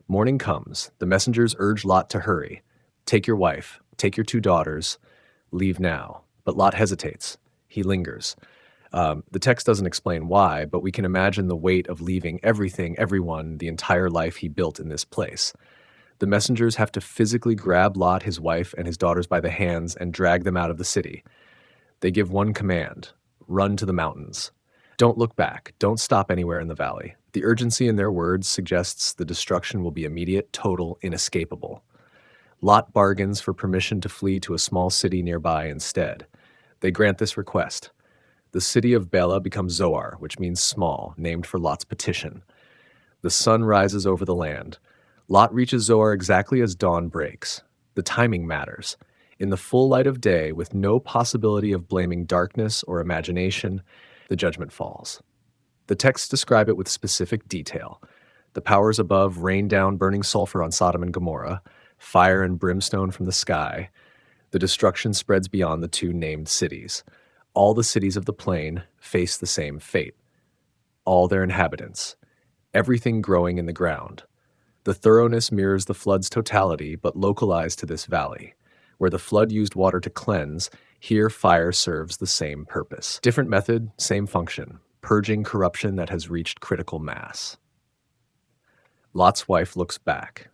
Speaker 1: Morning comes. The messengers urge Lot to hurry. Take your wife, take your 2 daughters, leave now. But Lot hesitates. He lingers. The text doesn't explain why, but we can imagine the weight of leaving everything, everyone, the entire life he built in this place. The messengers have to physically grab Lot, his wife, and his daughters by the hands and drag them out of the city. They give one command: run to the mountains. Don't look back. Don't stop anywhere in the valley. The urgency in their words suggests the destruction will be immediate, total, inescapable. Lot bargains for permission to flee to a small city nearby instead. They grant this request. The city of Bela becomes Zoar, which means small, named for Lot's petition. The sun rises over the land. Lot reaches Zoar exactly as dawn breaks. The timing matters. In the full light of day, with no possibility of blaming darkness or imagination, the judgment falls. The texts describe it with specific detail. The powers above rain down burning sulfur on Sodom and Gomorrah, fire and brimstone from the sky. The destruction spreads beyond the two named cities. All the cities of the plain face the same fate. All their inhabitants. Everything growing in the ground. The thoroughness mirrors the flood's totality, but localized to this valley. Where the flood used water to cleanse, here fire serves the same purpose. Different method, same function, purging corruption that has reached critical mass. Lot's wife looks back.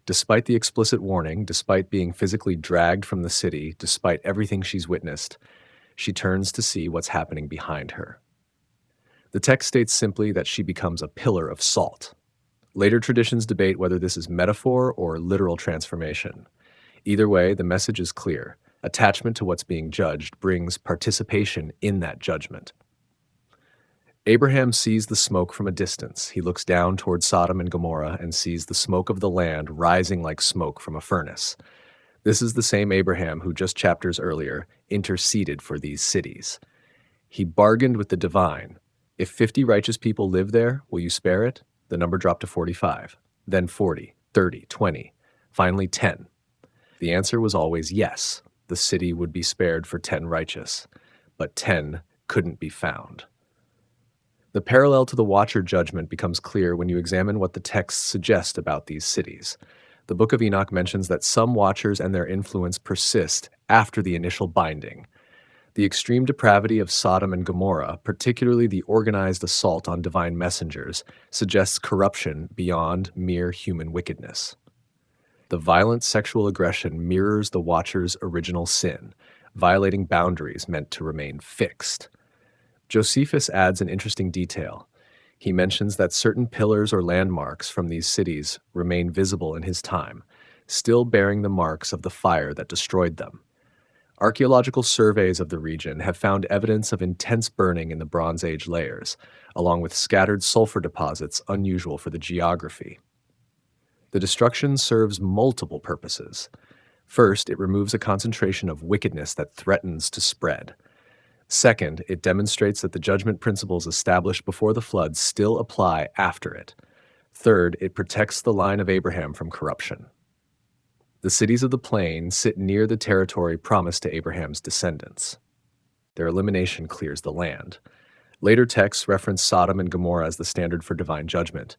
Speaker 1: Despite the explicit warning, despite being physically dragged from the city, despite everything she's witnessed, she turns to see what's happening behind her. The text states simply that she becomes a pillar of salt. Later traditions debate whether this is metaphor or literal transformation. Either way, the message is clear. Attachment to what's being judged brings participation in that judgment. Abraham sees the smoke from a distance. He looks down toward Sodom and Gomorrah and sees the smoke of the land rising like smoke from a furnace. This is the same Abraham who just chapters earlier interceded for these cities. He bargained with the divine. If 50 righteous people live there, will you spare it? The number dropped to 45, then 40, 30, 20, finally 10. The answer was always yes. The city would be spared for 10 righteous, but 10 couldn't be found. The parallel to the Watcher judgment becomes clear when you examine what the texts suggest about these cities. The Book of Enoch mentions that some Watchers and their influence persist after the initial binding. The extreme depravity of Sodom and Gomorrah, particularly the organized assault on divine messengers, suggests corruption beyond mere human wickedness. The violent sexual aggression mirrors the Watcher's original sin, violating boundaries meant to remain fixed. Josephus adds an interesting detail. He mentions that certain pillars or landmarks from these cities remain visible in his time, still bearing the marks of the fire that destroyed them. Archaeological surveys of the region have found evidence of intense burning in the Bronze Age layers, along with scattered sulfur deposits unusual for the geography. The destruction serves multiple purposes. First, it removes a concentration of wickedness that threatens to spread. Second, it demonstrates that the judgment principles established before the flood still apply after it. Third, it protects the line of Abraham from corruption. The cities of the plain sit near the territory promised to Abraham's descendants. Their elimination clears the land. Later texts reference Sodom and Gomorrah as the standard for divine judgment.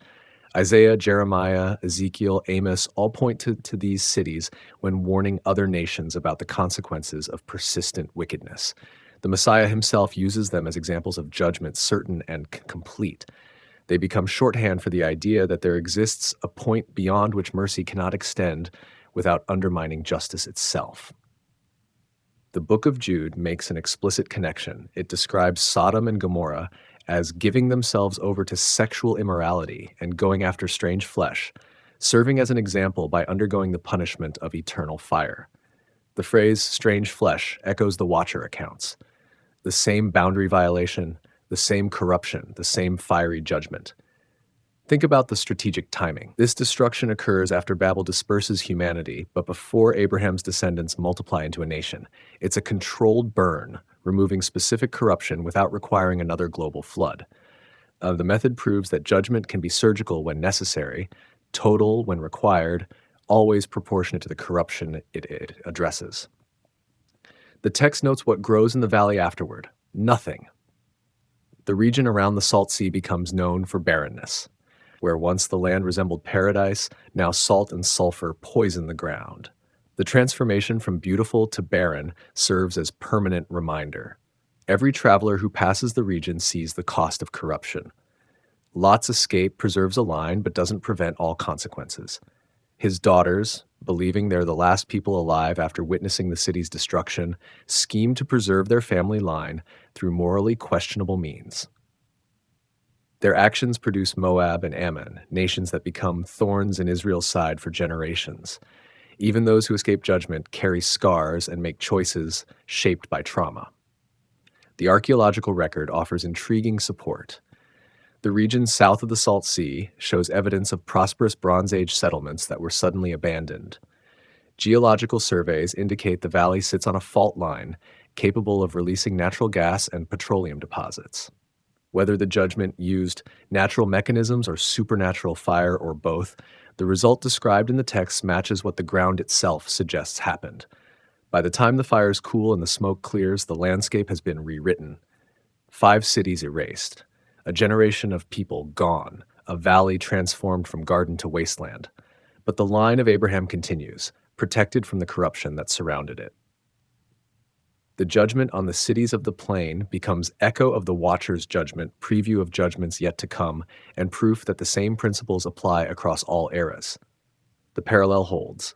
Speaker 1: Isaiah, Jeremiah, Ezekiel, Amos all point to these cities when warning other nations about the consequences of persistent wickedness. The Messiah himself uses them as examples of judgment certain and complete. They become shorthand for the idea that there exists a point beyond which mercy cannot extend without undermining justice itself. The Book of Jude makes an explicit connection. It describes Sodom and Gomorrah as giving themselves over to sexual immorality and going after strange flesh, serving as an example by undergoing the punishment of eternal fire. The phrase strange flesh echoes the Watcher accounts. The same boundary violation, the same corruption, the same fiery judgment. Think about the strategic timing. This destruction occurs after Babel disperses humanity, but before Abraham's descendants multiply into a nation. It's a controlled burn, removing specific corruption without requiring another global flood. The method proves that judgment can be surgical when necessary, total when required, always proportionate to the corruption it addresses. The text notes what grows in the valley afterward: nothing. The region around the Salt Sea becomes known for barrenness. Where once the land resembled paradise, now salt and sulfur poison the ground. The transformation from beautiful to barren serves as permanent reminder. Every traveler who passes the region sees the cost of corruption. Lot's escape preserves a line but doesn't prevent all consequences. His daughters, believing they're the last people alive after witnessing the city's destruction, scheme to preserve their family line through morally questionable means. Their actions produce Moab and Ammon, nations that become thorns in Israel's side for generations. Even those who escape judgment carry scars and make choices shaped by trauma. The archaeological record offers intriguing support. The region south of the Salt Sea shows evidence of prosperous Bronze Age settlements that were suddenly abandoned. Geological surveys indicate the valley sits on a fault line capable of releasing natural gas and petroleum deposits. Whether the judgment used natural mechanisms or supernatural fire or both, the result described in the text matches what the ground itself suggests happened. By the time the fires cool and the smoke clears, the landscape has been rewritten. 5 cities erased, a generation of people gone, a valley transformed from garden to wasteland. But the line of Abraham continues, protected from the corruption that surrounded it. The judgment on the cities of the plain becomes echo of the Watcher's judgment, preview of judgments yet to come, and proof that the same principles apply across all eras. The parallel holds.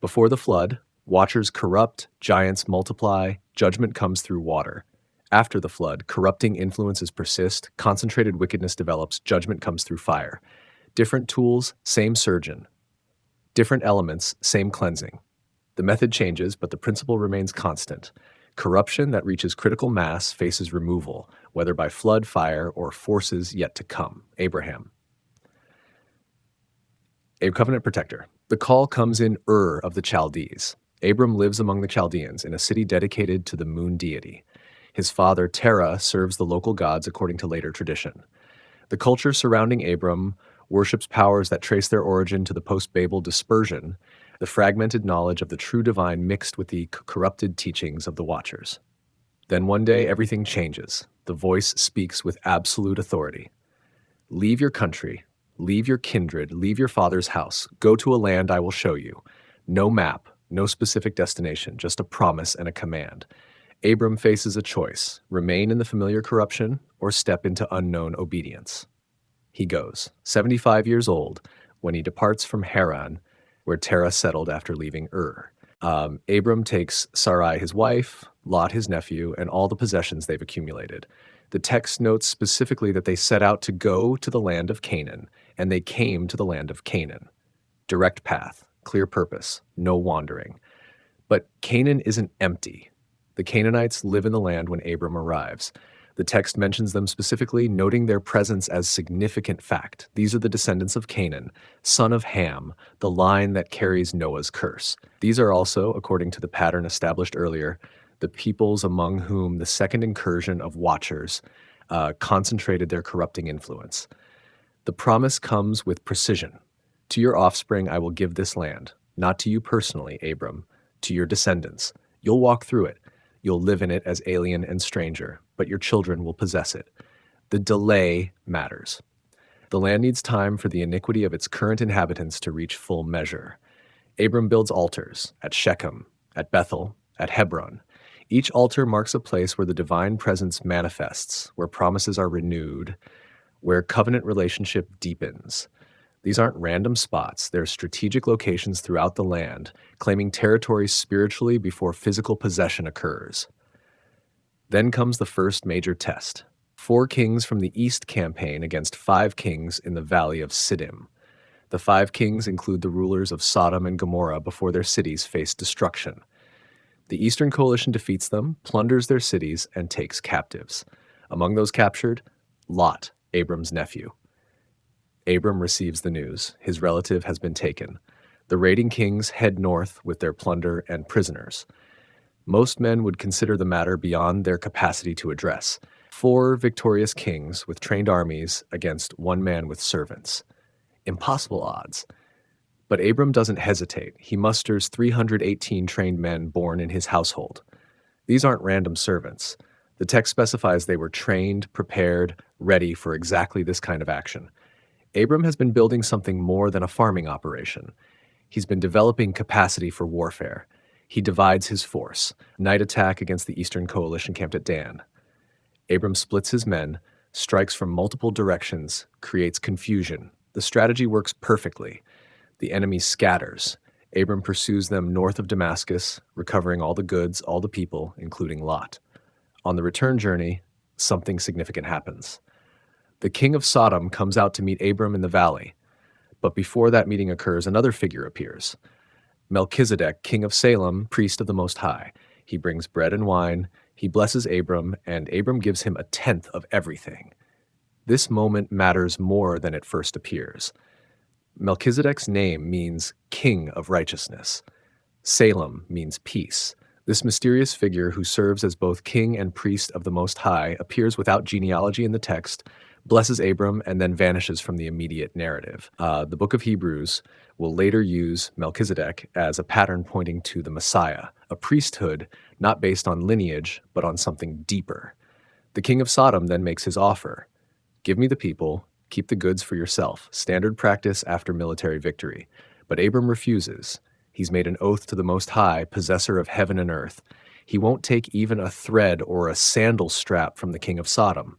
Speaker 1: Before the flood, Watchers corrupt, giants multiply, judgment comes through water. After the flood, corrupting influences persist, concentrated wickedness develops, judgment comes through fire. Different tools, same surgeon. Different elements, same cleansing. The method changes, but the principle remains constant. Corruption that reaches critical mass faces removal, whether by flood, fire, or forces yet to come. Abraham. A covenant protector. The call comes in Ur of the Chaldees. Abram lives among the Chaldeans in a city dedicated to the moon deity. His father, Terah, serves the local gods according to later tradition. The culture surrounding Abram worships powers that trace their origin to the post-Babel dispersion, the fragmented knowledge of the true divine mixed with the corrupted teachings of the Watchers. Then one day, everything changes. The voice speaks with absolute authority. Leave your country, leave your kindred, leave your father's house. Go to a land I will show you. No map, no specific destination, just a promise and a command. Abram faces a choice, remain in the familiar corruption or step into unknown obedience. He goes, 75 years old, when he departs from Haran, where Terah settled after leaving Ur. Abram takes Sarai, his wife, Lot, his nephew, and all the possessions they've accumulated. The text notes specifically that they set out to go to the land of Canaan, and they came to the land of Canaan. Direct path, clear purpose, no wandering. But Canaan isn't empty. The Canaanites live in the land when Abram arrives. The text mentions them specifically, noting their presence as significant fact. These are the descendants of Canaan, son of Ham, the line that carries Noah's curse. These are also, according to the pattern established earlier, the peoples among whom the second incursion of Watchers concentrated their corrupting influence. The promise comes with precision. To your offspring I will give this land, not to you personally, Abram, to your descendants. You'll walk through it. You'll live in it as alien and stranger, but your children will possess it. The delay matters. The land needs time for the iniquity of its current inhabitants to reach full measure. Abram builds altars at Shechem, at Bethel, at Hebron. Each altar marks a place where the divine presence manifests, where promises are renewed, where covenant relationship deepens. These aren't random spots. They're strategic locations throughout the land, claiming territory spiritually before physical possession occurs. Then comes the first major test. 4 kings from the east campaign against 5 kings in the valley of Siddim. The 5 kings include the rulers of Sodom and Gomorrah before their cities faced destruction. The Eastern Coalition defeats them, plunders their cities, and takes captives. Among those captured, Lot, Abram's nephew. Abram receives the news. His relative has been taken. The raiding kings head north with their plunder and prisoners. Most men would consider the matter beyond their capacity to address. 4 victorious kings with trained armies against 1 man with servants. Impossible odds. But Abram doesn't hesitate. He musters 318 trained men born in his household. These aren't random servants. The text specifies they were trained, prepared, ready for exactly this kind of action. Abram has been building something more than a farming operation. He's been developing capacity for warfare. He divides his force. Night attack against the Eastern Coalition camped at Dan. Abram splits his men, strikes from multiple directions, creates confusion. The strategy works perfectly. The enemy scatters. Abram pursues them north of Damascus, recovering all the goods, all the people, including Lot. On the return journey, something significant happens. The king of Sodom comes out to meet Abram in the valley, but before that meeting occurs, another figure appears. Melchizedek, king of Salem, priest of the Most High. He brings bread and wine, he blesses Abram, and Abram gives him a tenth of everything. This moment matters more than it first appears. Melchizedek's name means king of righteousness. Salem means peace. This mysterious figure who serves as both king and priest of the Most High appears without genealogy in the text, blesses Abram, and then vanishes from the immediate narrative. The book of Hebrews will later use Melchizedek as a pattern pointing to the Messiah, a priesthood not based on lineage, but on something deeper. The king of Sodom then makes his offer. Give me the people, keep the goods for yourself, standard practice after military victory. But Abram refuses. He's made an oath to the Most High, possessor of heaven and earth. He won't take even a thread or a sandal strap from the king of Sodom.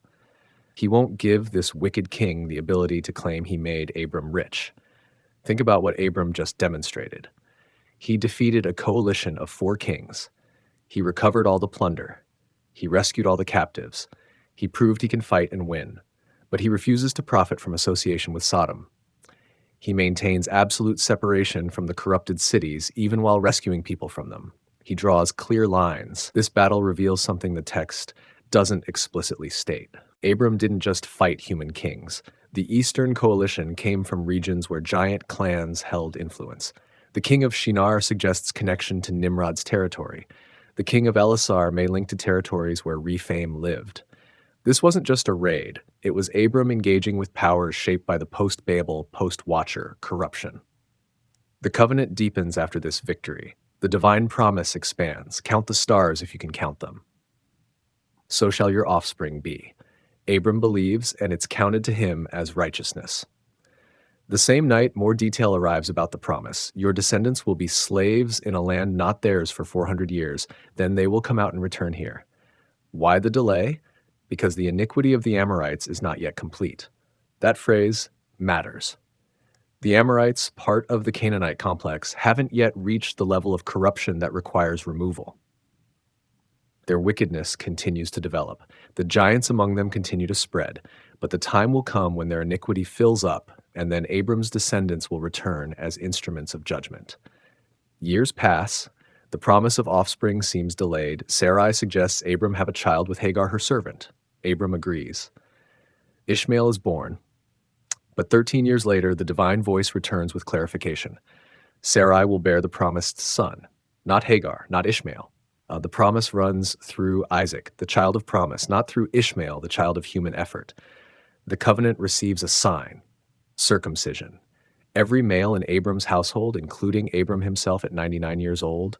Speaker 1: He won't give this wicked king the ability to claim he made Abram rich. Think about what Abram just demonstrated. He defeated a coalition of 4 kings. He recovered all the plunder. He rescued all the captives. He proved he can fight and win. But he refuses to profit from association with Sodom. He maintains absolute separation from the corrupted cities, even while rescuing people from them. He draws clear lines. This battle reveals something the text doesn't explicitly state. Abram didn't just fight human kings. The Eastern Coalition came from regions where giant clans held influence. The king of Shinar suggests connection to Nimrod's territory. The king of Elisar may link to territories where Rephaim lived. This wasn't just a raid. It was Abram engaging with powers shaped by the post-Babel, post-Watcher corruption. The covenant deepens after this victory. The divine promise expands. Count the stars if you can count them. So shall your offspring be. Abram believes, and it's counted to him as righteousness. The same night, more detail arrives about the promise. Your descendants will be slaves in a land not theirs for 400 years. Then they will come out and return here. Why the delay? Because the iniquity of the Amorites is not yet complete. That phrase matters. The Amorites, part of the Canaanite complex, haven't yet reached the level of corruption that requires removal. Their wickedness continues to develop. The giants among them continue to spread, but the time will come when their iniquity fills up, and then Abram's descendants will return as instruments of judgment. Years pass. The promise of offspring seems delayed. Sarai suggests Abram have a child with Hagar, her servant. Abram agrees. Ishmael is born. But 13 years later, the divine voice returns with clarification. Sarai will bear the promised son, not Hagar, not Ishmael. The promise runs through Isaac, the child of promise, not through Ishmael, the child of human effort. The covenant receives a sign, circumcision. Every male in Abram's household, including Abram himself at 99 years old,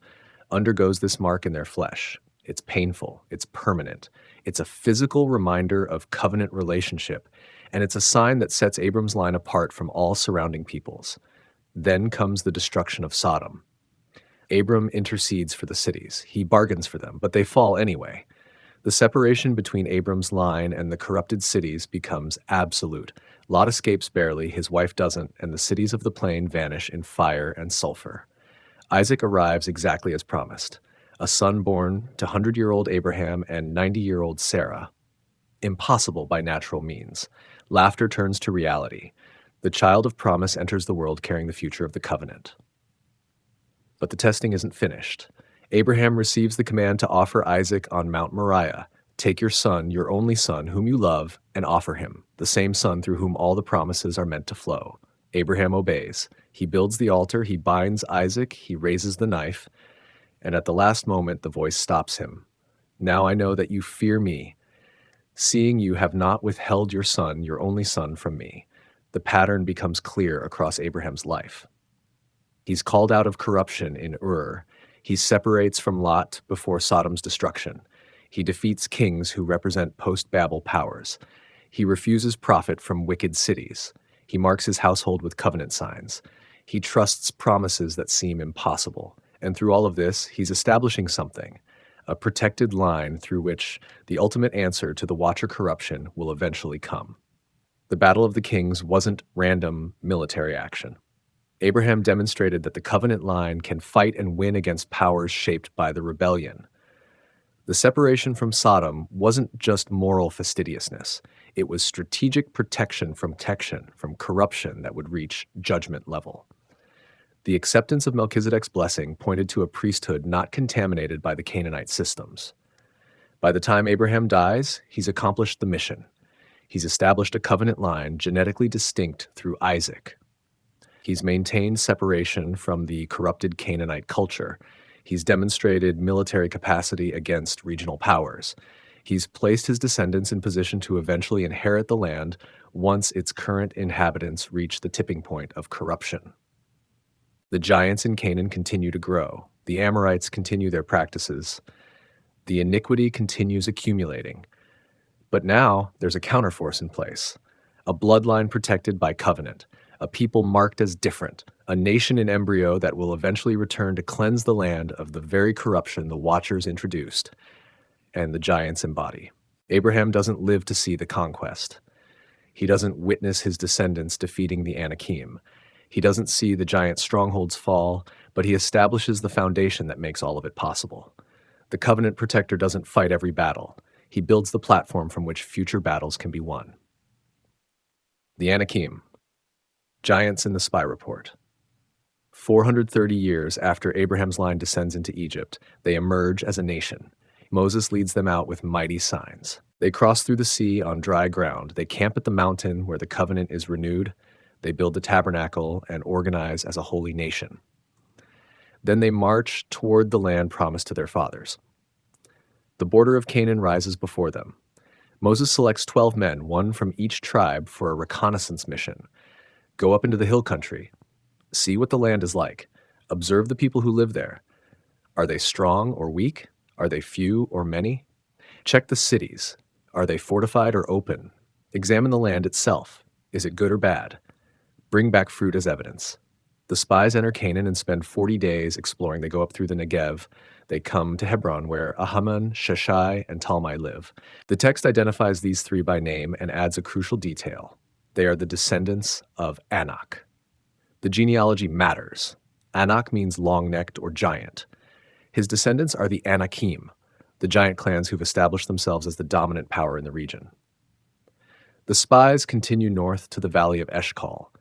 Speaker 1: undergoes this mark in their flesh. It's painful. It's permanent. It's a physical reminder of covenant relationship, and it's a sign that sets Abram's line apart from all surrounding peoples. Then comes the destruction of Sodom. Abram intercedes for the cities. He bargains for them, but they fall anyway. The separation between Abram's line and the corrupted cities becomes absolute. Lot escapes barely, his wife doesn't, and the cities of the plain vanish in fire and sulfur. Isaac arrives exactly as promised, a son born to 100-year-old Abraham and 90-year-old Sarah. Impossible by natural means. Laughter turns to reality. The child of promise enters the world carrying the future of the covenant. But the testing isn't finished. Abraham receives the command to offer Isaac on Mount Moriah. Take your son, your only son, whom you love, and offer him, the same son through whom all the promises are meant to flow. Abraham obeys. He builds the altar, he binds Isaac, he raises the knife, and at the last moment the voice stops him. Now I know that you fear me, seeing you have not withheld your son, your only son, from me. The pattern becomes clear across Abraham's life. He's called out of corruption in Ur. He separates from Lot before Sodom's destruction. He defeats kings who represent post-Babel powers. He refuses profit from wicked cities. He marks his household with covenant signs. He trusts promises that seem impossible. And through all of this, he's establishing something, a protected line through which the ultimate answer to the Watcher corruption will eventually come. The Battle of the Kings wasn't random military action. Abraham demonstrated that the covenant line can fight and win against powers shaped by the rebellion. The separation from Sodom wasn't just moral fastidiousness. It was strategic protection from corruption that would reach judgment level. The acceptance of Melchizedek's blessing pointed to a priesthood not contaminated by the Canaanite systems. By the time Abraham dies, he's accomplished the mission. He's established a covenant line genetically distinct through Isaac. He's maintained separation from the corrupted Canaanite culture. He's demonstrated military capacity against regional powers. He's placed his descendants in position to eventually inherit the land once its current inhabitants reach the tipping point of corruption. The giants in Canaan continue to grow. The Amorites continue their practices. The iniquity continues accumulating. But now there's a counterforce in place, a bloodline protected by covenant, a people marked as different, a nation in embryo that will eventually return to cleanse the land of the very corruption the Watchers introduced and the giants embody. Abraham doesn't live to see the conquest. He doesn't witness his descendants defeating the Anakim. He doesn't see the giant strongholds fall, but he establishes the foundation that makes all of it possible. The covenant protector doesn't fight every battle. He builds the platform from which future battles can be won. The Anakim, giants in the spy report. 430 years after Abraham's line descends into Egypt, they emerge as a nation. Moses leads them out with mighty signs. They cross through the sea on dry ground. They camp at the mountain where the covenant is renewed. They build the tabernacle and organize as a holy nation. Then they march toward the land promised to their fathers. The border of Canaan rises before them. Moses selects 12 men, one from each tribe, for a reconnaissance mission. Go up into the hill country. See what the land is like. Observe the people who live there. Are they strong or weak? Are they few or many? Check the cities. Are they fortified or open? Examine the land itself. Is it good or bad? Bring back fruit as evidence. The spies enter Canaan and spend 40 days exploring. They go up through the Negev. They come to Hebron, where Ahiman, Sheshai, and Talmai live. The text identifies these three by name and adds a crucial detail. They are the descendants of Anak. The genealogy matters. Anak means long-necked or giant. His descendants are the Anakim, the giant clans who've established themselves as the dominant power in the region. The spies continue north to the valley of Eshcol.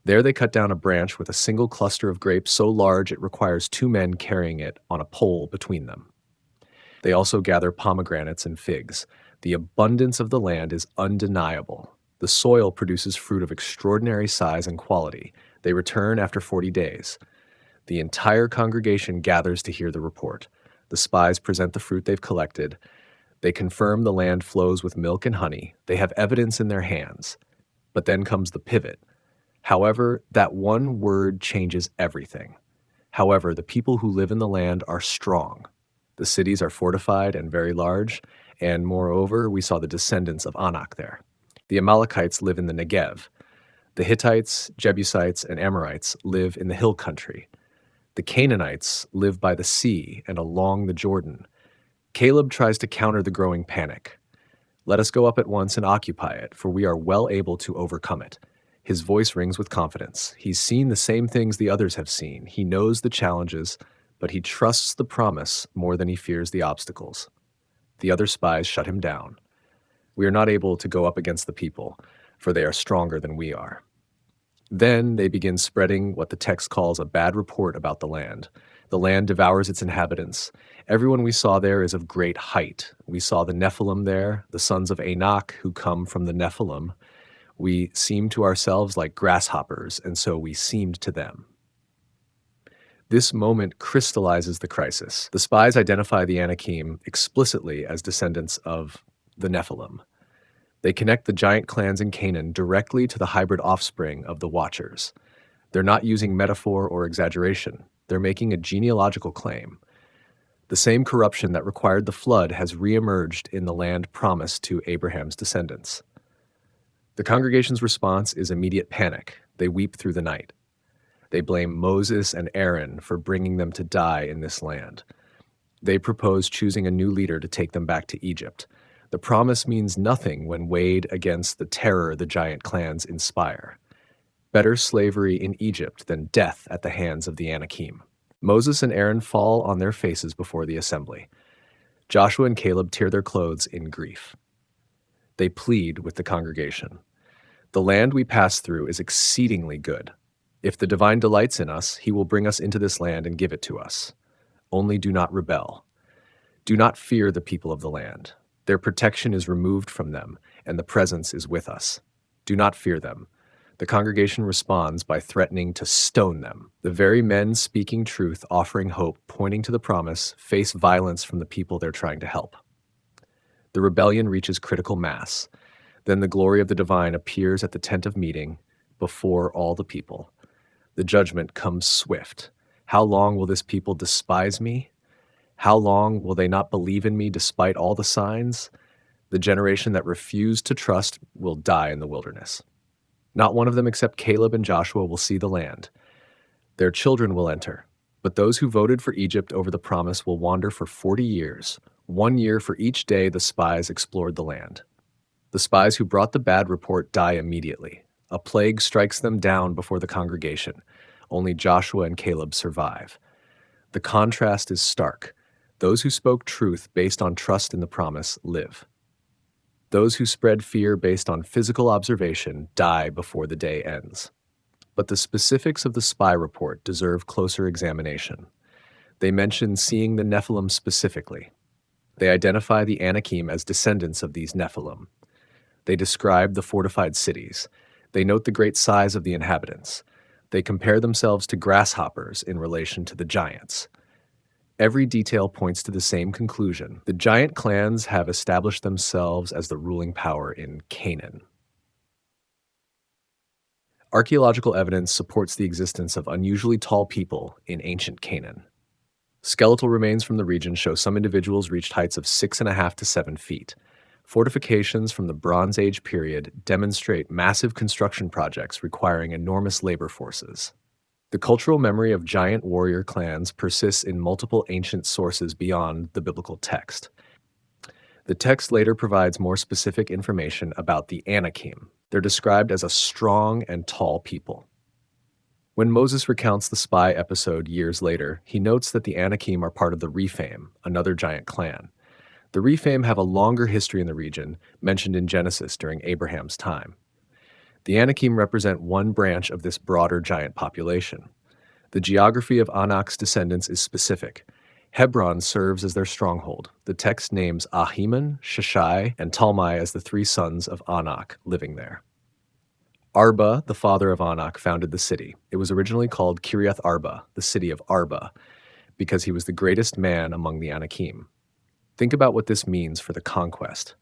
Speaker 1: There they cut down a branch with a single cluster of grapes so large it requires 2 men carrying it on a pole between them. They also gather pomegranates and figs. The abundance of the land is undeniable. The soil produces fruit of extraordinary size and quality. They return after 40 days. The entire congregation gathers to hear the report. The spies present the fruit they've collected. They confirm the land flows with milk and honey. They have evidence in their hands. But then comes the pivot. However, that one word changes everything. However, the people who live in the land are strong. The cities are fortified and very large, and moreover, we saw the descendants of Anak there. The Amalekites live in the Negev. The Hittites, Jebusites, and Amorites live in the hill country. The Canaanites live by the sea and along the Jordan. Caleb tries to counter the growing panic. Let us go up at once and occupy it, for we are well able to overcome it. His voice rings with confidence. He's seen the same things the others have seen. He knows the challenges, but he trusts the promise more than he fears the obstacles. The other spies shut him down. We are not able to go up against the people, for they are stronger than we are. Then they begin spreading what the text calls a bad report about the land. The land devours its inhabitants. Everyone we saw there is of great height. We saw the Nephilim there, the sons of Anak who come from the Nephilim. We seemed to ourselves like grasshoppers, and so we seemed to them. This moment crystallizes the crisis. The spies identify the Anakim explicitly as descendants of the Nephilim. They connect the giant clans in Canaan directly to the hybrid offspring of the Watchers. They're not using metaphor or exaggeration. They're making a genealogical claim. The same corruption that required the flood has reemerged in the land promised to Abraham's descendants. The congregation's response is immediate panic. They weep through the night. They blame Moses and Aaron for bringing them to die in this land. They propose choosing a new leader to take them back to Egypt. The promise means nothing when weighed against the terror the giant clans inspire. Better slavery in Egypt than death at the hands of the Anakim. Moses and Aaron fall on their faces before the assembly. Joshua and Caleb tear their clothes in grief. They plead with the congregation. The land we pass through is exceedingly good. If the divine delights in us, he will bring us into this land and give it to us. Only do not rebel. Do not fear the people of the land. Their protection is removed from them, and the presence is with us. Do not fear them. The congregation responds by threatening to stone them. The very men speaking truth, offering hope, pointing to the promise, face violence from the people they're trying to help. The rebellion reaches critical mass. Then the glory of the divine appears at the tent of meeting before all the people. The judgment comes swift. How long will this people despise me? How long will they not believe in me despite all the signs? The generation that refused to trust will die in the wilderness. Not one of them except Caleb and Joshua will see the land. Their children will enter, but those who voted for Egypt over the promise will wander for 40 years, 1 year for each day the spies explored the land. The spies who brought the bad report die immediately. A plague strikes them down before the congregation. Only Joshua and Caleb survive. The contrast is stark. Those who spoke truth based on trust in the promise live. Those who spread fear based on physical observation die before the day ends. But the specifics of the spy report deserve closer examination. They mention seeing the Nephilim specifically. They identify the Anakim as descendants of these Nephilim. They describe the fortified cities. They note the great size of the inhabitants. They compare themselves to grasshoppers in relation to the giants. Every detail points to the same conclusion. The giant clans have established themselves as the ruling power in Canaan. Archaeological evidence supports the existence of unusually tall people in ancient Canaan. Skeletal remains from the region show some individuals reached heights of 6.5 to 7 feet. Fortifications from the Bronze Age period demonstrate massive construction projects requiring enormous labor forces. The cultural memory of giant warrior clans persists in multiple ancient sources beyond the biblical text. The text later provides more specific information about the Anakim. They're described as a strong and tall people. When Moses recounts the spy episode years later, he notes that the Anakim are part of the Rephaim, another giant clan. The Rephaim have a longer history in the region, mentioned in Genesis during Abraham's time. The Anakim represent one branch of this broader giant population. The geography of Anak's descendants is specific. Hebron serves as their stronghold. The text names Ahiman, Sheshai, and Talmai as the 3 sons of Anak living there. Arba, the father of Anak, founded the city. It was originally called Kiriath Arba, the city of Arba, because he was the greatest man among the Anakim. Think about what this means for the conquest.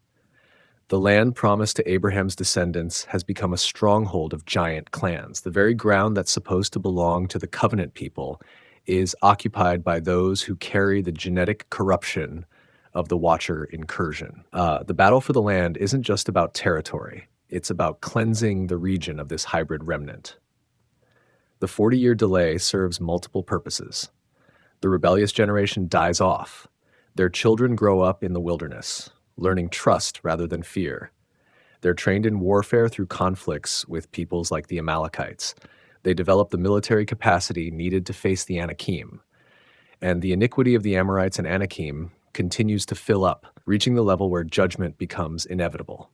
Speaker 1: The land promised to Abraham's descendants has become a stronghold of giant clans. The very ground that's supposed to belong to the covenant people is occupied by those who carry the genetic corruption of the Watcher incursion. The battle for the land isn't just about territory. It's about cleansing the region of this hybrid remnant. The 40-year delay serves multiple purposes. The rebellious generation dies off. Their children grow up in the wilderness, learning trust rather than fear. They're trained in warfare through conflicts with peoples like the Amalekites. They develop the military capacity needed to face the Anakim. And the iniquity of the Amorites and Anakim continues to fill up, reaching the level where judgment becomes inevitable.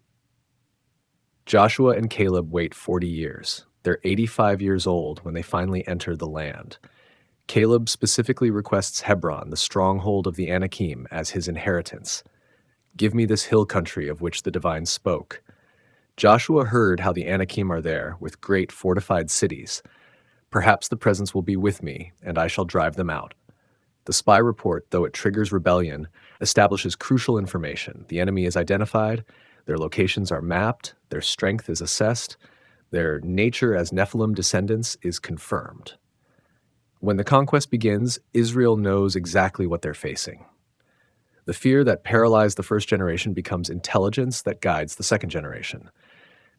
Speaker 1: Joshua and Caleb wait 40 years. They're 85 years old when they finally enter the land. Caleb specifically requests Hebron, the stronghold of the Anakim, as his inheritance. Give me this hill country of which the divine spoke. Joshua heard how the Anakim are there with great fortified cities. Perhaps the presence will be with me, and I shall drive them out. The spy report, though it triggers rebellion, establishes crucial information. The enemy is identified, their locations are mapped, their strength is assessed, their nature as Nephilim descendants is confirmed. When the conquest begins, Israel knows exactly what they're facing. The fear that paralyzed the first generation becomes intelligence that guides the second generation.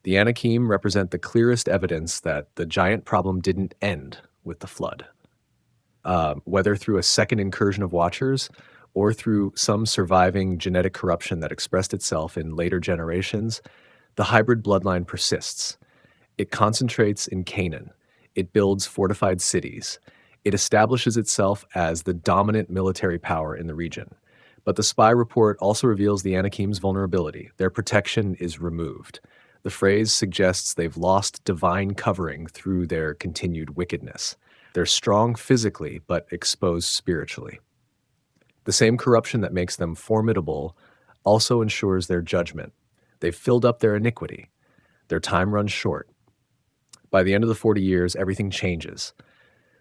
Speaker 1: The Anakim represent the clearest evidence that the giant problem didn't end with the flood. Whether through a second incursion of Watchers or through some surviving genetic corruption that expressed itself in later generations, the hybrid bloodline persists. It concentrates in Canaan. It builds fortified cities. It establishes itself as the dominant military power in the region. But the spy report also reveals the Anakim's vulnerability. Their protection is removed. The phrase suggests they've lost divine covering through their continued wickedness. They're strong physically, but exposed spiritually. The same corruption that makes them formidable also ensures their judgment. They've filled up their iniquity. Their time runs short. By the end of the 40 years, everything changes.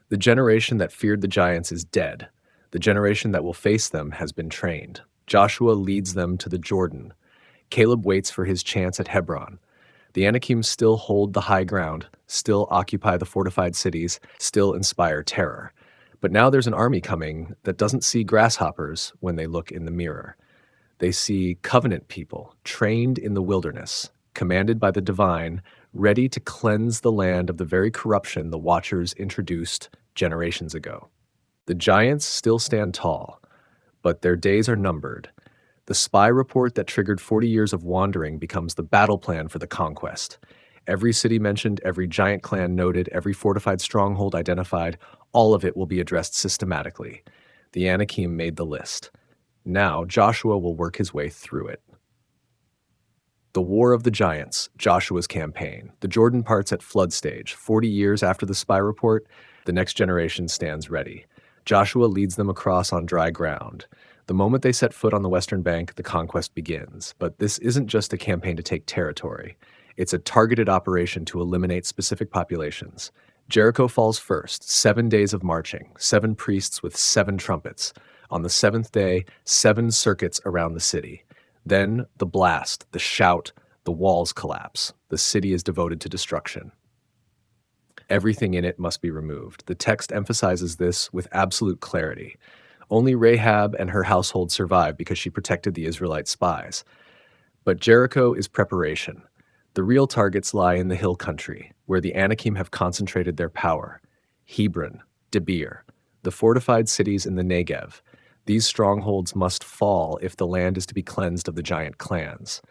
Speaker 1: The generation that feared the giants is dead. The generation that will face them has been trained. Joshua leads them to the Jordan. Caleb waits for his chance at Hebron. The Anakim still hold the high ground, still occupy the fortified cities, still inspire terror. But now there's an army coming that doesn't see grasshoppers when they look in the mirror. They see covenant people, trained in the wilderness, commanded by the divine, ready to cleanse the land of the very corruption the Watchers introduced generations ago. The giants still stand tall, but their days are numbered. The spy report that triggered 40 years of wandering becomes the battle plan for the conquest. Every city mentioned, every giant clan noted, every fortified stronghold identified, all of it will be addressed systematically. The Anakim made the list. Now Joshua will work his way through it. The War of the Giants, Joshua's campaign. The Jordan parts at flood stage. 40 years after the spy report, the next generation stands ready. Joshua leads them across on dry ground. The moment they set foot on the western bank, the conquest begins. But this isn't just a campaign to take territory. It's a targeted operation to eliminate specific populations. Jericho falls first, 7 days of marching, 7 priests with 7 trumpets. On the 7th day, 7 circuits around the city. Then the blast, the shout, the walls collapse. The city is devoted to destruction. Everything in it must be removed. The text emphasizes this with absolute clarity. Only Rahab and her household survive because she protected the Israelite spies. But Jericho is preparation. The real targets lie in the hill country, where the Anakim have concentrated their power. Hebron, Debir, the fortified cities in the Negev. These strongholds must fall if the land is to be cleansed of the giant clans.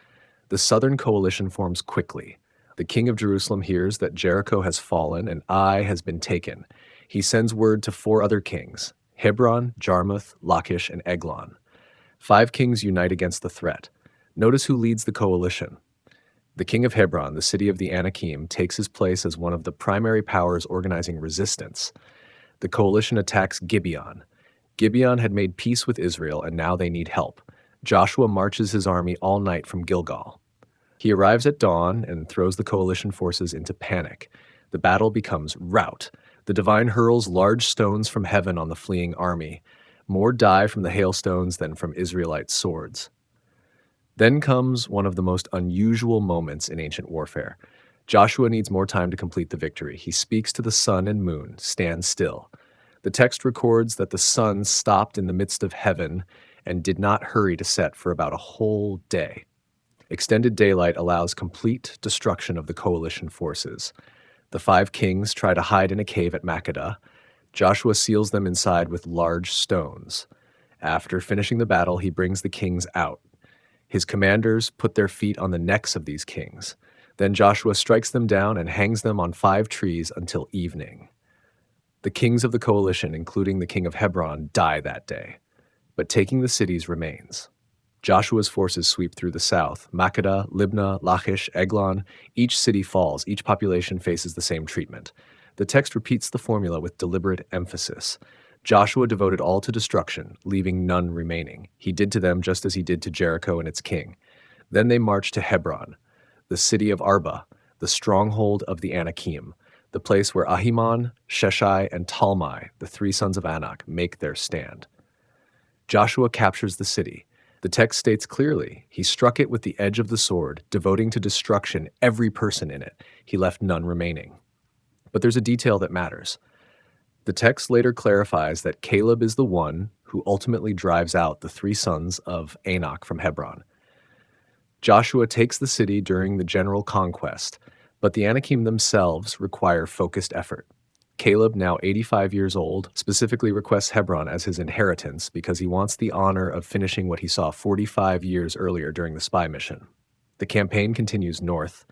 Speaker 1: The southern coalition forms quickly. The king of Jerusalem hears that Jericho has fallen and Ai has been taken. He sends word to 4 other kings, Hebron, Jarmuth, Lachish, and Eglon. 5 kings unite against the threat. Notice who leads the coalition. The king of Hebron, the city of the Anakim, takes his place as one of the primary powers organizing resistance. The coalition attacks Gibeon. Gibeon had made peace with Israel, and now they need help. Joshua marches his army all night from Gilgal. He arrives at dawn and throws the coalition forces into panic. The battle becomes rout. The divine hurls large stones from heaven on the fleeing army. More die from the hailstones than from Israelite swords. Then comes one of the most unusual moments in ancient warfare. Joshua needs more time to complete the victory. He speaks to the sun and moon, stand still. The text records that the sun stopped in the midst of heaven and did not hurry to set for about a whole day. Extended daylight allows complete destruction of the coalition forces. The 5 kings try to hide in a cave at Makkedah. Joshua seals them inside with large stones. After finishing the battle, he brings the kings out. His commanders put their feet on the necks of these kings. Then Joshua strikes them down and hangs them on 5 trees until evening. The kings of the coalition, including the king of Hebron, die that day. But taking the cities remains. Joshua's forces sweep through the south. Makkedah, Libnah, Lachish, Eglon. Each city falls. Each population faces the same treatment. The text repeats the formula with deliberate emphasis. Joshua devoted all to destruction, leaving none remaining. He did to them just as he did to Jericho and its king. Then they marched to Hebron, the city of Arba, the stronghold of the Anakim, the place where Ahiman, Sheshai, and Talmai, the 3 sons of Anak, make their stand. Joshua captures the city. The text states clearly, he struck it with the edge of the sword, devoting to destruction every person in it. He left none remaining. But there's a detail that matters. The text later clarifies that Caleb is the one who ultimately drives out the 3 sons of Anak from Hebron. Joshua takes the city during the general conquest, but the Anakim themselves require focused effort. Caleb, now 85 years old, specifically requests Hebron as his inheritance because he wants the honor of finishing what he saw 45 years earlier during the spy mission. The campaign continues north.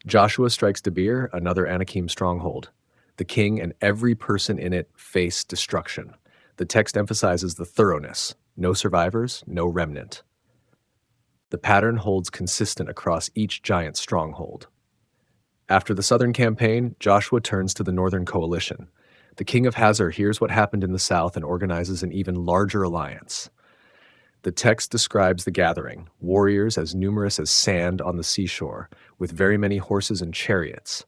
Speaker 1: Joshua strikes Debir, another Anakim stronghold. The king and every person in it face destruction. The text emphasizes the thoroughness. No survivors, no remnant. The pattern holds consistent across each giant stronghold. After the southern campaign, Joshua turns to the northern coalition. The king of Hazor hears what happened in the south and organizes an even larger alliance. The text describes the gathering, warriors as numerous as sand on the seashore, with very many horses and chariots.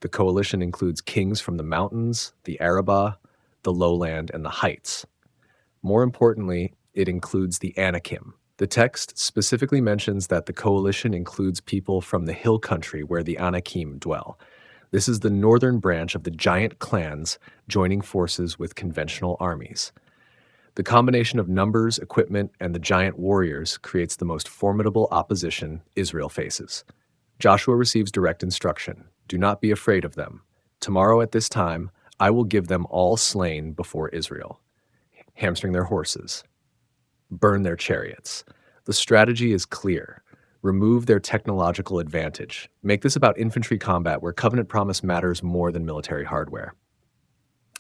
Speaker 1: The coalition includes kings from the mountains, the Arabah, the lowland, and the heights. More importantly, it includes the Anakim. The text specifically mentions that the coalition includes people from the hill country where the Anakim dwell. This is the northern branch of the giant clans joining forces with conventional armies. The combination of numbers, equipment, and the giant warriors creates the most formidable opposition Israel faces. Joshua receives direct instruction. Do not be afraid of them. Tomorrow at this time, I will give them all slain before Israel. Hamstring their horses. Burn their chariots. The strategy is clear. Remove their technological advantage. Make this about infantry combat where covenant promise matters more than military hardware.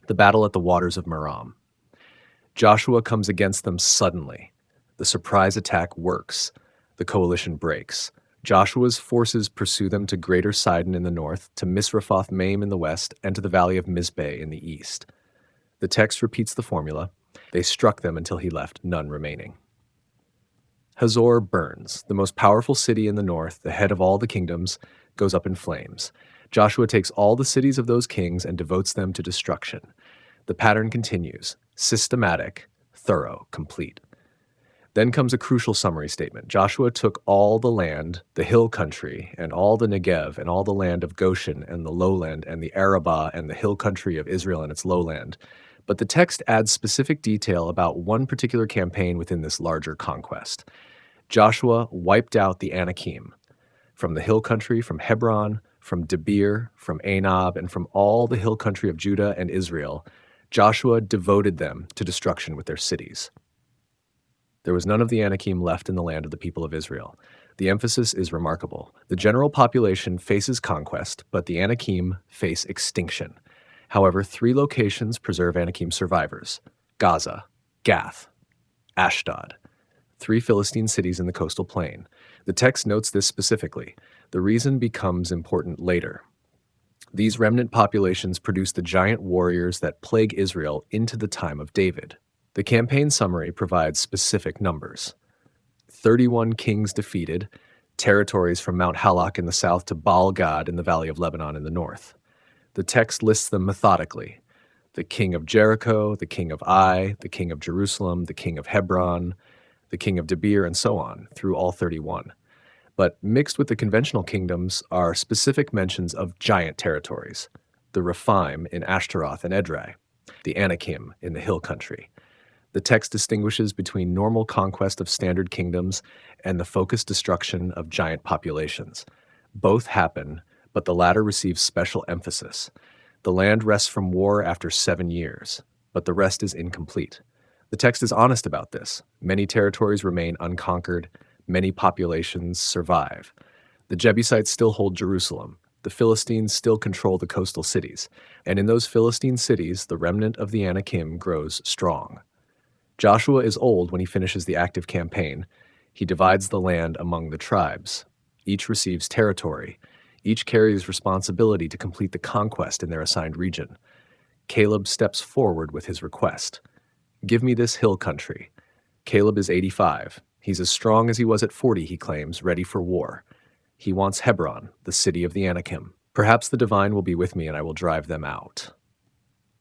Speaker 1: The battle at the waters of Merom. Joshua comes against them suddenly. The surprise attack works. The coalition breaks. Joshua's forces pursue them to Greater Sidon in the north, to Misrephoth Maim in the west, and to the valley of Mizpeh in the east. The text repeats the formula. They struck them until he left none remaining. Hazor burns. The most powerful city in the north, the head of all the kingdoms, goes up in flames. Joshua takes all the cities of those kings and devotes them to destruction. The pattern continues. Systematic, thorough, complete. Then comes a crucial summary statement. Joshua took all the land, the hill country, and all the Negev, and all the land of Goshen, and the lowland, and the Arabah, and the hill country of Israel and its lowland. But the text adds specific detail about one particular campaign within this larger conquest. Joshua wiped out the Anakim from the hill country, from Hebron, from Debir, from Anab, and from all the hill country of Judah and Israel. Joshua devoted them to destruction with their cities. There was none of the Anakim left in the land of the people of Israel. The emphasis is remarkable. The general population faces conquest, but the Anakim face extinction. However, 3 locations preserve Anakim survivors: Gaza, Gath, Ashdod, 3 Philistine cities in the coastal plain. The text notes this specifically. The reason becomes important later. These remnant populations produce the giant warriors that plague Israel into the time of David. The campaign summary provides specific numbers. 31 kings defeated, territories from Mount Halak in the south to Baal Gad in the valley of Lebanon in the north. The text lists them methodically. The king of Jericho, the king of Ai, the king of Jerusalem, the king of Hebron, the king of Debir, and so on, through all 31. But mixed with the conventional kingdoms are specific mentions of giant territories: the Rephaim in Ashtaroth and Edrei, the Anakim in the hill country. The text distinguishes between normal conquest of standard kingdoms and the focused destruction of giant populations. Both happen, but the latter receives special emphasis. The land rests from war after 7 years, but the rest is incomplete. The text is honest about this. Many territories remain unconquered. Many populations survive. The Jebusites still hold Jerusalem. The Philistines still control the coastal cities. And in those Philistine cities, the remnant of the Anakim grows strong. Joshua is old when he finishes the active campaign. He divides the land among the tribes. Each receives territory. Each carries responsibility to complete the conquest in their assigned region. Caleb steps forward with his request. Give me this hill country. Caleb is 85. He's as strong as he was at 40, he claims, ready for war. He wants Hebron, the city of the Anakim. Perhaps the divine will be with me and I will drive them out.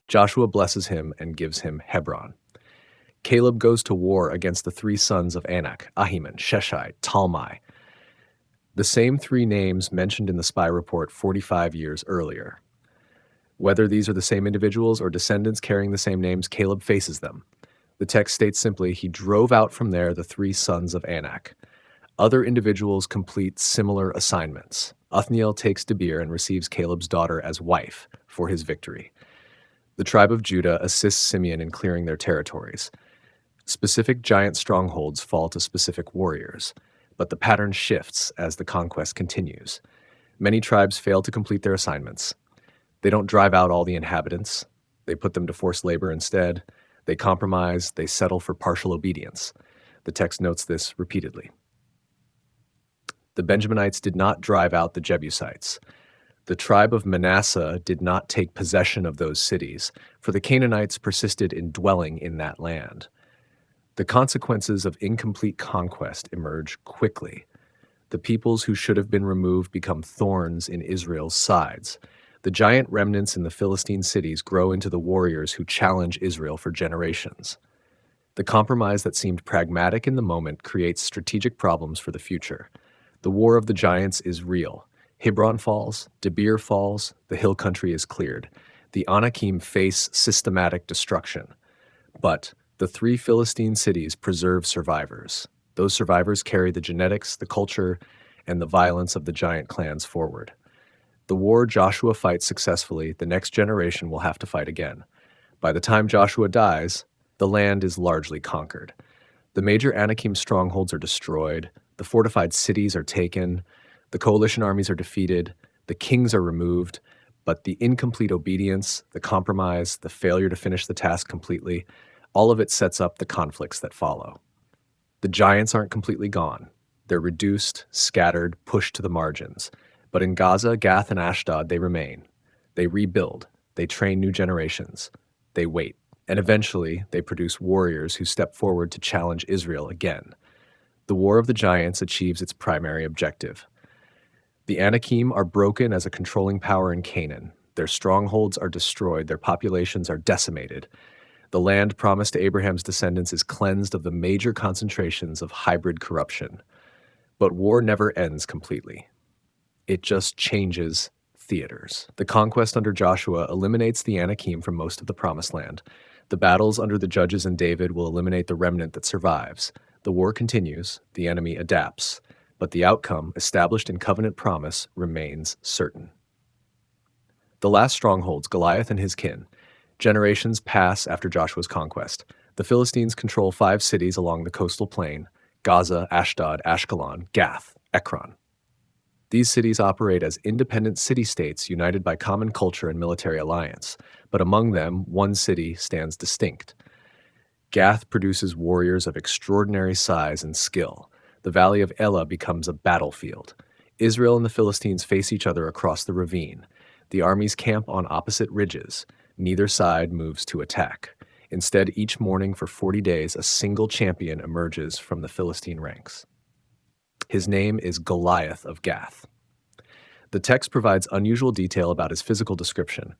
Speaker 1: Joshua blesses him and gives him Hebron. Caleb goes to war against the 3 sons of Anak, Ahiman, Sheshai, Talmai, the same 3 names mentioned in the spy report 45 years earlier. Whether these are the same individuals or descendants carrying the same names, Caleb faces them. The text states simply, he drove out from there the 3 sons of Anak. Other individuals complete similar assignments. Othniel takes Debir and receives Caleb's daughter as wife for his victory. The tribe of Judah assists Simeon in clearing their territories. Specific giant strongholds fall to specific warriors, but the pattern shifts as the conquest continues. Many tribes fail to complete their assignments. They don't drive out all the inhabitants. They put them to forced labor instead. They compromise. They settle for partial obedience. The text notes this repeatedly. The Benjaminites did not drive out the Jebusites. The tribe of Manasseh did not take possession of those cities, for the Canaanites persisted in dwelling in that land. The consequences of incomplete conquest emerge quickly. The peoples who should have been removed become thorns in Israel's sides. The giant remnants in the Philistine cities grow into the warriors who challenge Israel for generations. The compromise that seemed pragmatic in the moment creates strategic problems for the future. The war of the giants is real. Hebron falls, Debir falls, the hill country is cleared. The Anakim face systematic destruction. But the three Philistine cities preserve survivors. Those survivors carry the genetics, the culture, and the violence of the giant clans forward. The war Joshua fights successfully, the next generation will have to fight again. By the time Joshua dies, the land is largely conquered. The major Anakim strongholds are destroyed, the fortified cities are taken, the coalition armies are defeated, the kings are removed, but the incomplete obedience, the compromise, the failure to finish the task completely, all of it sets up the conflicts that follow. The giants aren't completely gone. They're reduced, scattered, pushed to the margins. But in Gaza, Gath, and Ashdod, they remain. They rebuild. They train new generations. They wait. And eventually, they produce warriors who step forward to challenge Israel again. The War of the Giants achieves its primary objective. The Anakim are broken as a controlling power in Canaan. Their strongholds are destroyed. Their populations are decimated. The land promised to Abraham's descendants is cleansed of the major concentrations of hybrid corruption. But war never ends completely. It just changes theaters. The conquest under Joshua eliminates the Anakim from most of the Promised Land. The battles under the judges and David will eliminate the remnant that survives. The war continues, the enemy adapts, but the outcome, established in covenant promise, remains certain. The last strongholds, Goliath and his kin. Generations pass after Joshua's conquest. The Philistines control 5 cities along the coastal plain: Gaza, Ashdod, Ashkelon, Gath, Ekron. These cities operate as independent city-states united by common culture and military alliance, but among them, one city stands distinct. Gath produces warriors of extraordinary size and skill. The valley of Elah becomes a battlefield. Israel and the Philistines face each other across the ravine. The armies camp on opposite ridges. Neither side moves to attack. Instead, each morning for 40 days, a single champion emerges from the Philistine ranks. His name is Goliath of Gath. The text provides unusual detail about his physical description.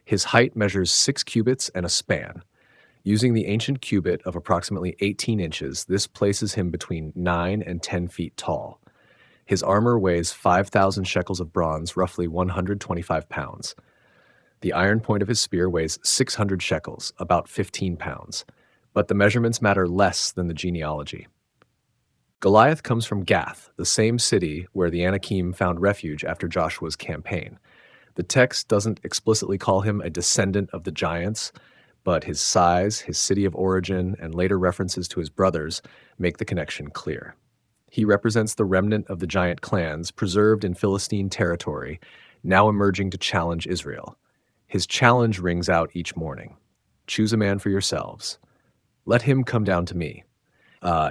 Speaker 1: His height measures 6 cubits and a span. Using the ancient cubit of approximately 18 inches, this places him between 9 and 10 feet tall. His armor weighs 5,000 shekels of bronze, roughly 125 pounds. The iron point of his spear weighs 600 shekels, about 15 pounds. But the measurements matter less than the genealogy. Goliath comes from Gath, the same city where the Anakim found refuge after Joshua's campaign. The text doesn't explicitly call him a descendant of the giants, but his size, his city of origin, and later references to his brothers make the connection clear. He represents the remnant of the giant clans preserved in Philistine territory, now emerging to challenge Israel. His challenge rings out each morning. Choose a man for yourselves. Let him come down to me.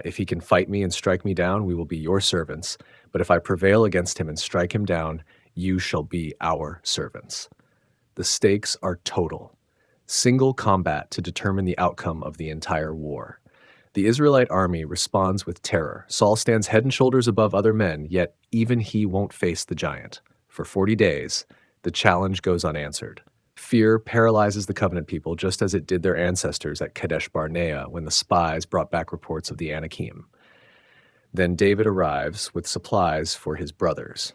Speaker 1: If he can fight me and strike me down, we will be your servants. But if I prevail against him and strike him down, you shall be our servants. The stakes are total. Single combat to determine the outcome of the entire war. The Israelite army responds with terror. Saul stands head and shoulders above other men, yet even he won't face the giant. For 40 days, the challenge goes unanswered. Fear paralyzes the covenant people just as it did their ancestors at Kadesh Barnea when the spies brought back reports of the Anakim. Then David arrives with supplies for his brothers.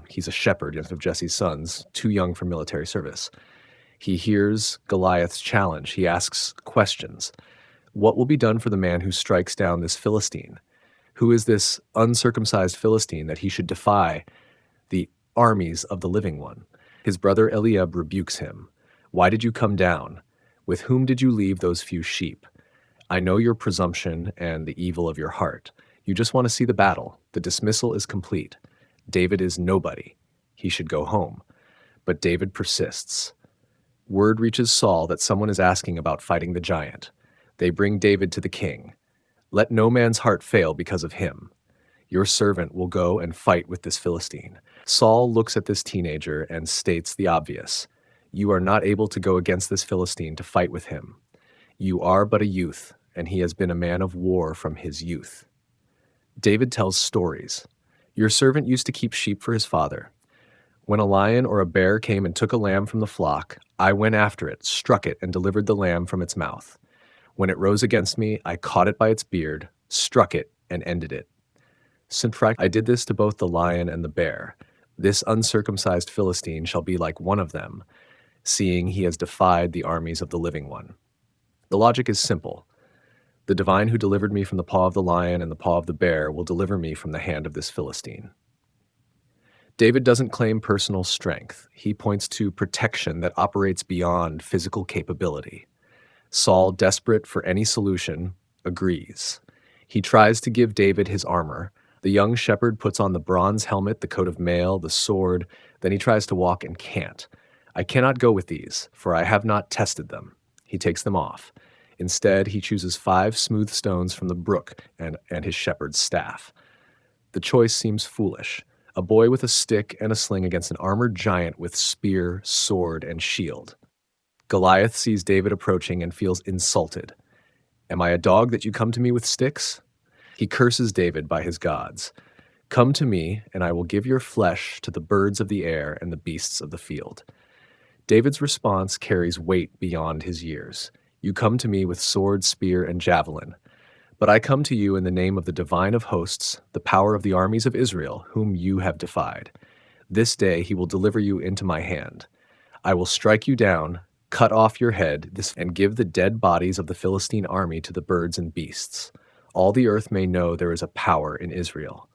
Speaker 1: He's a shepherd, youngest of Jesse's sons, too young for military service. He hears Goliath's challenge. He asks questions. What will be done for the man who strikes down this Philistine? Who is this uncircumcised Philistine that he should defy the armies of the living one? His brother Eliab rebukes him. Why did you come down? With whom did you leave those few sheep? I know your presumption and the evil of your heart. You just want to see the battle. The dismissal is complete. David is nobody. he should go home. But David persists. Word reaches Saul that someone is asking about fighting the giant. They bring David to the king. Let no man's heart fail because of him. Your servant will go and fight with this Philistine. Saul looks at this teenager and states the obvious. You are not able to go against this Philistine to fight with him. You are but a youth, and he has been a man of war from his youth. David tells stories. Your servant used to keep sheep for his father. When a lion or a bear came and took a lamb from the flock, I went after it, struck it, and delivered the lamb from its mouth. When it rose against me, I caught it by its beard, struck it, and ended it. I did this to both the lion and the bear. This uncircumcised Philistine shall be like one of them, seeing he has defied the armies of the living one. The logic is simple. The divine who delivered me from the paw of the lion and the paw of the bear will deliver me from the hand of this Philistine. David doesn't claim personal strength. He points to protection that operates beyond physical capability. Saul, desperate for any solution, agrees. He tries to give David his armor. The young shepherd puts on the bronze helmet, the coat of mail, the sword. Then he tries to walk and can't. I cannot go with these, for I have not tested them. He takes them off. Instead, he chooses 5 smooth stones from the brook and his shepherd's staff. The choice seems foolish. A boy with a stick and a sling against an armored giant with spear, sword, and shield. Goliath sees David approaching and feels insulted. Am I a dog that you come to me with sticks? He curses David by his gods. Come to me, and I will give your flesh to the birds of the air and the beasts of the field. David's response carries weight beyond his years. You come to me with sword, spear, and javelin. But I come to you in the name of the divine of hosts, the power of the armies of Israel, whom you have defied. This day he will deliver you into my hand. I will strike you down, cut off your head, and give the dead bodies of the Philistine army to the birds and beasts. All the earth may know there is a power in Israel.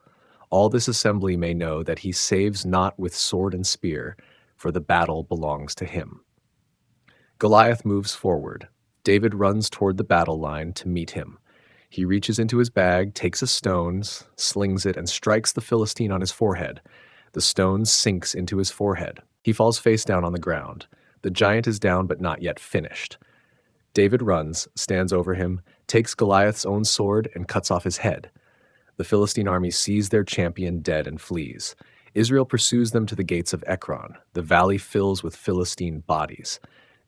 Speaker 1: All this assembly may know that he saves not with sword and spear, for the battle belongs to him. Goliath moves forward. David runs toward the battle line to meet him. He reaches into his bag, takes a stone, slings it, and strikes the Philistine on his forehead. The stone sinks into his forehead. He falls face down on the ground. The giant is down but not yet finished. David runs, stands over him, takes Goliath's own sword, and cuts off his head. The Philistine army sees their champion dead and flees. Israel pursues them to the gates of Ekron. The valley fills with Philistine bodies.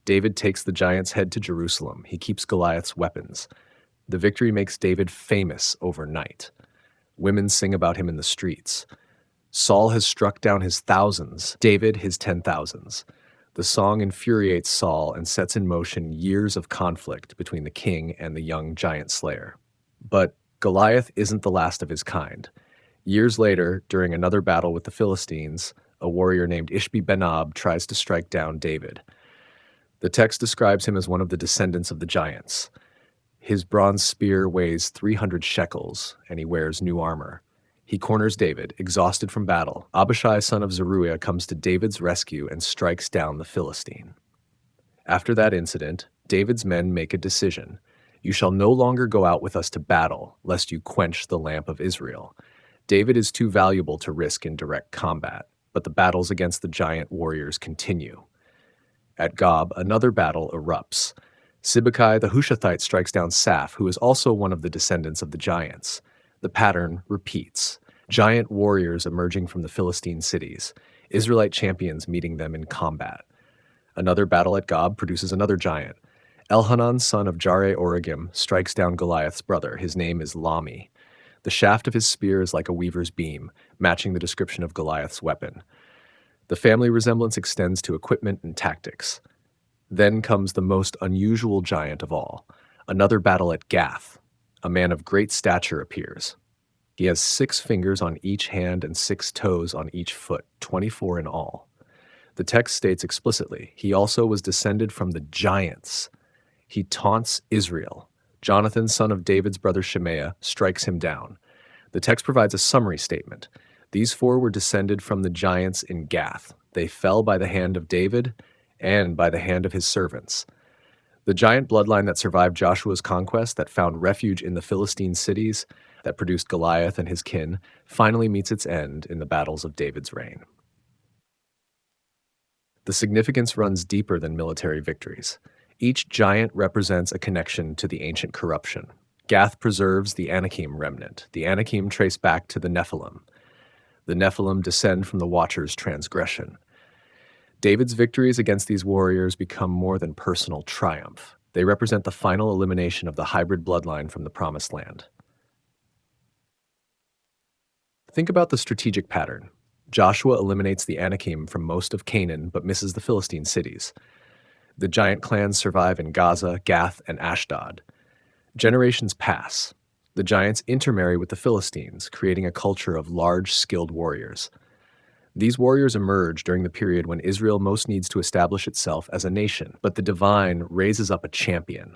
Speaker 1: David takes the giant's head to Jerusalem. He keeps Goliath's weapons. The victory makes David famous overnight. Women sing about him in the streets. Saul has struck down his thousands, David his 10,000s. The song infuriates Saul and sets in motion years of conflict between the king and the young giant slayer. But Goliath isn't the last of his kind. Years later, during another battle with the Philistines, a warrior named Ishbi-Benob tries to strike down David. The text describes him as one of the descendants of the giants. His bronze spear weighs 300 shekels, and he wears new armor. He corners David, exhausted from battle. Abishai, son of Zeruiah, comes to David's rescue and strikes down the Philistine. After that incident, David's men make a decision. You shall no longer go out with us to battle, lest you quench the lamp of Israel. David is too valuable to risk in direct combat, but the battles against the giant warriors continue. At Gob, another battle erupts. Sibbecai the Hushathite strikes down Saph, who is also one of the descendants of the giants. The pattern repeats. Giant warriors emerging from the Philistine cities, Israelite champions meeting them in combat. Another battle at Gob produces another giant. Elhanan, son of Jareh-Oregim, strikes down Goliath's brother. His name is Lami. The shaft of his spear is like a weaver's beam, matching the description of Goliath's weapon. The family resemblance extends to equipment and tactics. Then comes the most unusual giant of all. Another battle at Gath. A man of great stature appears. He has 6 fingers on each hand and 6 toes on each foot, 24 in all. The text states explicitly, he also was descended from the giants. He taunts Israel. Jonathan, son of David's brother Shemaiah, strikes him down. The text provides a summary statement. These 4 were descended from the giants in Gath. They fell by the hand of David and by the hand of his servants. The giant bloodline that survived Joshua's conquest, that found refuge in the Philistine cities, that produced Goliath and his kin, finally meets its end in the battles of David's reign. The significance runs deeper than military victories. Each giant represents a connection to the ancient corruption. Gath preserves the Anakim remnant. The Anakim trace back to the Nephilim. The Nephilim descend from the Watcher's transgression. David's victories against these warriors become more than personal triumph. They represent the final elimination of the hybrid bloodline from the Promised Land. Think about the strategic pattern. Joshua eliminates the Anakim from most of Canaan but misses the Philistine cities. The giant clans survive in Gaza, Gath, and Ashdod. Generations pass. The giants intermarry with the Philistines, creating a culture of large, skilled warriors. These warriors emerge during the period when Israel most needs to establish itself as a nation, but the divine raises up a champion.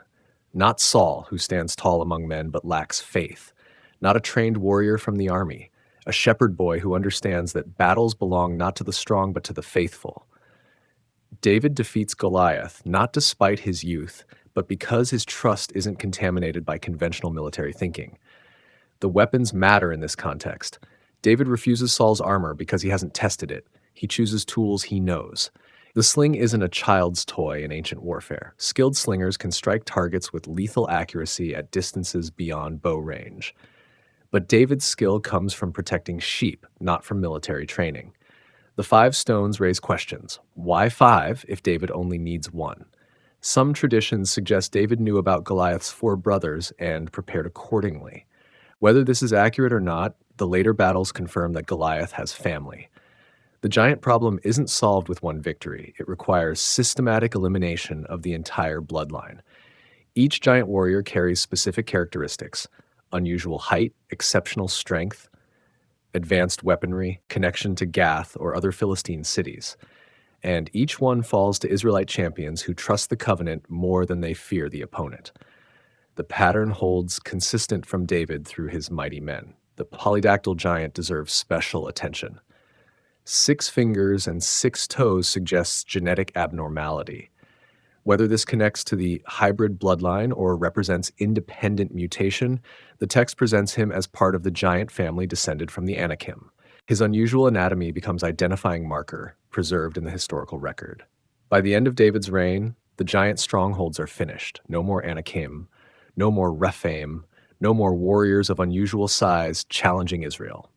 Speaker 1: Not Saul, who stands tall among men but lacks faith. Not a trained warrior from the army. A shepherd boy who understands that battles belong not to the strong but to the faithful. David defeats Goliath not despite his youth, but because his trust isn't contaminated by conventional military thinking. The weapons matter in this context. David refuses Saul's armor because he hasn't tested it. He chooses tools he knows. The sling isn't a child's toy in ancient warfare. Skilled slingers can strike targets with lethal accuracy at distances beyond bow range. But David's skill comes from protecting sheep, not from military training. The 5 stones raise questions. Why 5 if David only needs 1? Some traditions suggest David knew about Goliath's 4 brothers and prepared accordingly. Whether this is accurate or not, the later battles confirm that Goliath has family. The giant problem isn't solved with one victory. It requires systematic elimination of the entire bloodline. Each giant warrior carries specific characteristics: unusual height, exceptional strength, advanced weaponry, connection to Gath or other Philistine cities. And each one falls to Israelite champions who trust the covenant more than they fear the opponent. The pattern holds consistent from David through his mighty men. The polydactyl giant deserves special attention. 6 fingers and 6 toes suggests genetic abnormality. Whether this connects to the hybrid bloodline or represents independent mutation, the text presents him as part of the giant family descended from the Anakim. His unusual anatomy becomes identifying marker, preserved in the historical record. By the end of David's reign, the giant strongholds are finished. No more Anakim, no more Rephaim, no more warriors of unusual size challenging Israel.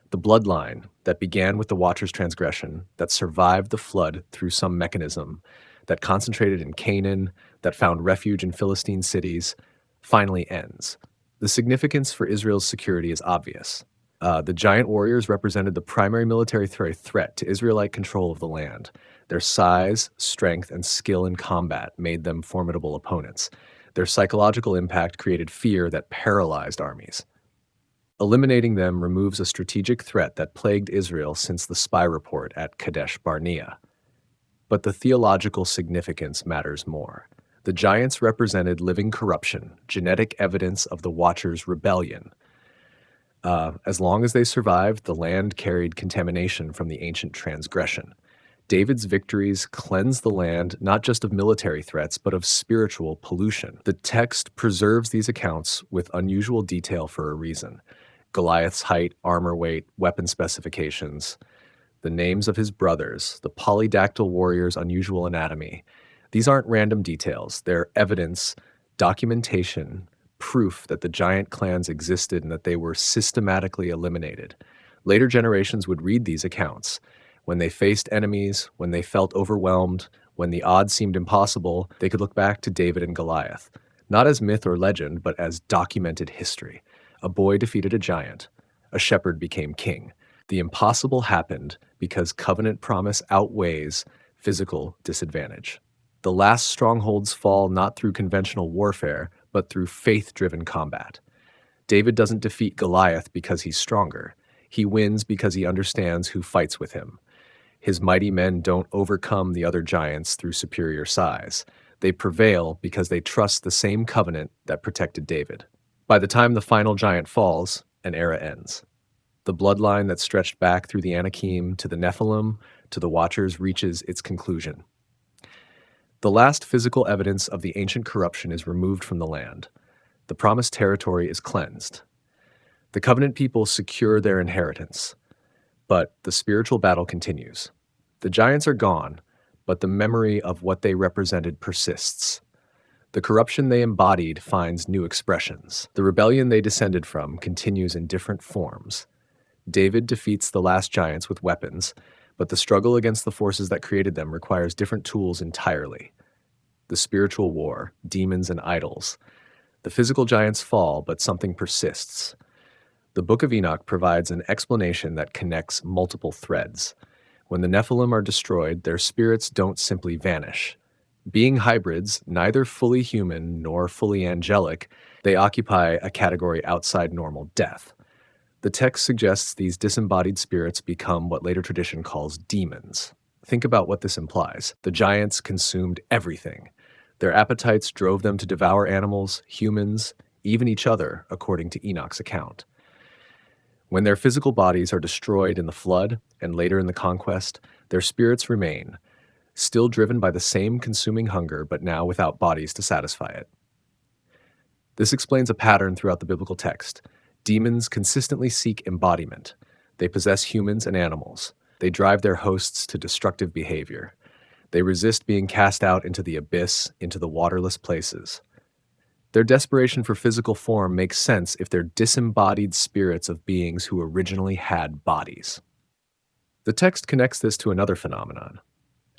Speaker 1: The bloodline that began with the Watcher's transgression, that survived the flood through some mechanism, that concentrated in Canaan, that found refuge in Philistine cities, finally ends. The significance for Israel's security is obvious. The giant warriors represented the primary military threat to Israelite control of the land. Their size, strength, and skill in combat made them formidable opponents. Their psychological impact created fear that paralyzed armies. Eliminating them removes a strategic threat that plagued Israel since the spy report at Kadesh Barnea. But the theological significance matters more. The giants represented living corruption, genetic evidence of the Watcher's rebellion. As long as they survived, the land carried contamination from the ancient transgression. David's victories cleansed the land not just of military threats, but of spiritual pollution. The text preserves these accounts with unusual detail for a reason. Goliath's height, armor weight, weapon specifications, the names of his brothers, the polydactyl warrior's unusual anatomy. These aren't random details. They're evidence, documentation, proof that the giant clans existed and that they were systematically eliminated. Later generations would read these accounts. When they faced enemies, when they felt overwhelmed, when the odds seemed impossible, they could look back to David and Goliath, not as myth or legend, but as documented history. A boy defeated a giant. A shepherd became king. The impossible happened because covenant promise outweighs physical disadvantage. The last strongholds fall not through conventional warfare, but through faith-driven combat. David doesn't defeat Goliath because he's stronger. He wins because he understands who fights with him. His mighty men don't overcome the other giants through superior size. They prevail because they trust the same covenant that protected David. By the time the final giant falls, an era ends. The bloodline that stretched back through the Anakim to the Nephilim to the Watchers reaches its conclusion. The last physical evidence of the ancient corruption is removed from the land. The promised territory is cleansed. The covenant people secure their inheritance. But the spiritual battle continues. The giants are gone, but the memory of what they represented persists. The corruption they embodied finds new expressions. The rebellion they descended from continues in different forms. David defeats the last giants with weapons, but the struggle against the forces that created them requires different tools entirely. The spiritual war, demons and idols. The physical giants fall, but something persists. The Book of Enoch provides an explanation that connects multiple threads. When the Nephilim are destroyed, their spirits don't simply vanish. Being hybrids, neither fully human nor fully angelic, they occupy a category outside normal death. The text suggests these disembodied spirits become what later tradition calls demons. Think about what this implies. The giants consumed everything. Their appetites drove them to devour animals, humans, even each other, according to Enoch's account. When their physical bodies are destroyed in the flood and later in the conquest, their spirits remain, still driven by the same consuming hunger, but now without bodies to satisfy it. This explains a pattern throughout the biblical text. Demons consistently seek embodiment. They possess humans and animals. They drive their hosts to destructive behavior. They resist being cast out into the abyss, into the waterless places. Their desperation for physical form makes sense if they're disembodied spirits of beings who originally had bodies. The text connects this to another phenomenon.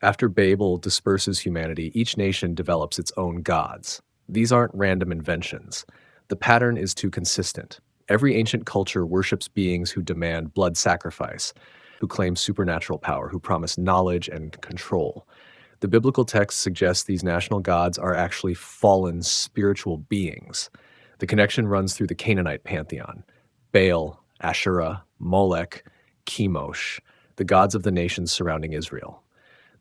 Speaker 1: After Babel disperses humanity, each nation develops its own gods. These aren't random inventions. The pattern is too consistent. Every ancient culture worships beings who demand blood sacrifice, who claim supernatural power, who promise knowledge and control. The biblical text suggests these national gods are actually fallen spiritual beings. The connection runs through the Canaanite pantheon: Baal, Asherah, Molech, Chemosh, the gods of the nations surrounding Israel.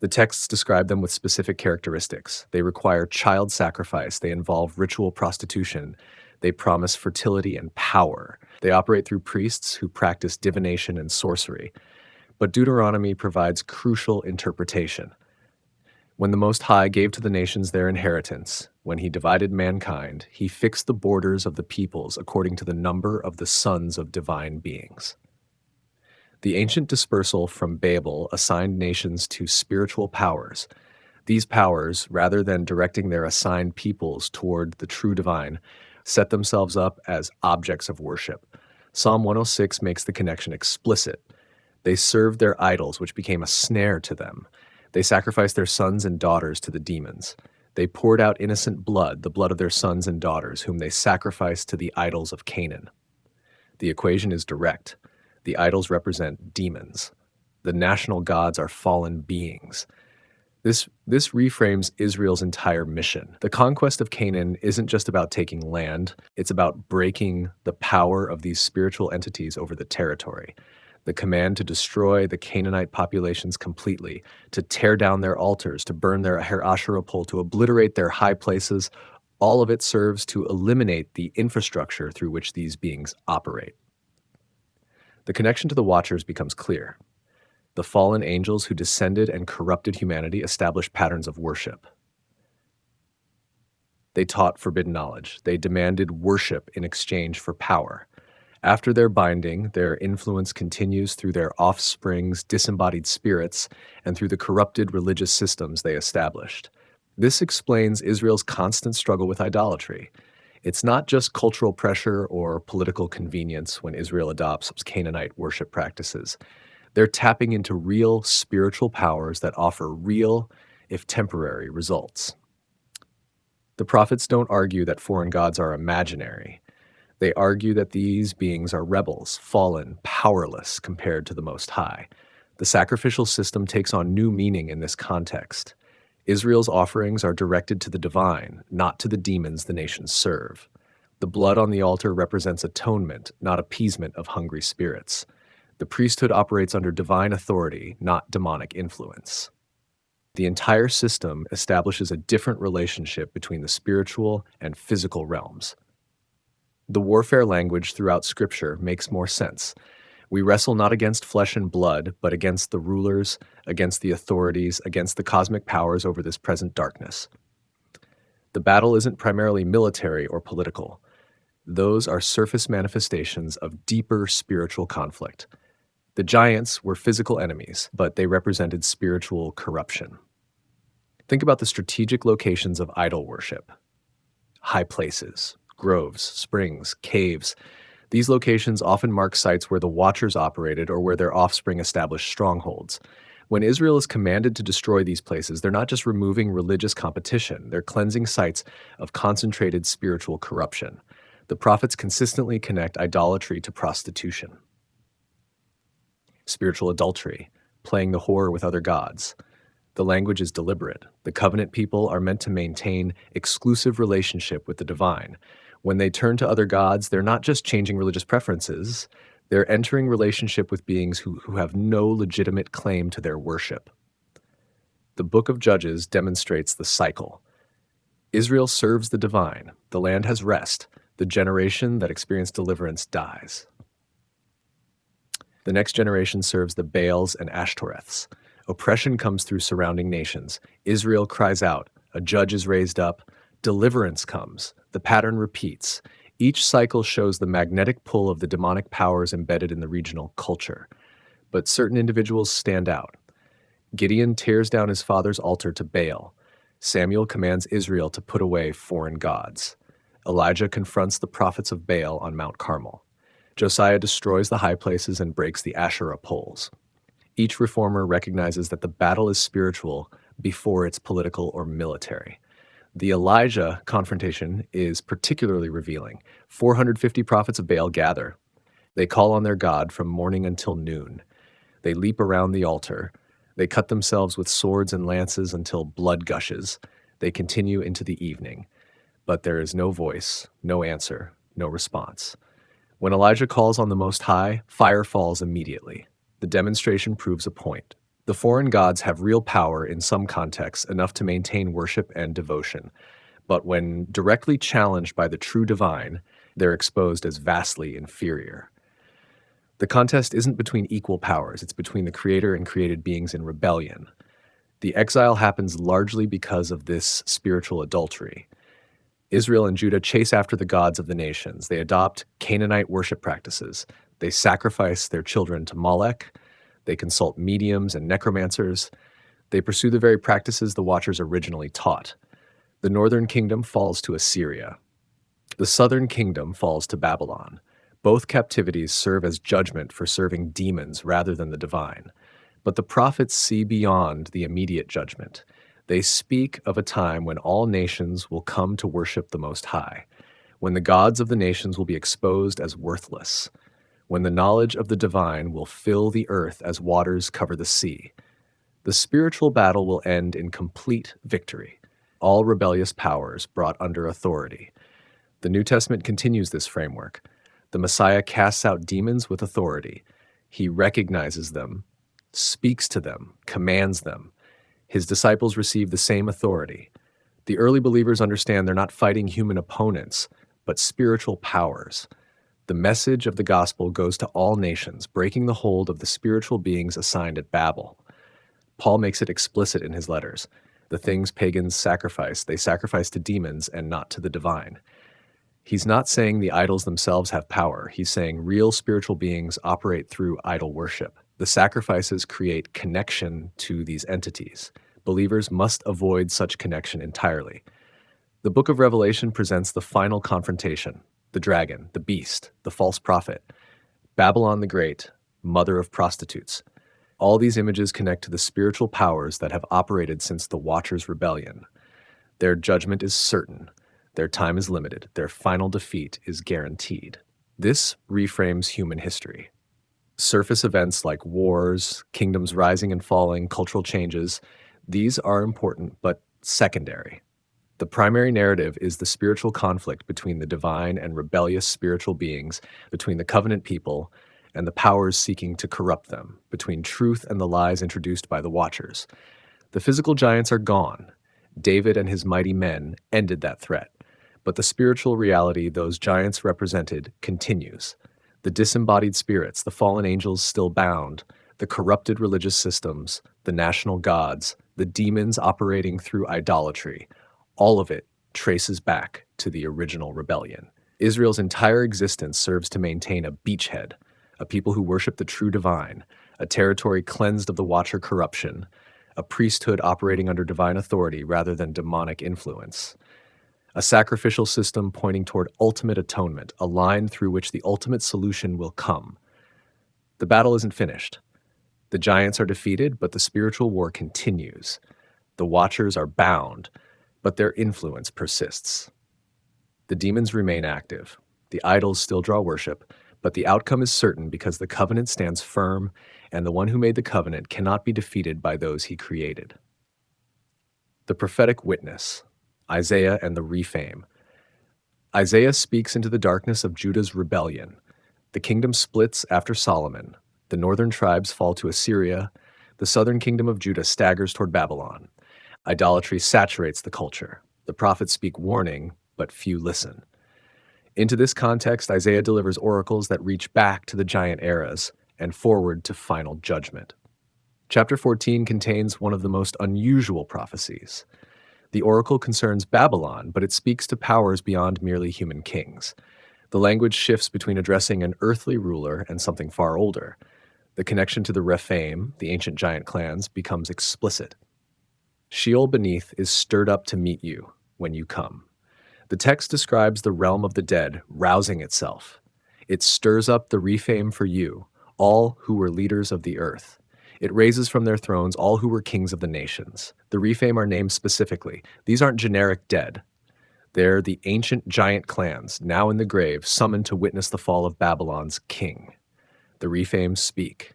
Speaker 1: The texts describe them with specific characteristics. They require child sacrifice. They involve ritual prostitution. They promise fertility and power. They operate through priests who practice divination and sorcery. But Deuteronomy provides crucial interpretation. When the Most High gave to the nations their inheritance, when he divided mankind, he fixed the borders of the peoples according to the number of the sons of divine beings. The ancient dispersal from Babel assigned nations to spiritual powers. These powers, rather than directing their assigned peoples toward the true divine, set themselves up as objects of worship. Psalm 106 makes the connection explicit. They served their idols, which became a snare to them. They sacrificed their sons and daughters to the demons. They poured out innocent blood, the blood of their sons and daughters, whom they sacrificed to the idols of Canaan. The equation is direct. The idols represent demons. The national gods are fallen beings. This reframes Israel's entire mission. The conquest of Canaan isn't just about taking land, it's about breaking the power of these spiritual entities over the territory. The command to destroy the Canaanite populations completely, to tear down their altars, to burn their Asherah pole, to obliterate their high places, all of it serves to eliminate the infrastructure through which these beings operate. The connection to the Watchers becomes clear. The fallen angels who descended and corrupted humanity established patterns of worship. They taught forbidden knowledge. They demanded worship in exchange for power. After their binding, their influence continues through their offspring's disembodied spirits and through the corrupted religious systems they established. This explains Israel's constant struggle with idolatry. It's not just cultural pressure or political convenience when Israel adopts Canaanite worship practices. They're tapping into real spiritual powers that offer real, if temporary, results. The prophets don't argue that foreign gods are imaginary. They argue that these beings are rebels, fallen, powerless compared to the Most High. The sacrificial system takes on new meaning in this context. Israel's offerings are directed to the divine, not to the demons the nations serve. The blood on the altar represents atonement, not appeasement of hungry spirits. The priesthood operates under divine authority, not demonic influence. The entire system establishes a different relationship between the spiritual and physical realms. The warfare language throughout Scripture makes more sense. We wrestle not against flesh and blood, but against the rulers, against the authorities, against the cosmic powers over this present darkness. The battle isn't primarily military or political. Those are surface manifestations of deeper spiritual conflict. The giants were physical enemies, but they represented spiritual corruption. Think about the strategic locations of idol worship: high places, groves, springs, caves. These locations often mark sites where the Watchers operated or where their offspring established strongholds. When Israel is commanded to destroy these places, they're not just removing religious competition, they're cleansing sites of concentrated spiritual corruption. The prophets consistently connect idolatry to prostitution, spiritual adultery, playing the whore with other gods. The language is deliberate. The covenant people are meant to maintain exclusive relationship with the divine. When they turn to other gods, they're not just changing religious preferences, they're entering relationship with beings who have no legitimate claim to their worship. The book of Judges demonstrates the cycle. Israel serves the divine, the land has rest, the generation that experienced deliverance dies. The next generation serves the Baals and Ashtoreths. Oppression comes through surrounding nations. Israel cries out. A judge is raised up. Deliverance comes. The pattern repeats. Each cycle shows the magnetic pull of the demonic powers embedded in the regional culture. But certain individuals stand out. Gideon tears down his father's altar to Baal. Samuel commands Israel to put away foreign gods. Elijah confronts the prophets of Baal on Mount Carmel. Josiah destroys the high places and breaks the Asherah poles. Each reformer recognizes that the battle is spiritual before it's political or military. The Elijah confrontation is particularly revealing. 450 prophets of Baal gather. They call on their God from morning until noon. They leap around the altar. They cut themselves with swords and lances until blood gushes. They continue into the evening. But there is no voice, no answer, no response. When Elijah calls on the Most High, fire falls immediately. The demonstration proves a point. The foreign gods have real power in some contexts, enough to maintain worship and devotion. But when directly challenged by the true divine, they're exposed as vastly inferior. The contest isn't between equal powers, it's between the creator and created beings in rebellion. The exile happens largely because of this spiritual adultery. Israel and Judah chase after the gods of the nations. They adopt Canaanite worship practices. They sacrifice their children to Molech. They consult mediums and necromancers. They pursue the very practices the Watchers originally taught. The northern kingdom falls to Assyria. The southern kingdom falls to Babylon. Both captivities serve as judgment for serving demons rather than the divine. But the prophets see beyond the immediate judgment. They speak of a time when all nations will come to worship the Most High, when the gods of the nations will be exposed as worthless, when the knowledge of the divine will fill the earth as waters cover the sea. The spiritual battle will end in complete victory, all rebellious powers brought under authority. The New Testament continues this framework. The Messiah casts out demons with authority. He recognizes them, speaks to them, commands them. His disciples receive the same authority. The early believers understand they're not fighting human opponents, but spiritual powers. The message of the gospel goes to all nations, breaking the hold of the spiritual beings assigned at Babel. Paul makes it explicit in his letters. The things pagans sacrifice, they sacrifice to demons and not to the divine. He's not saying the idols themselves have power. He's saying real spiritual beings operate through idol worship. The sacrifices create connection to these entities. Believers must avoid such connection entirely. The book of Revelation presents the final confrontation: the dragon, the beast, the false prophet, Babylon the Great, mother of prostitutes. All these images connect to the spiritual powers that have operated since the Watchers' rebellion. Their judgment is certain. Their time is limited. Their final defeat is guaranteed. This reframes human history. Surface events like wars, kingdoms rising and falling, cultural changes, these are important but secondary. The primary narrative is the spiritual conflict between the divine and rebellious spiritual beings, between the covenant people and the powers seeking to corrupt them, between truth and the lies introduced by the Watchers. The physical giants are gone. David and his mighty men ended that threat. But the spiritual reality those giants represented continues. The disembodied spirits, the fallen angels still bound, the corrupted religious systems, the national gods, the demons operating through idolatry, all of it traces back to the original rebellion. Israel's entire existence serves to maintain a beachhead, a people who worship the true divine, a territory cleansed of the Watcher corruption, a priesthood operating under divine authority rather than demonic influence, a sacrificial system pointing toward ultimate atonement, a line through which the ultimate solution will come. The battle isn't finished. The giants are defeated, but the spiritual war continues. The Watchers are bound, but their influence persists. The demons remain active. The idols still draw worship, but the outcome is certain because the covenant stands firm, and the one who made the covenant cannot be defeated by those he created. The prophetic witness, Isaiah and the refame. Isaiah speaks into the darkness of Judah's rebellion. The kingdom splits after Solomon. The northern tribes fall to Assyria. The southern kingdom of Judah staggers toward Babylon. Idolatry saturates the culture. The prophets speak warning, but few listen. Into this context, Isaiah delivers oracles that reach back to the giant eras and forward to final judgment. Chapter 14 contains one of the most unusual prophecies. The oracle concerns Babylon, but it speaks to powers beyond merely human kings. The language shifts between addressing an earthly ruler and something far older. The connection to the Rephaim, the ancient giant clans, becomes explicit. Sheol beneath is stirred up to meet you when you come. The text describes the realm of the dead rousing itself. It stirs up the Rephaim for you, all who were leaders of the earth. It raises from their thrones all who were kings of the nations. The Rephaim are named specifically. These aren't generic dead. They're the ancient giant clans, now in the grave, summoned to witness the fall of Babylon's king. The Rephaim speak.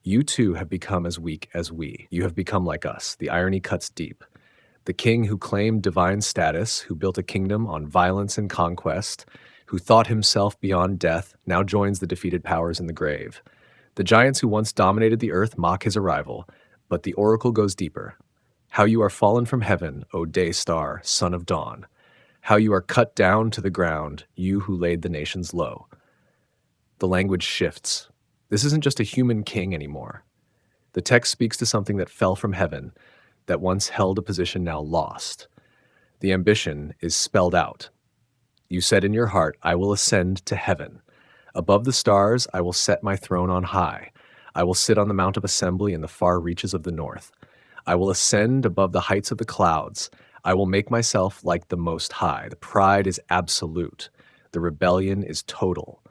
Speaker 1: You too have become as weak as we. You have become like us. The irony cuts deep. The king who claimed divine status, who built a kingdom on violence and conquest, who thought himself beyond death, now joins the defeated powers in the grave. The giants who once dominated the earth mock his arrival, but the oracle goes deeper. How you are fallen from heaven, O day star, son of dawn. How you are cut down to the ground, you who laid the nations low. The language shifts. This isn't just a human king anymore. The text speaks to something that fell from heaven, that once held a position now lost. The ambition is spelled out. You said in your heart, I will ascend to heaven. Above the stars, I will set my throne on high. I will sit on the Mount of Assembly in the far reaches of the north. I will ascend above the heights of the clouds. I will make myself like the Most High. The pride is absolute. The rebellion is total.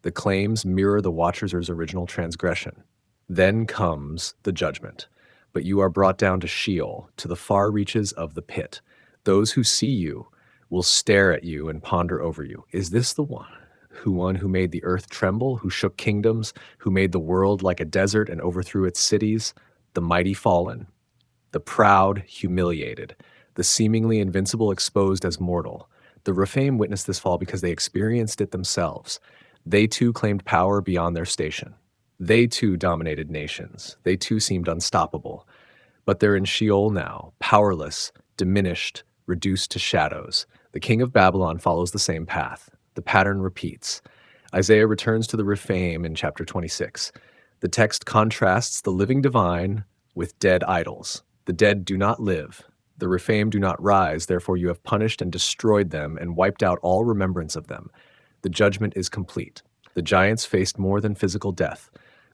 Speaker 1: The claims mirror the Watchers' original transgression. Then comes the judgment. But you are brought down to Sheol, to the far reaches of the pit. Those who see you will stare at you and ponder over you. Is this the one who made the earth tremble, who shook kingdoms, who made the world like a desert and overthrew its cities? The mighty fallen, the proud humiliated, the seemingly invincible exposed as mortal. The Rephaim witnessed this fall because they experienced it themselves. They too claimed power beyond their station. They too dominated nations. They too seemed unstoppable. But they're in Sheol now, powerless, diminished, reduced to shadows. The king of Babylon follows the same path. The pattern repeats. Isaiah returns to the Rephaim in chapter 26. The text contrasts the living divine with dead idols. The dead do not live. The Rephaim do not rise, therefore you have punished and destroyed them and wiped out all remembrance of them. The judgment is complete. The giants faced more than physical death.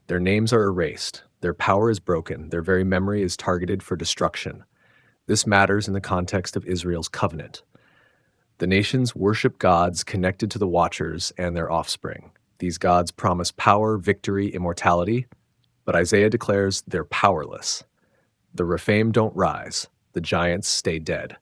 Speaker 1: Their names are erased. Their power is broken. Their very memory is targeted for destruction. This matters in the context of Israel's covenant. The nations worship gods connected to the Watchers and their offspring. These gods promise power, victory, immortality, but Isaiah declares they're powerless. The Rephaim don't rise. The giants stay dead.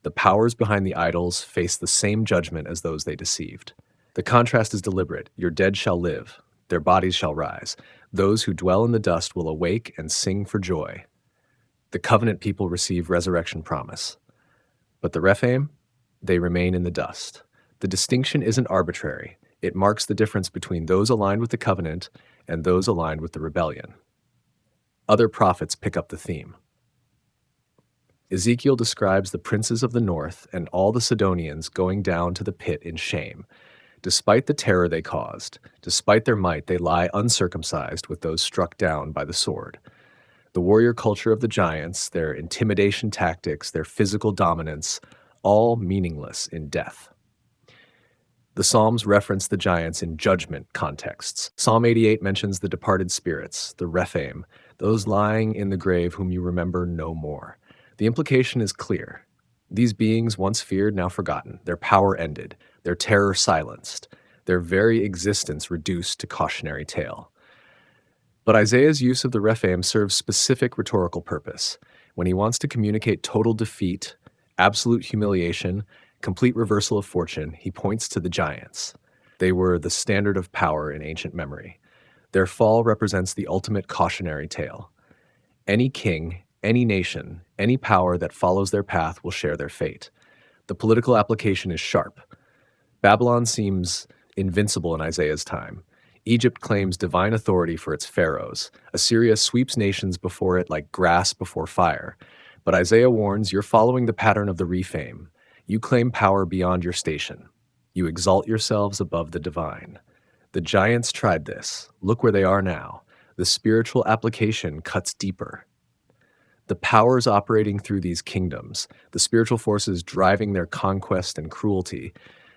Speaker 1: The powers behind the idols face the same judgment as those they deceived. The contrast is deliberate. Your dead shall live. Their bodies shall rise. Those who dwell in the dust will awake and sing for joy. The covenant people receive resurrection promise. But the Rephaim, they remain in the dust. The distinction isn't arbitrary. It marks the difference between those aligned with the covenant and those aligned with the rebellion. Other prophets pick up the theme. Ezekiel describes the princes of the north and all the Sidonians going down to the pit in shame. Despite the terror they caused, despite their might, they lie uncircumcised with those struck down by the sword. The warrior culture of the giants, their intimidation tactics, their physical dominance, all meaningless in death. The Psalms reference the giants in judgment contexts. Psalm 88 mentions the departed spirits, the Rephaim, those lying in the grave whom you remember no more. The implication is clear. These beings, once feared, now forgotten, their power ended, their terror silenced, their very existence reduced to cautionary tale. But Isaiah's use of the Rephaim serves specific rhetorical purpose. When he wants to communicate total defeat, absolute humiliation, complete reversal of fortune, he points to the giants. They were the standard of power in ancient memory. Their fall represents the ultimate cautionary tale. Any king, any nation, any power that follows their path will share their fate. The political application is sharp. Babylon seems invincible in Isaiah's time. Egypt claims divine authority for its pharaohs. Assyria sweeps nations before it like grass before fire. But Isaiah warns, you're following the pattern of the Rephaim. You claim power beyond your station. You exalt yourselves above the divine. The giants tried this. Look where they are now. The spiritual application cuts deeper. The powers operating through these kingdoms, the spiritual forces driving their conquest and cruelty,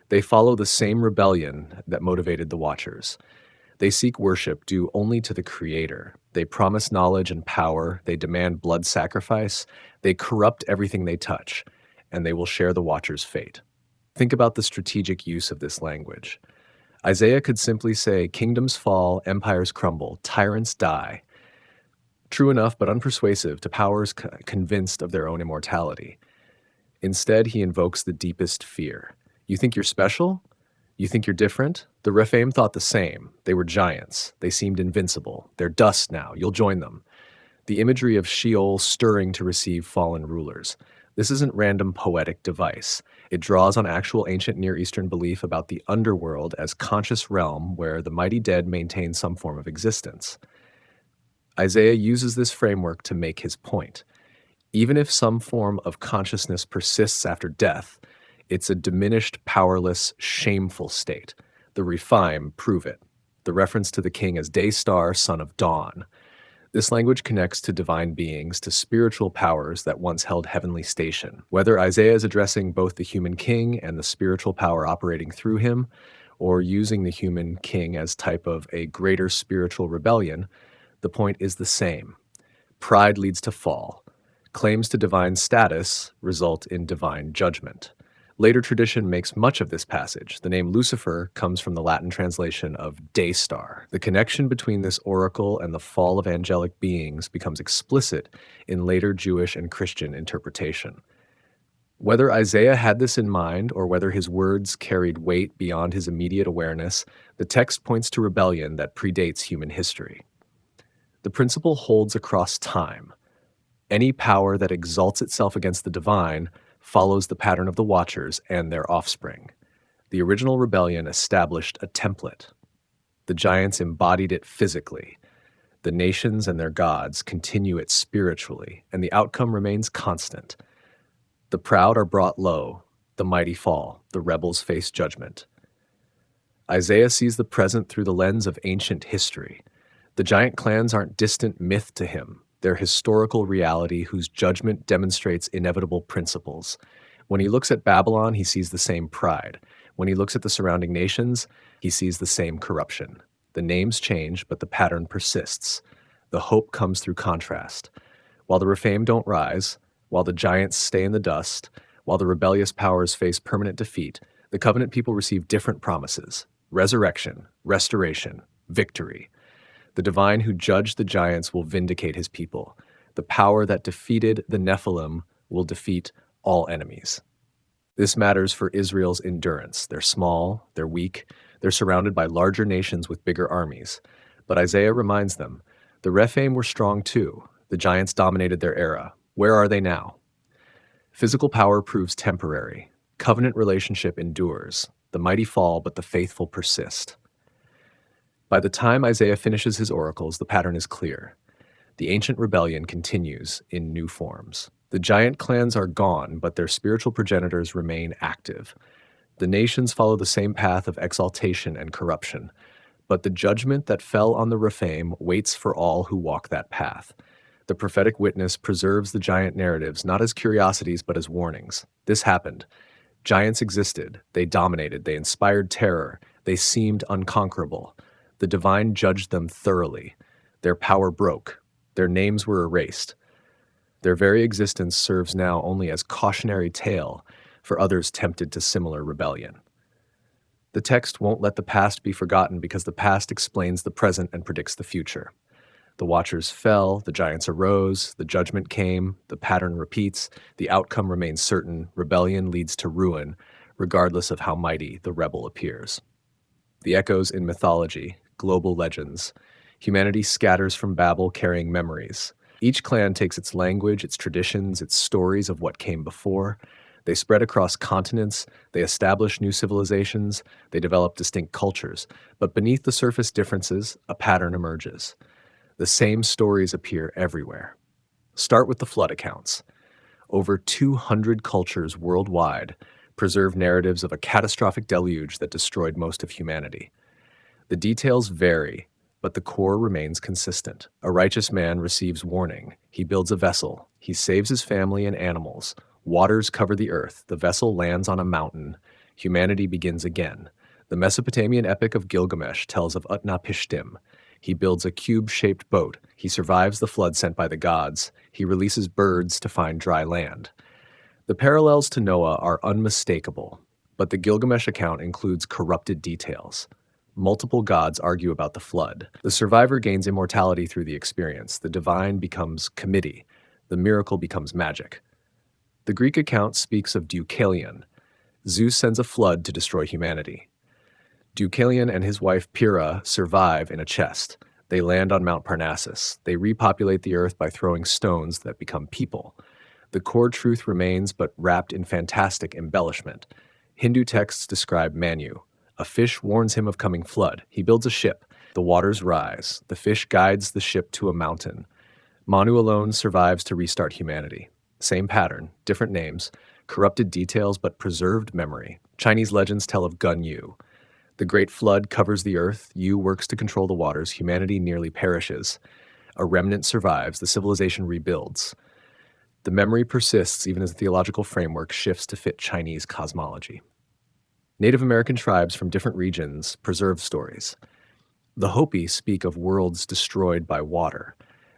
Speaker 1: they follow the same rebellion that motivated the Watchers. They seek worship due only to the Creator. They promise knowledge and power. They demand blood sacrifice. They corrupt everything they touch, and they will share the Watchers' fate. Think about the strategic use of this language. Isaiah could simply say, kingdoms fall, empires crumble, tyrants die. True enough, but unpersuasive to powers convinced of their own immortality. Instead, he invokes the deepest fear. You think you're special? You think you're different? The Rephaim thought the same. They were giants. They seemed invincible. They're dust now. You'll join them. The imagery of Sheol stirring to receive fallen rulers. This isn't random poetic device. It draws on actual ancient Near Eastern belief about the underworld as conscious realm where the mighty dead maintain some form of existence. Isaiah uses this framework to make his point. Even if some form of consciousness persists after death, it's a diminished, powerless, shameful state. The Rephaim prove it. The reference to the king as day star, son of dawn. This language connects to divine beings, to spiritual powers that once held heavenly station. Whether Isaiah is addressing both the human king and the spiritual power operating through him, or using the human king as type of a greater spiritual rebellion, the point is the same. Pride leads to fall. Claims to divine status result in divine judgment. Later tradition makes much of this passage. The name Lucifer comes from the Latin translation of day star. The connection between this oracle and the fall of angelic beings becomes explicit in later Jewish and Christian interpretation. Whether Isaiah had this in mind or whether his words carried weight beyond his immediate awareness, the text points to rebellion that predates human history. The principle holds across time. Any power that exalts itself against the divine follows the pattern of the Watchers and their offspring. The original rebellion established a template. The giants embodied it physically. The nations and their gods continue it spiritually, and the outcome remains constant. The proud are brought low, the mighty fall, the rebels face judgment. Isaiah sees the present through the lens of ancient history. The giant clans aren't distant myth to him. They're historical reality whose judgment demonstrates inevitable principles. When he looks at Babylon, he sees the same pride. When he looks at the surrounding nations, he sees the same corruption. The names change, but the pattern persists. The hope comes through contrast. While the Rephaim don't rise, while the giants stay in the dust, while the rebellious powers face permanent defeat, the covenant people receive different promises: resurrection, restoration, victory. The divine who judged the giants will vindicate his people. The power that defeated the Nephilim will defeat all enemies. This matters for Israel's endurance. They're small, they're weak, they're surrounded by larger nations with bigger armies. But Isaiah reminds them, the Rephaim were strong too. The giants dominated their era. Where are they now? Physical power proves temporary. Covenant relationship endures. The mighty fall, but the faithful persist. By the time Isaiah finishes his oracles, the pattern is clear. The ancient rebellion continues in new forms. The giant clans are gone, but their spiritual progenitors remain active. The nations follow the same path of exaltation and corruption, but the judgment that fell on the Rephaim waits for all who walk that path. The prophetic witness preserves the giant narratives not as curiosities but as warnings. This happened. Giants existed, they dominated, they inspired terror, they seemed unconquerable. The divine judged them thoroughly. Their power broke, their names were erased. Their very existence serves now only as cautionary tale for others tempted to similar rebellion. The text won't let the past be forgotten because the past explains the present and predicts the future. The Watchers fell, the giants arose, the judgment came, the pattern repeats, the outcome remains certain, rebellion leads to ruin, regardless of how mighty the rebel appears. The echoes in mythology, global legends. Humanity scatters from Babel carrying memories. Each clan takes its language, its traditions, its stories of what came before. They spread across continents, they establish new civilizations, they develop distinct cultures. But beneath the surface differences, a pattern emerges. The same stories appear everywhere. Start with the flood accounts. Over 200 cultures worldwide preserve narratives of a catastrophic deluge that destroyed most of humanity. The details vary, but the core remains consistent. A righteous man receives warning. He builds a vessel. He saves his family and animals. Waters cover the earth. The vessel lands on a mountain. Humanity begins again. The Mesopotamian epic of Gilgamesh tells of Utnapishtim. He builds a cube-shaped boat. He survives the flood sent by the gods. He releases birds to find dry land. The parallels to Noah are unmistakable, but the Gilgamesh account includes corrupted details. Multiple gods argue about the flood. The survivor gains immortality through the experience. The divine becomes committee. The miracle becomes magic. The Greek account speaks of Deucalion. Zeus sends a flood to destroy humanity. Deucalion and his wife Pyrrha survive in a chest. They land on Mount Parnassus. They repopulate the earth by throwing stones that become people. The core truth remains, but wrapped in fantastic embellishment. Hindu texts describe Manu. A fish warns him of coming flood. He builds a ship. The waters rise. The fish guides the ship to a mountain. Manu alone survives to restart humanity. Same pattern, different names, corrupted details but preserved memory. Chinese legends tell of Gun Yu. The great flood covers the earth. Yu works to control the waters. Humanity nearly perishes. A remnant survives. The civilization rebuilds. The memory persists even as the theological framework shifts to fit Chinese cosmology. Native American tribes from different regions preserve stories. The Hopi speak of worlds destroyed by water.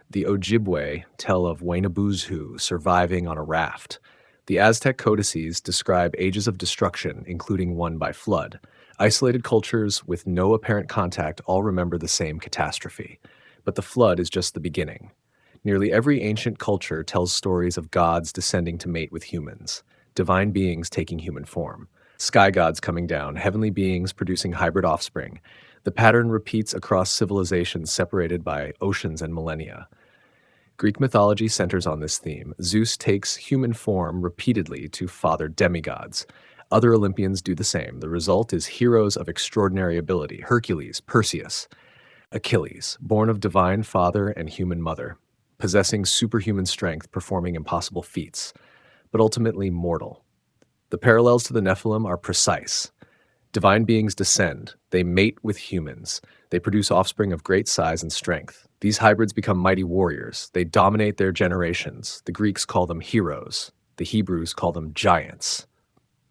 Speaker 1: The Ojibwe tell of Wainabuzu surviving on a raft. The Aztec codices describe ages of destruction, including one by flood. Isolated cultures with no apparent contact all remember the same catastrophe. But the flood is just the beginning. Nearly every ancient culture tells stories of gods descending to mate with humans, divine beings taking human form, sky gods coming down, heavenly beings producing hybrid offspring. The pattern repeats across civilizations separated by oceans and millennia. Greek mythology centers on this theme. Zeus takes human form repeatedly to father demigods. Other Olympians do the same. The result is heroes of extraordinary ability: Hercules, Perseus, Achilles, born of divine father and human mother, possessing superhuman strength, performing impossible feats, but ultimately mortal. The parallels to the Nephilim are precise. Divine beings descend. They mate with humans. They produce offspring of great size and strength. These hybrids become mighty warriors. They dominate their generations. The Greeks call them heroes. The Hebrews call them giants.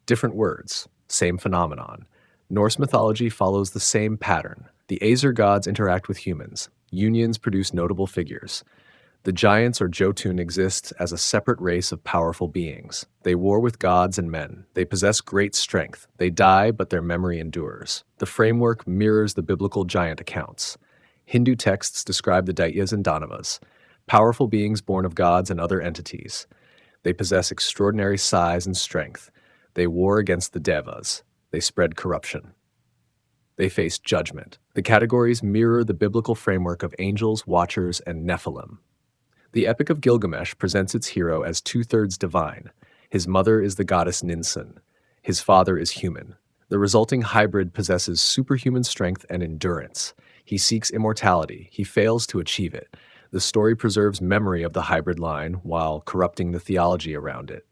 Speaker 1: Different words, same phenomenon. Norse mythology follows the same pattern. The Aesir gods interact with humans. Unions produce notable figures. The giants or Jotun exist as a separate race of powerful beings. They war with gods and men. They possess great strength. They die, but their memory endures. The framework mirrors the biblical giant accounts. Hindu texts describe the Daityas and Danavas, powerful beings born of gods and other entities. They possess extraordinary size and strength. They war against the Devas. They spread corruption. They face judgment. The categories mirror the biblical framework of angels, watchers, and Nephilim. The Epic of Gilgamesh presents its hero as two-thirds divine. His mother is the goddess Ninsun. His father is human. The resulting hybrid possesses superhuman strength and endurance. He seeks immortality. He fails to achieve it. The story preserves memory of the hybrid line while corrupting the theology around it.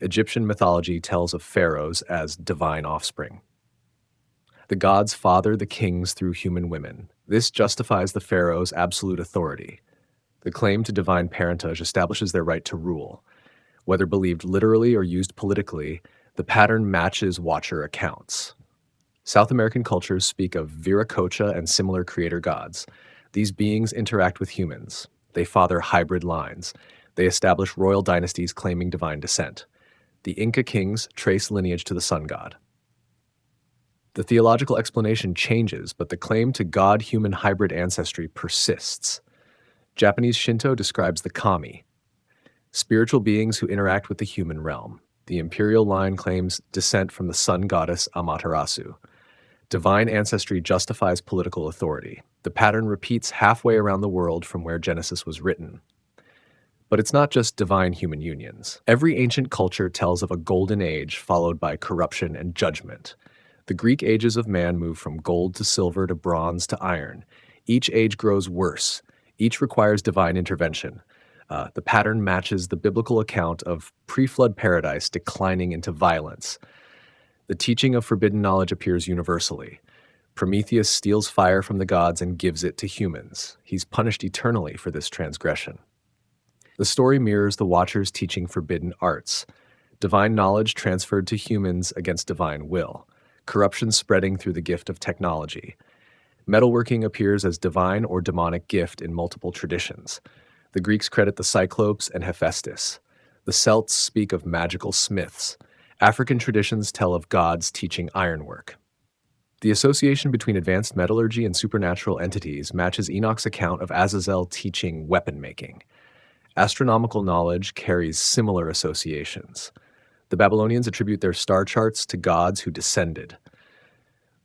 Speaker 1: Egyptian mythology tells of pharaohs as divine offspring. The gods father the kings through human women. This justifies the pharaoh's absolute authority. The claim to divine parentage establishes their right to rule. Whether believed literally or used politically, The pattern matches Watcher accounts. South American cultures speak of Viracocha and similar creator gods. These beings interact with humans. They father hybrid lines. They establish royal dynasties claiming divine descent. The Inca kings trace lineage to the sun god. The theological explanation changes, but the claim to god-human hybrid ancestry persists. Japanese Shinto describes the kami, spiritual beings who interact with the human realm. The imperial line claims descent from the sun goddess Amaterasu. Divine ancestry justifies political authority. The pattern repeats halfway around the world from where Genesis was written. But it's not just divine human unions. Every ancient culture tells of a golden age followed by corruption and judgment. The Greek ages of man move from gold to silver to bronze to iron. Each age grows worse. Each requires divine intervention. The pattern matches the biblical account of pre-flood paradise declining into violence. The teaching of forbidden knowledge appears universally. Prometheus steals fire from the gods and gives it to humans. He's punished eternally for this transgression. The story mirrors the Watcher's teaching forbidden arts. Divine knowledge transferred to humans against divine will. Corruption spreading through the gift of technology. Metalworking appears as divine or demonic gift in multiple traditions. The Greeks credit the Cyclopes and Hephaestus. The Celts speak of magical smiths. African traditions tell of gods teaching ironwork. The association between advanced metallurgy and supernatural entities matches Enoch's account of Azazel teaching weapon making. Astronomical knowledge carries similar associations. The Babylonians attribute their star charts to gods who descended.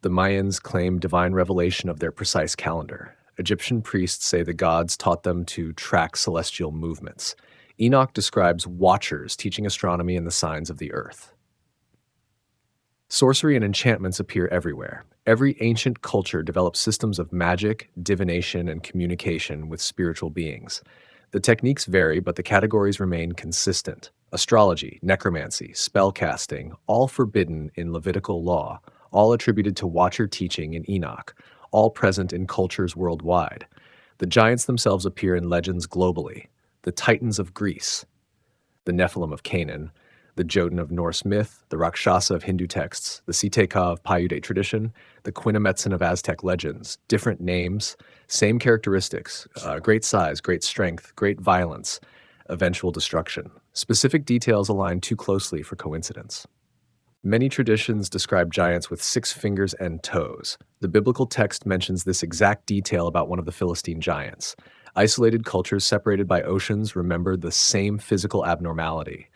Speaker 1: The Mayans claim divine revelation of their precise calendar. Egyptian priests say the gods taught them to track celestial movements. Enoch describes watchers teaching astronomy and the signs of the earth. Sorcery and enchantments appear everywhere. Every ancient culture developed systems of magic, divination, and communication with spiritual beings. The techniques vary, but the categories remain consistent. Astrology, necromancy, spellcasting, all forbidden in Levitical law, all attributed to Watcher teaching in Enoch, all present in cultures worldwide. The giants themselves appear in legends globally. The Titans of Greece, the Nephilim of Canaan, the Jotun of Norse myth, the Rakshasa of Hindu texts, the Siteka of Paiute tradition, the Quinametsin of Aztec legends, different names, same characteristics, great size, great strength, great violence, eventual destruction. Specific details align too closely for coincidence. Many traditions describe giants with 6 fingers and toes. The biblical text mentions this exact detail about one of the Philistine giants. Isolated cultures separated by oceans remember the same physical abnormality.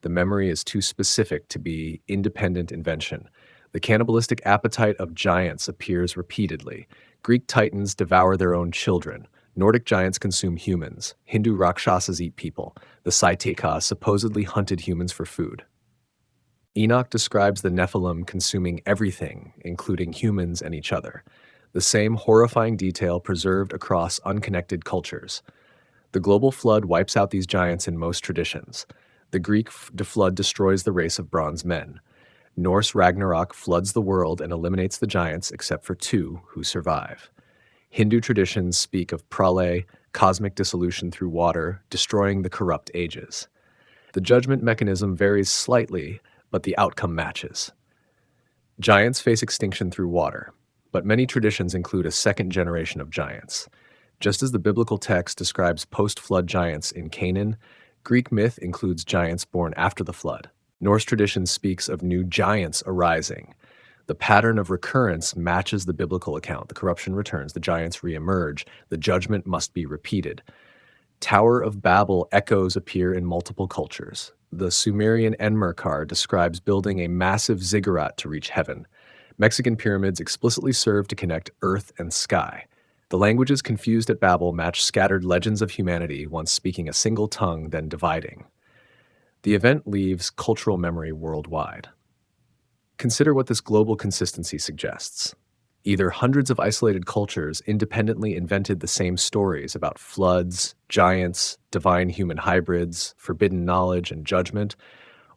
Speaker 1: The memory is too specific to be independent invention. The cannibalistic appetite of giants appears repeatedly. Greek titans devour their own children. Nordic giants consume humans. Hindu Rakshasas eat people. The Saiteka supposedly hunted humans for food. Enoch describes the Nephilim consuming everything, including humans and each other. The same horrifying detail preserved across unconnected cultures. The global flood wipes out these giants in most traditions. The Greek flood destroys the race of bronze men. Norse Ragnarok floods the world and eliminates the giants except for 2 who survive. Hindu traditions speak of pralay, cosmic dissolution through water, destroying the corrupt ages. The judgment mechanism varies slightly, but the outcome matches. Giants face extinction through water, but many traditions include a second generation of giants. Just as the biblical text describes post-flood giants in Canaan, Greek myth includes giants born after the flood. Norse tradition speaks of new giants arising. The pattern of recurrence matches the biblical account. The corruption returns, the giants reemerge, the judgment must be repeated. Tower of Babel echoes appear in multiple cultures. The Sumerian Enmerkar describes building a massive ziggurat to reach heaven. Mexican pyramids explicitly serve to connect earth and sky. The languages confused at Babel match scattered legends of humanity, once speaking a single tongue, then dividing. The event leaves cultural memory worldwide. Consider what this global consistency suggests. Either hundreds of isolated cultures independently invented the same stories about floods, giants, divine human hybrids, forbidden knowledge, and judgment,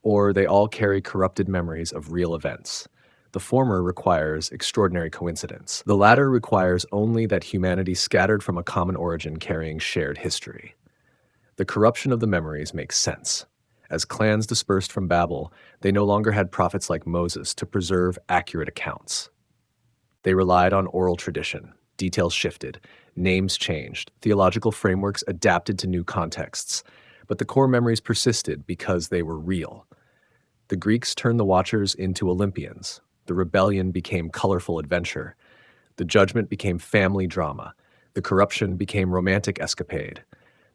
Speaker 1: or they all carry corrupted memories of real events. The former requires extraordinary coincidence. The latter requires only that humanity scattered from a common origin carrying shared history. The corruption of the memories makes sense. As clans dispersed from Babel, they no longer had prophets like Moses to preserve accurate accounts. They relied on oral tradition. Details shifted, names changed, theological frameworks adapted to new contexts, but the core memories persisted because they were real. The Greeks turned the Watchers into Olympians. The rebellion became colorful adventure. The judgment became family drama. The corruption became romantic escapade.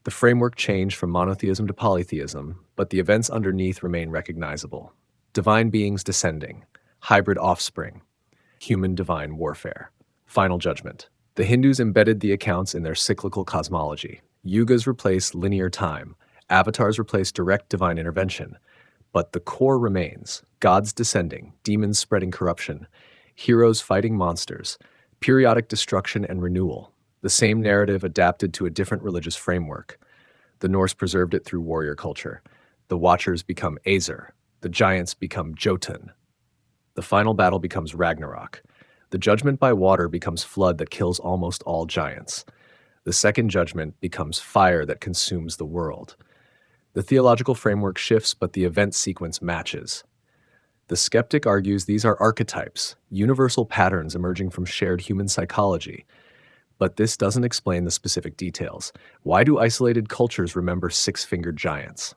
Speaker 1: The framework changed from monotheism to polytheism, but the events underneath remain recognizable. Divine beings descending, hybrid offspring, human-divine warfare. Final judgment. The Hindus embedded the accounts in their cyclical cosmology. Yugas replaced linear time. Avatars replaced direct divine intervention. But the core remains: gods descending, demons spreading corruption, heroes fighting monsters, periodic destruction and renewal. The same narrative adapted to a different religious framework. The Norse preserved it through warrior culture. The Watchers become Aesir. The giants become Jotun. The final battle becomes Ragnarok. The judgment by water becomes flood that kills almost all giants. The second judgment becomes fire that consumes the world. The theological framework shifts, but the event sequence matches. The skeptic argues these are archetypes, universal patterns emerging from shared human psychology. But this doesn't explain the specific details. Why do isolated cultures remember six-fingered giants?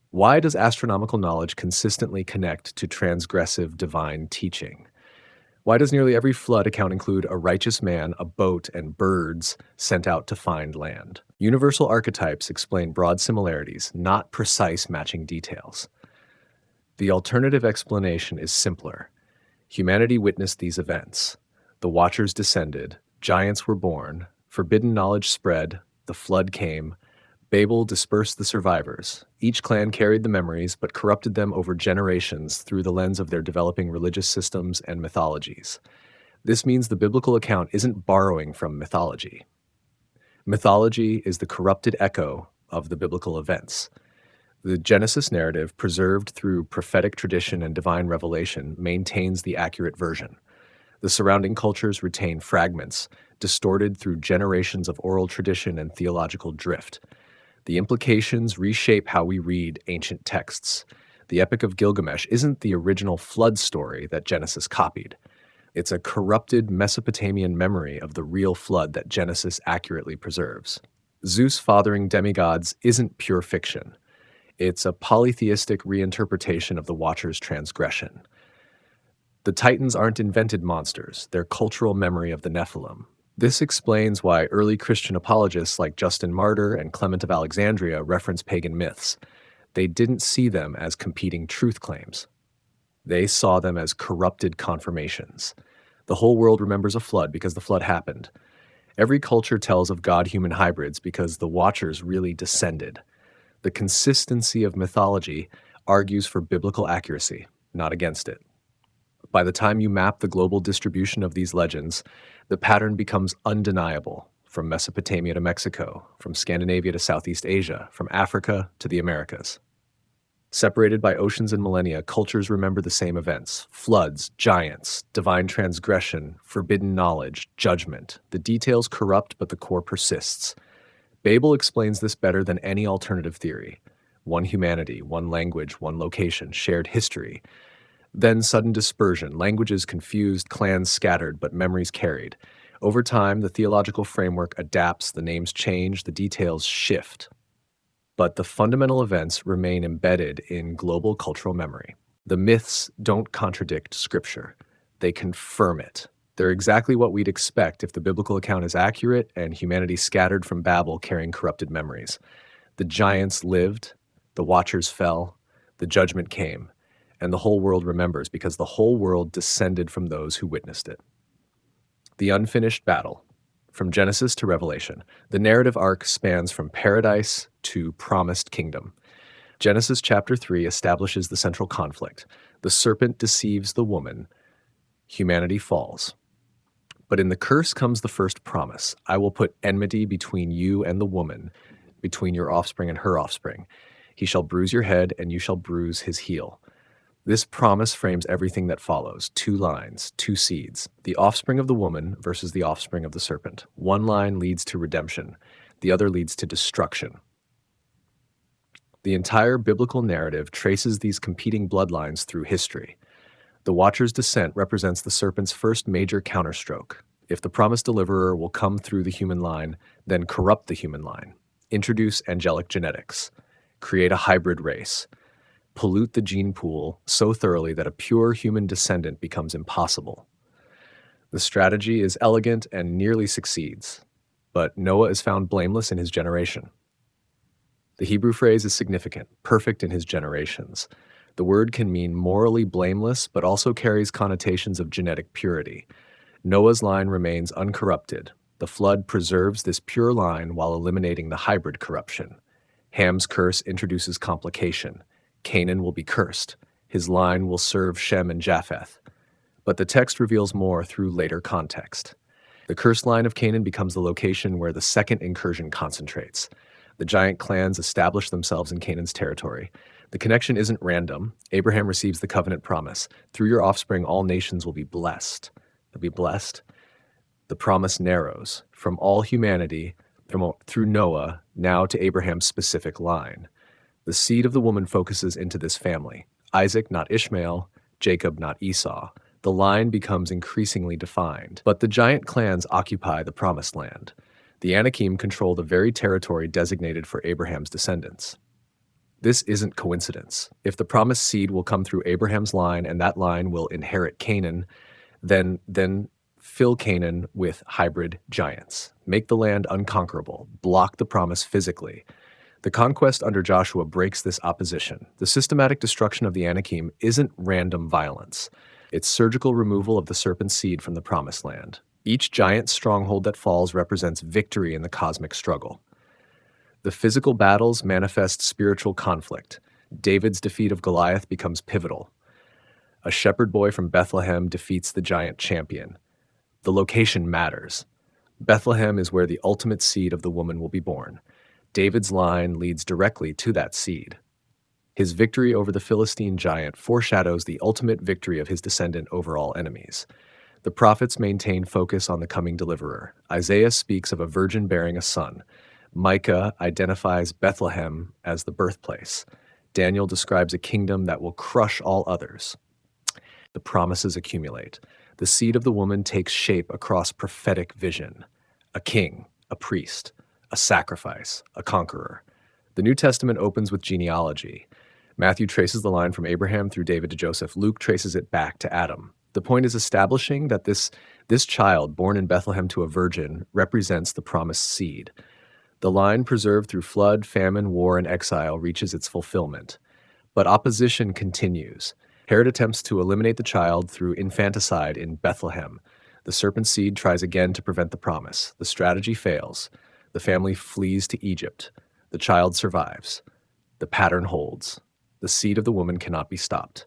Speaker 1: Why does astronomical knowledge consistently connect to transgressive divine teaching? Why does nearly every flood account include a righteous man, a boat, and birds sent out to find land? Universal archetypes explain broad similarities, not precise matching details. The alternative explanation is simpler. Humanity witnessed these events. The Watchers descended, giants were born, forbidden knowledge spread, the flood came, Babel dispersed the survivors. Each clan carried the memories but corrupted them over generations through the lens of their developing religious systems and mythologies. This means the biblical account isn't borrowing from mythology. Mythology is the corrupted echo of the biblical events. The Genesis narrative, preserved through prophetic tradition and divine revelation, maintains the accurate version. The surrounding cultures retain fragments, distorted through generations of oral tradition and theological drift. The implications reshape how we read ancient texts. The Epic of Gilgamesh isn't the original flood story that Genesis copied. It's a corrupted Mesopotamian memory of the real flood that Genesis accurately preserves. Zeus fathering demigods isn't pure fiction. It's a polytheistic reinterpretation of the Watcher's transgression. The Titans aren't invented monsters, they're cultural memory of the Nephilim. This explains why early Christian apologists like Justin Martyr and Clement of Alexandria reference pagan myths. They didn't see them as competing truth claims. They saw them as corrupted confirmations. The whole world remembers a flood because the flood happened. Every culture tells of God-human hybrids because the Watchers really descended. The consistency of mythology argues for biblical accuracy, not against it. By the time you map the global distribution of these legends, the pattern becomes undeniable, from Mesopotamia to Mexico, from Scandinavia to Southeast Asia, from Africa to the Americas. Separated by oceans and millennia, cultures remember the same events: floods, giants, divine transgression, forbidden knowledge, judgment. The details corrupt, but the core persists. Babel explains this better than any alternative theory. One humanity, one language, one location, shared history. Then sudden dispersion, languages confused, clans scattered, but memories carried. Over time, the theological framework adapts, the names change, the details shift. But the fundamental events remain embedded in global cultural memory. The myths don't contradict Scripture. They confirm it. They're exactly what we'd expect if the biblical account is accurate and humanity scattered from Babel carrying corrupted memories. The giants lived, the Watchers fell, the judgment came. And the whole world remembers because the whole world descended from those who witnessed it. The unfinished battle. From Genesis to Revelation, the narrative arc spans from paradise to promised kingdom. Genesis chapter 3 establishes the central conflict. The serpent deceives the woman. Humanity falls. But in the curse comes the first promise. I will put enmity between you and the woman, between your offspring and her offspring. He shall bruise your head, and you shall bruise his heel. This promise frames everything that follows. 2 lines, 2 seeds. The offspring of the woman versus the offspring of the serpent. One line leads to redemption. The other leads to destruction. The entire biblical narrative traces these competing bloodlines through history. The Watcher's descent represents the serpent's first major counterstroke. If the promised deliverer will come through the human line, then corrupt the human line, introduce angelic genetics, create a hybrid race, pollute the gene pool so thoroughly that a pure human descendant becomes impossible. The strategy is elegant and nearly succeeds, but Noah is found blameless in his generation. The Hebrew phrase is significant, perfect in his generations. The word can mean morally blameless, but also carries connotations of genetic purity. Noah's line remains uncorrupted. The flood preserves this pure line while eliminating the hybrid corruption. Ham's curse introduces complication. Canaan will be cursed. His line will serve Shem and Japheth. But the text reveals more through later context. The cursed line of Canaan becomes the location where the second incursion concentrates. The giant clans establish themselves in Canaan's territory. The connection isn't random. Abraham receives the covenant promise. Through your offspring, all nations will be blessed. They'll be blessed. The promise narrows from all humanity, through Noah, now to Abraham's specific line. The seed of the woman focuses into this family. Isaac, not Ishmael. Jacob, not Esau. The line becomes increasingly defined. But the giant clans occupy the promised land. The Anakim control the very territory designated for Abraham's descendants. This isn't coincidence. If the promised seed will come through Abraham's line and that line will inherit Canaan, then fill Canaan with hybrid giants. Make the land unconquerable. Block the promise physically. The conquest under Joshua breaks this opposition. The systematic destruction of the Anakim isn't random violence. It's surgical removal of the serpent's seed from the promised land. Each giant stronghold that falls represents victory in the cosmic struggle. The physical battles manifest spiritual conflict. David's defeat of Goliath becomes pivotal. A shepherd boy from Bethlehem defeats the giant champion. The location matters. Bethlehem is where the ultimate seed of the woman will be born. David's line leads directly to that seed. His victory over the Philistine giant foreshadows the ultimate victory of his descendant over all enemies. The prophets maintain focus on the coming deliverer. Isaiah speaks of a virgin bearing a son. Micah identifies Bethlehem as the birthplace. Daniel describes a kingdom that will crush all others. The promises accumulate. The seed of the woman takes shape across prophetic vision. A king, a priest, a sacrifice, a conqueror. The New Testament opens with genealogy. Matthew traces the line from Abraham through David to Joseph. Luke traces it back to Adam. The point is establishing that this child, born in Bethlehem to a virgin, represents the promised seed. The line preserved through flood, famine, war, and exile reaches its fulfillment. But opposition continues. Herod attempts to eliminate the child through infanticide in Bethlehem. The serpent seed tries again to prevent the promise. The strategy fails. The family flees to Egypt. The child survives. The pattern holds. The seed of the woman cannot be stopped.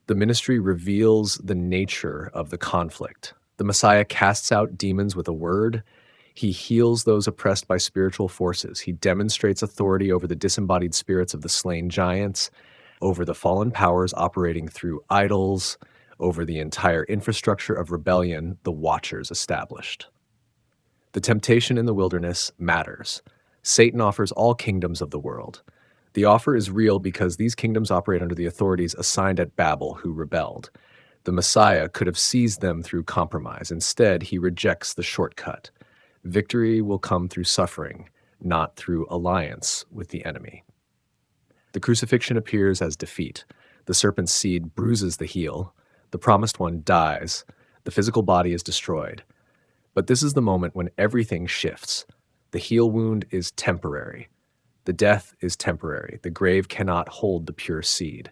Speaker 1: The ministry reveals the nature of the conflict. The Messiah casts out demons with a word. He heals those oppressed by spiritual forces. He demonstrates authority over the disembodied spirits of the slain giants, over the fallen powers operating through idols, over the entire infrastructure of rebellion the Watchers established. The temptation in the wilderness matters. Satan offers all kingdoms of the world. The offer is real because these kingdoms operate under the authorities assigned at Babel who rebelled. The Messiah could have seized them through compromise. Instead, he rejects the shortcut. Victory will come through suffering, not through alliance with the enemy. The crucifixion appears as defeat. The serpent's seed bruises the heel. The promised one dies. The physical body is destroyed. But this is the moment when everything shifts. The heel wound is temporary. The death is temporary. The grave cannot hold the pure seed.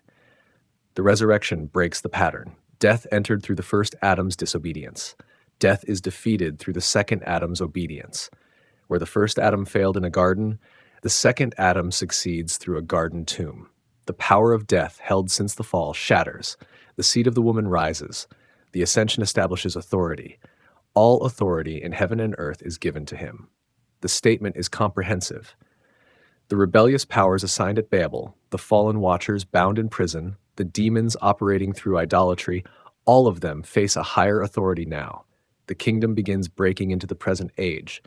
Speaker 1: The resurrection breaks the pattern. Death entered through the first Adam's disobedience. Death is defeated through the second Adam's obedience. Where the first Adam failed in a garden, the second Adam succeeds through a garden tomb. The power of death held since the fall shatters. The seed of the woman rises. The ascension establishes authority. All authority in heaven and earth is given to him. The statement is comprehensive. The rebellious powers assigned at Babel, the fallen Watchers bound in prison, the demons operating through idolatry, all of them face a higher authority now. The kingdom begins breaking into the present age.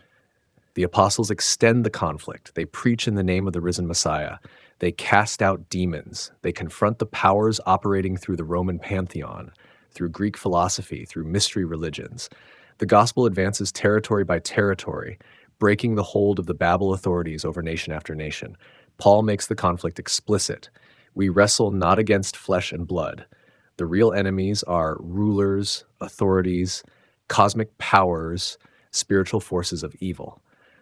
Speaker 1: The apostles extend the conflict. They preach in the name of the risen Messiah. They cast out demons. They confront the powers operating through the Roman pantheon, through Greek philosophy, through mystery religions. The gospel advances territory by territory, breaking the hold of the Babel authorities over nation after nation. Paul makes the conflict explicit. We wrestle not against flesh and blood. The real enemies are rulers, authorities, cosmic powers, spiritual forces of evil.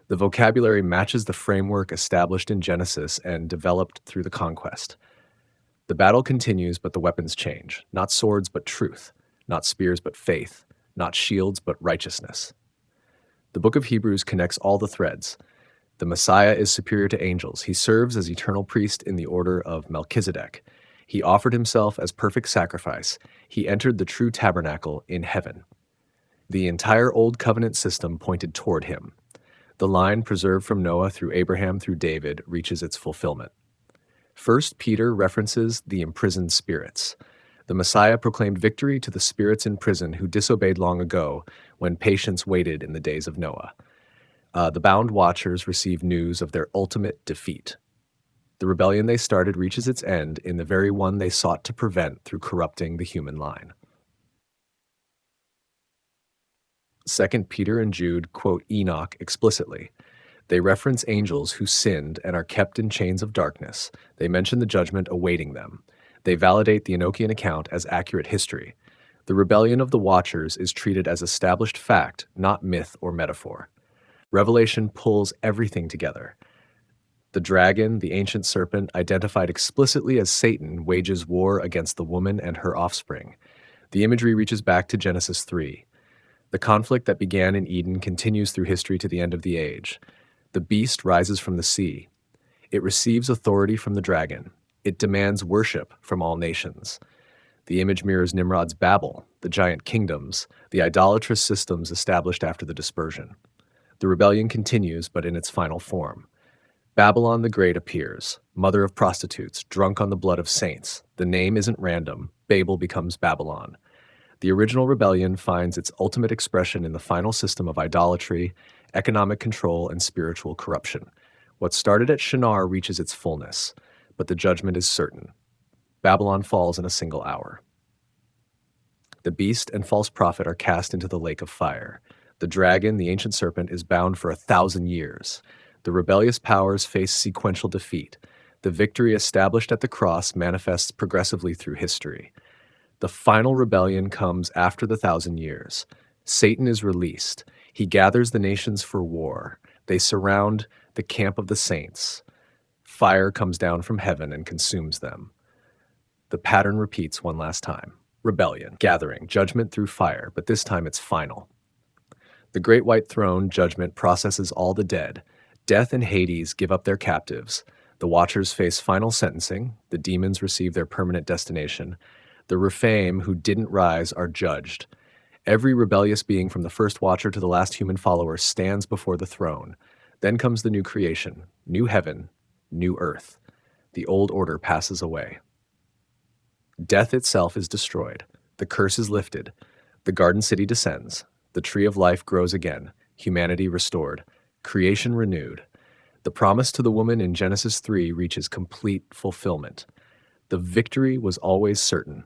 Speaker 1: The vocabulary matches the framework established in Genesis and developed through the conquest. The battle continues, but the weapons change. Not swords, but truth. Not spears, but faith. Not shields, but righteousness. The book of Hebrews connects all the threads. The Messiah is superior to angels. He serves as eternal priest in the order of Melchizedek. He offered himself as perfect sacrifice. He entered the true tabernacle in heaven. The entire Old Covenant system pointed toward him. The line preserved from Noah through Abraham through David reaches its fulfillment. First Peter references the imprisoned spirits. The Messiah proclaimed victory to the spirits in prison who disobeyed long ago when patience waited in the days of Noah. The bound watchers receive news of their ultimate defeat. The rebellion they started reaches its end in the very one they sought to prevent through corrupting the human line. 2 Peter and Jude quote Enoch explicitly. They reference angels who sinned and are kept in chains of darkness. They mention the judgment awaiting them. They validate the Enochian account as accurate history. The rebellion of the Watchers is treated as established fact, not myth or metaphor. Revelation pulls everything together. The dragon, the ancient serpent, identified explicitly as Satan, wages war against the woman and her offspring. The imagery reaches back to Genesis 3. The conflict that began in Eden continues through history to the end of the age. The beast rises from the sea. It receives authority from the dragon. It demands worship from all nations. The image mirrors Nimrod's Babel, the giant kingdoms, the idolatrous systems established after the dispersion. The rebellion continues, but in its final form. Babylon the Great appears, mother of prostitutes, drunk on the blood of saints. The name isn't random. Babel becomes Babylon. The original rebellion finds its ultimate expression in the final system of idolatry, economic control, and spiritual corruption. What started at Shinar reaches its fullness, but the judgment is certain. Babylon falls in a single hour. The beast and false prophet are cast into the lake of fire. The dragon, the ancient serpent, is bound for 1,000 years. The rebellious powers face sequential defeat. The victory established at the cross manifests progressively through history. The final rebellion comes after the 1,000 years. Satan is released. He gathers the nations for war. They surround the camp of the saints. Fire comes down from heaven and consumes them. The pattern repeats one last time. Rebellion, gathering, judgment through fire, but this time it's final. The great white throne, judgment, processes all the dead. Death and Hades give up their captives. The Watchers face final sentencing. The demons receive their permanent destination. The Rephaim who didn't rise are judged. Every rebellious being from the first Watcher to the last human follower stands before the throne. Then comes the new creation, new heaven, new earth. The old order passes away. Death itself is destroyed. The curse is lifted. The garden city descends. The tree of life grows again. Humanity restored. Creation renewed. The promise to the woman in Genesis 3 reaches complete fulfillment. The victory was always certain.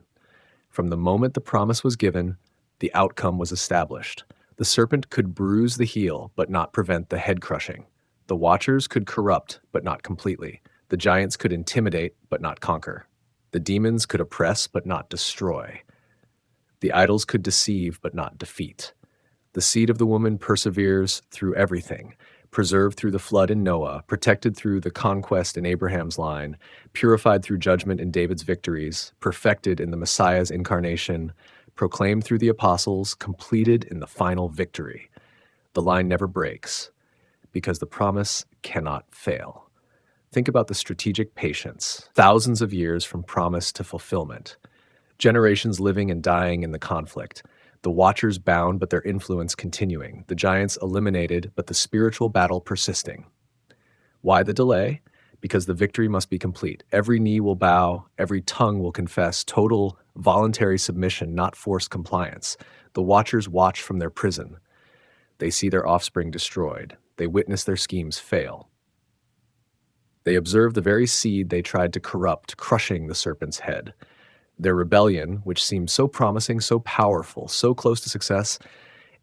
Speaker 1: From the moment the promise was given, the outcome was established. The serpent could bruise the heel, but not prevent the head crushing. The Watchers could corrupt, but not completely. The giants could intimidate, but not conquer. The demons could oppress, but not destroy. The idols could deceive, but not defeat. The seed of the woman perseveres through everything, preserved through the flood in Noah, protected through the conquest in Abraham's line, purified through judgment in David's victories, perfected in the Messiah's incarnation, proclaimed through the apostles, completed in the final victory. The line never breaks, because the promise cannot fail. Think about the strategic patience, thousands of years from promise to fulfillment, generations living and dying in the conflict, the Watchers bound but their influence continuing, the giants eliminated but the spiritual battle persisting. Why the delay? Because the victory must be complete. Every knee will bow, every tongue will confess, total voluntary submission, not forced compliance. The Watchers watch from their prison. They see their offspring destroyed. They witness their schemes fail. They observe the very seed they tried to corrupt, crushing the serpent's head. Their rebellion, which seemed so promising, so powerful, so close to success,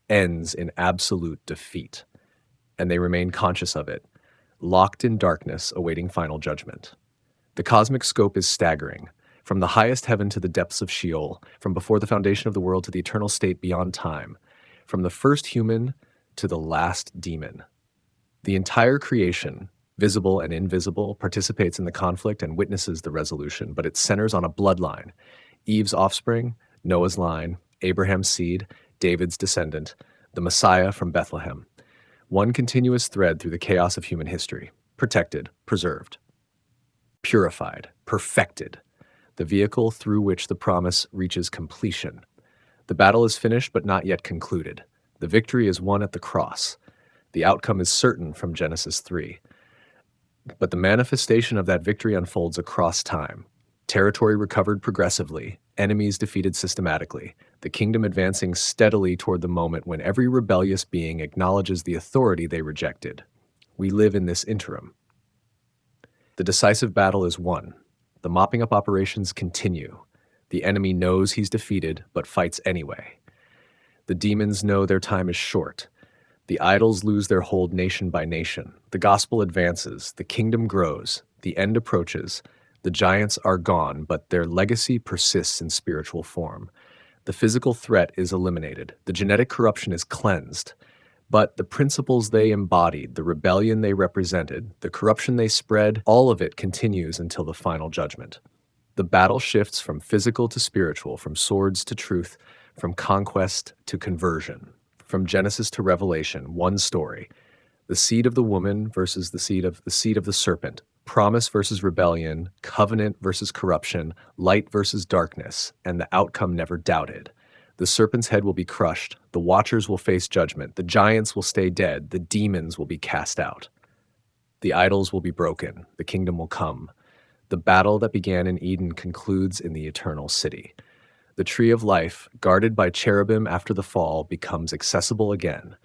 Speaker 1: ends in absolute defeat. And they remain conscious of it, locked in darkness, awaiting final judgment. The cosmic scope is staggering. From the highest heaven to the depths of Sheol, from before the foundation of the world to the eternal state beyond time, from the first human to the last demon. The entire creation, visible and invisible, participates in the conflict and witnesses the resolution, but it centers on a bloodline: Eve's offspring, Noah's line, Abraham's seed, David's descendant, the Messiah from Bethlehem. One continuous thread through the chaos of human history, protected, preserved, purified, perfected, the vehicle through which the promise reaches completion. The battle is finished but not yet concluded. The victory is won at the cross. The outcome is certain from Genesis 3. But the manifestation of that victory unfolds across time. Territory recovered progressively, enemies defeated systematically, the kingdom advancing steadily toward the moment when every rebellious being acknowledges the authority they rejected. We live in this interim. The decisive battle is won. The mopping up operations continue. The enemy knows he's defeated, but fights anyway. The demons know their time is short. The idols lose their hold nation by nation. The gospel advances. The kingdom grows. The end approaches. The giants are gone, but their legacy persists in spiritual form. The physical threat is eliminated. The genetic corruption is cleansed. But the principles they embodied, the rebellion they represented, the corruption they spread, all of it continues until the final judgment. The battle shifts from physical to spiritual, from swords to truth, from conquest to conversion. From Genesis to Revelation, one story: the seed of the woman versus the seed of the serpent, promise versus rebellion, covenant versus corruption, light versus darkness, and the outcome never doubted. The serpent's head will be crushed, the watchers will face judgment, the giants will stay dead, the demons will be cast out. The idols will be broken, the kingdom will come. The battle that began in Eden concludes in the eternal city. The tree of life, guarded by cherubim after the fall, becomes accessible again.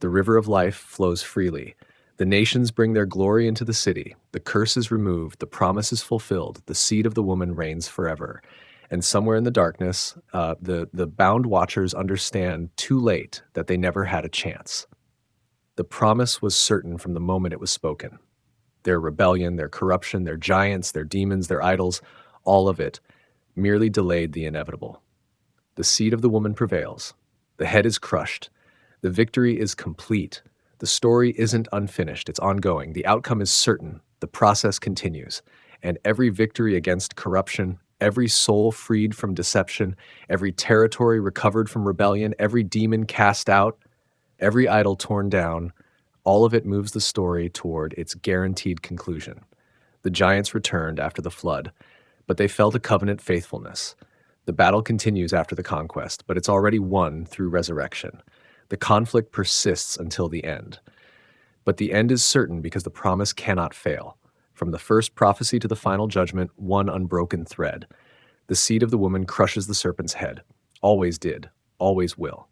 Speaker 1: The river of life flows freely. The nations bring their glory into the city. The curse is removed. The promise is fulfilled. The seed of the woman reigns forever. And somewhere in the darkness, the bound watchers understand too late that they never had a chance. The promise was certain from the moment it was spoken. Their rebellion, their corruption, their giants, their demons, their idols, all of it merely delayed the inevitable. The seed of the woman prevails. The head is crushed. The victory is complete. The story isn't unfinished. It's ongoing. The outcome is certain. The process continues. And every victory against corruption, every soul freed from deception, every territory recovered from rebellion, every demon cast out, every idol torn down, all of it moves the story toward its guaranteed conclusion. The giants returned after the flood, but they fell to covenant faithfulness. The battle continues after the conquest, but it's already won through resurrection. The conflict persists until the end. But the end is certain because the promise cannot fail. From the first prophecy to the final judgment, one unbroken thread. The seed of the woman crushes the serpent's head. Always did, always will.